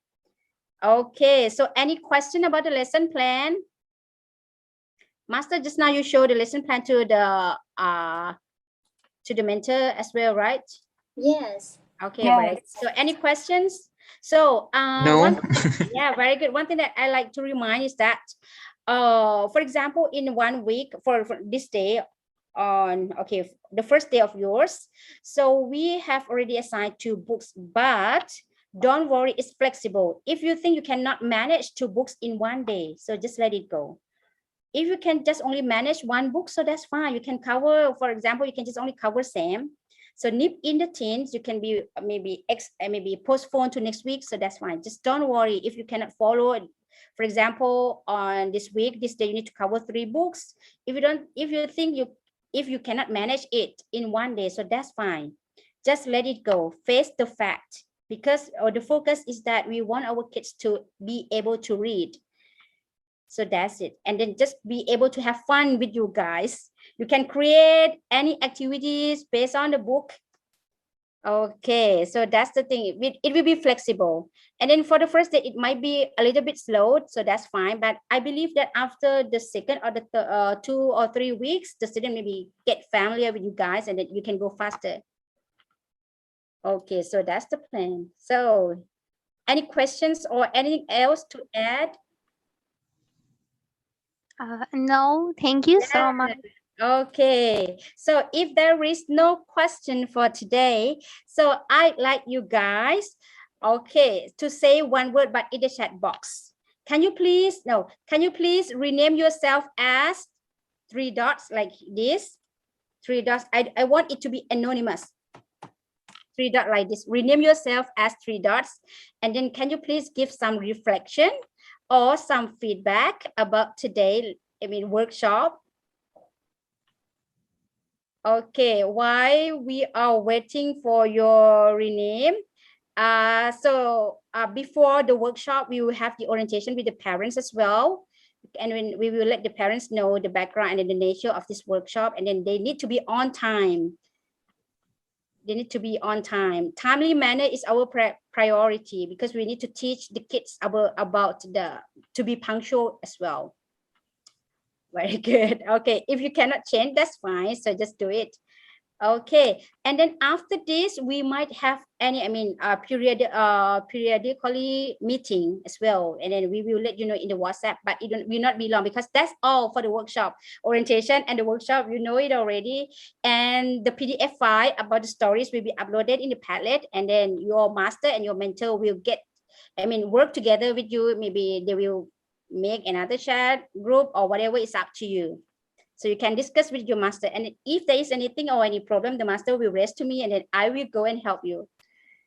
Speaker 2: Okay, so any question about the lesson plan? Master, just now you showed the lesson plan to the mentor as well, right?
Speaker 13: Yes.
Speaker 2: Okay, right. So any questions? So
Speaker 8: No.
Speaker 2: Yeah, very good. One thing that I like to remind is that for example, in 1 week for this day on the first day of yours, so we have already assigned 2 books, but don't worry, it's flexible. If you think you cannot manage 2 books in 1 day, so just let it go. If you can just only manage 1 book, so that's fine. You can cover, for example, you can just only cover Sam. So nip in the teens, you can be maybe postpone to next week, so that's fine. Just don't worry if you cannot follow. For example, on this week, this day, you need to cover 3 books. If you cannot manage it in 1 day, so that's fine. Just let it go. Face the fact, because the focus is that we want our kids to be able to read. So that's it. And then just be able to have fun with you guys. You can create any activities based on the book. Okay, so that's the thing. It will be flexible. And then for the first day, it might be a little bit slow, so that's fine. But I believe that after the second or the 2 or 3 weeks, the student maybe get familiar with you guys, and then you can go faster. Okay, so that's the plan. So any questions or anything else to add?
Speaker 12: No, thank you so much.
Speaker 2: Okay, so if there is no question for today, so I'd like you guys, okay, to say 1 word but in the chat box. Can you please rename yourself as 3 dots like this? 3 dots. I want it to be anonymous. 3 dots like this. Rename yourself as 3 dots. And then can you please give some reflection or some feedback about today, workshop? Okay, while we are waiting for your rename, before the workshop, we will have the orientation with the parents as well. And when we will let the parents know the background and the nature of this workshop, and then they need to be on time. They need to be on time. Timely manner is our priority, because we need to teach the kids about to be punctual as well. Very good. Okay, if you cannot change, that's fine. So just do it. Okay, and then after this, we might have periodically meeting as well, and then we will let you know in the WhatsApp. But it will not be long, because that's all for the workshop orientation and the workshop. You know it already, and the PDF file about the stories will be uploaded in the Padlet, and then your master and your mentor will work together with you. Maybe they will make another chat group or whatever, is up to you. So you can discuss with your master, and if there is anything or any problem, the master will raise to me, and then I will go and help you.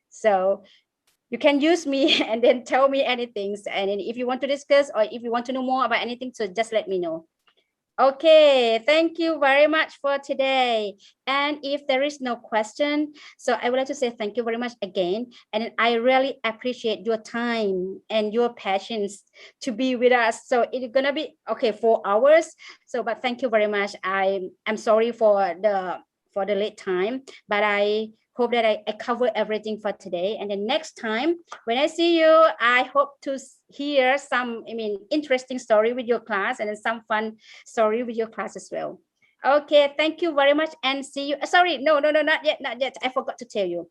Speaker 2: So you can use me and then tell me anything. And then if you want to discuss or if you want to know more about anything, so just let me know. Okay, thank you very much for today. And if there is no question, so I would like to say thank you very much again. And I really appreciate your time and your patience to be with us. So it's gonna be 4 hours. So, but thank you very much. I'm sorry for the late time, but I hope that I cover everything for today. And then next time when I see you, I hope to hear some interesting story with your class, and then some fun story with your class as well. Okay, thank you very much, and see you. Sorry, no, not yet. I forgot to tell you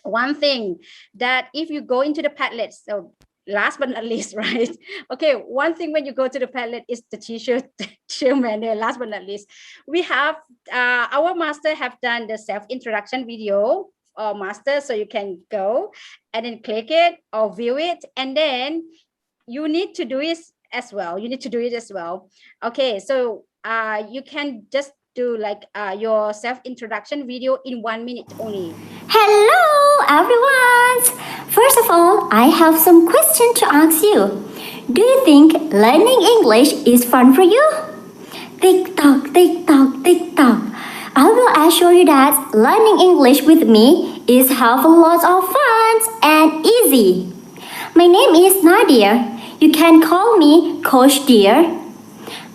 Speaker 2: one thing, that if you go into the Padlet, so last but not least, right? Okay, one thing when you go to the Padlet is the teacher manual. Last but not least, we have our master have done the self-introduction video or master, so you can go and then click it or view it, and then you need to do it as well. Okay, so you can just do your self-introduction video in 1 minute only.
Speaker 1: Hello, everyone! First of all, I have some questions to ask you. Do you think learning English is fun for you? Tick tock, tick tock, tick tock. I will assure you that learning English with me is have a lot of fun and easy. My name is Nadia. You can call me Coach Dear.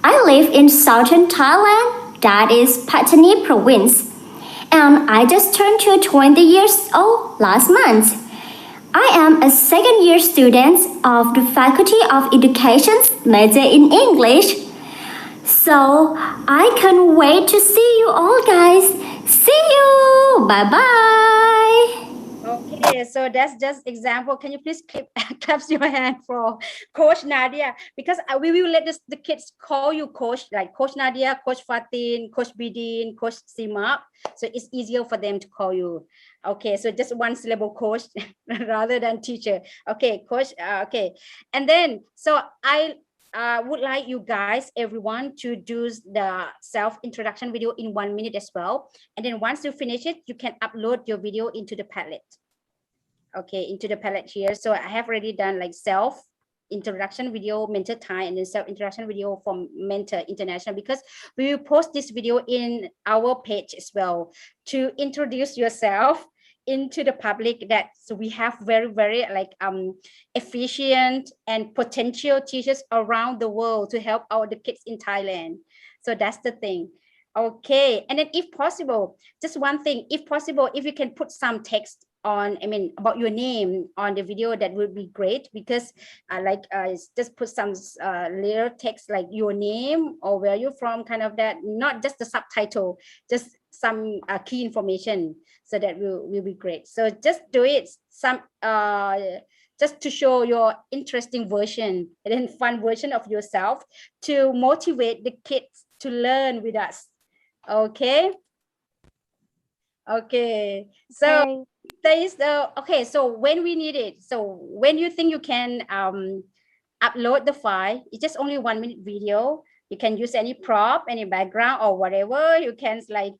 Speaker 1: I live in southern Thailand, that is Pattani province, and I just turned to 20 years old last month. I am a second-year student of the Faculty of Education, major in English. So I can't wait to see you all, guys. See you. Bye-bye.
Speaker 2: Okay, so that's just example. Can you please clap your hand for Coach Nadia? Because we will let the kids call you Coach, like Coach Nadia, Coach Fatin, Coach Bidin, Coach Simap. So it's easier for them to call you. Okay, so just one syllable Coach rather than teacher. Okay, Coach. Okay, and then so I would like you guys, everyone, to do the self-introduction video in 1 minute as well. And then once you finish it, you can upload your video into the Padlet. Okay, into the Padlet here. So I have already done like self-introduction video, Mentor Thai, and then self-introduction video from Mentor International, because we will post this video in our page as well to introduce yourself into the public, that so we have very like efficient and potential teachers around the world to help the kids in Thailand. So that's the thing. Okay, and then if possible, just one thing, if possible, if you can put some text on, about your name on the video, that would be great, because just put some little text like your name or where you're from, kind of that, not just the subtitle, just some key information. So that will be great. So just do it just to show your interesting version and then fun version of yourself to motivate the kids to learn with us. Okay. Okay. So there is okay. So when we need it, so when you think you can upload the file, it's just only 1 minute video. You can use any prop, any background or whatever. You can like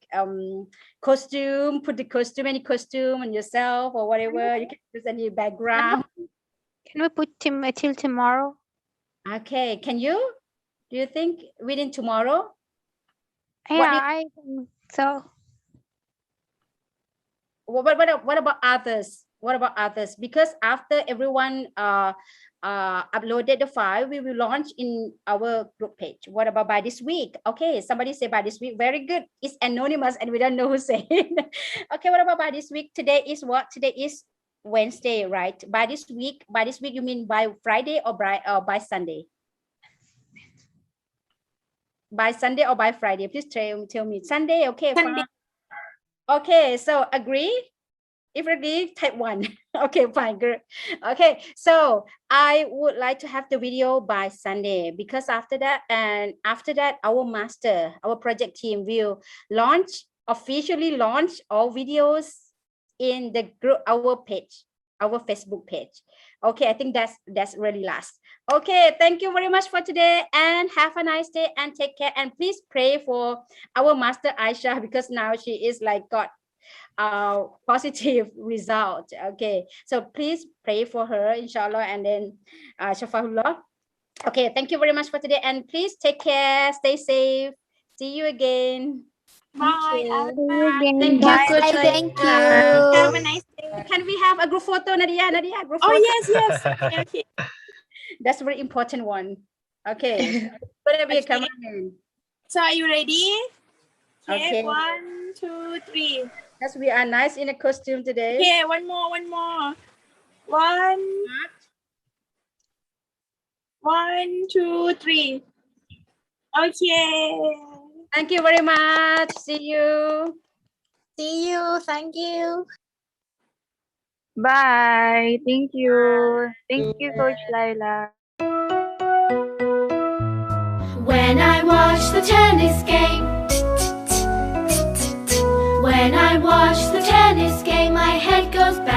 Speaker 2: costume, put the costume, any costume on yourself or whatever. You can use any background.
Speaker 12: Can we put him till tomorrow?
Speaker 2: Okay, can you? Do you think within tomorrow?
Speaker 12: Yeah, I think so.
Speaker 2: What about others? What about others? Because after everyone uploaded the file, we will launch in our group page. What about by this week? Okay, somebody say by this week. Very good. It's anonymous and we don't know who said. Okay, what about by this week? Today is what? Today is Wednesday, right? By this week you mean by Friday or by Sunday? By Sunday or by Friday? Please tell me. Sunday, okay.
Speaker 4: Sunday.
Speaker 2: Fine. Okay, so agree? If agree, type 1. Okay, fine, good. Okay, so I would like to have the video by Sunday, because after that our master, our project team will officially launch all videos in the group, our page, our Facebook page. Okay, I think that's really last. Okay, thank you very much for today and have a nice day and take care, and please pray for our master Aisha, because now she is like got positive result. Okay, so please pray for her, inshallah, and then shafahullah. Okay, thank you very much for today, and please take care, stay safe, see you again.
Speaker 4: Bye.
Speaker 2: Thank you.
Speaker 10: Bye. Thank you.
Speaker 4: Have a nice day.
Speaker 2: Can we have a group photo, Nadia? Group
Speaker 4: Oh,
Speaker 2: photo.
Speaker 4: yes. Okay.
Speaker 2: That's a very important one. Okay. Gonna be a cameraman.
Speaker 4: So are you ready?
Speaker 2: Okay.
Speaker 4: 1, 2, 3.
Speaker 2: Yes, we are nice in a costume today.
Speaker 4: Okay, one more. 1, 2, 3. Okay.
Speaker 2: Thank you very much. See you.
Speaker 13: See you. Thank you.
Speaker 9: Bye. Thank you. Thank you, Coach Laila.
Speaker 1: When I watch the tennis game, when I watch the tennis game, my head goes back.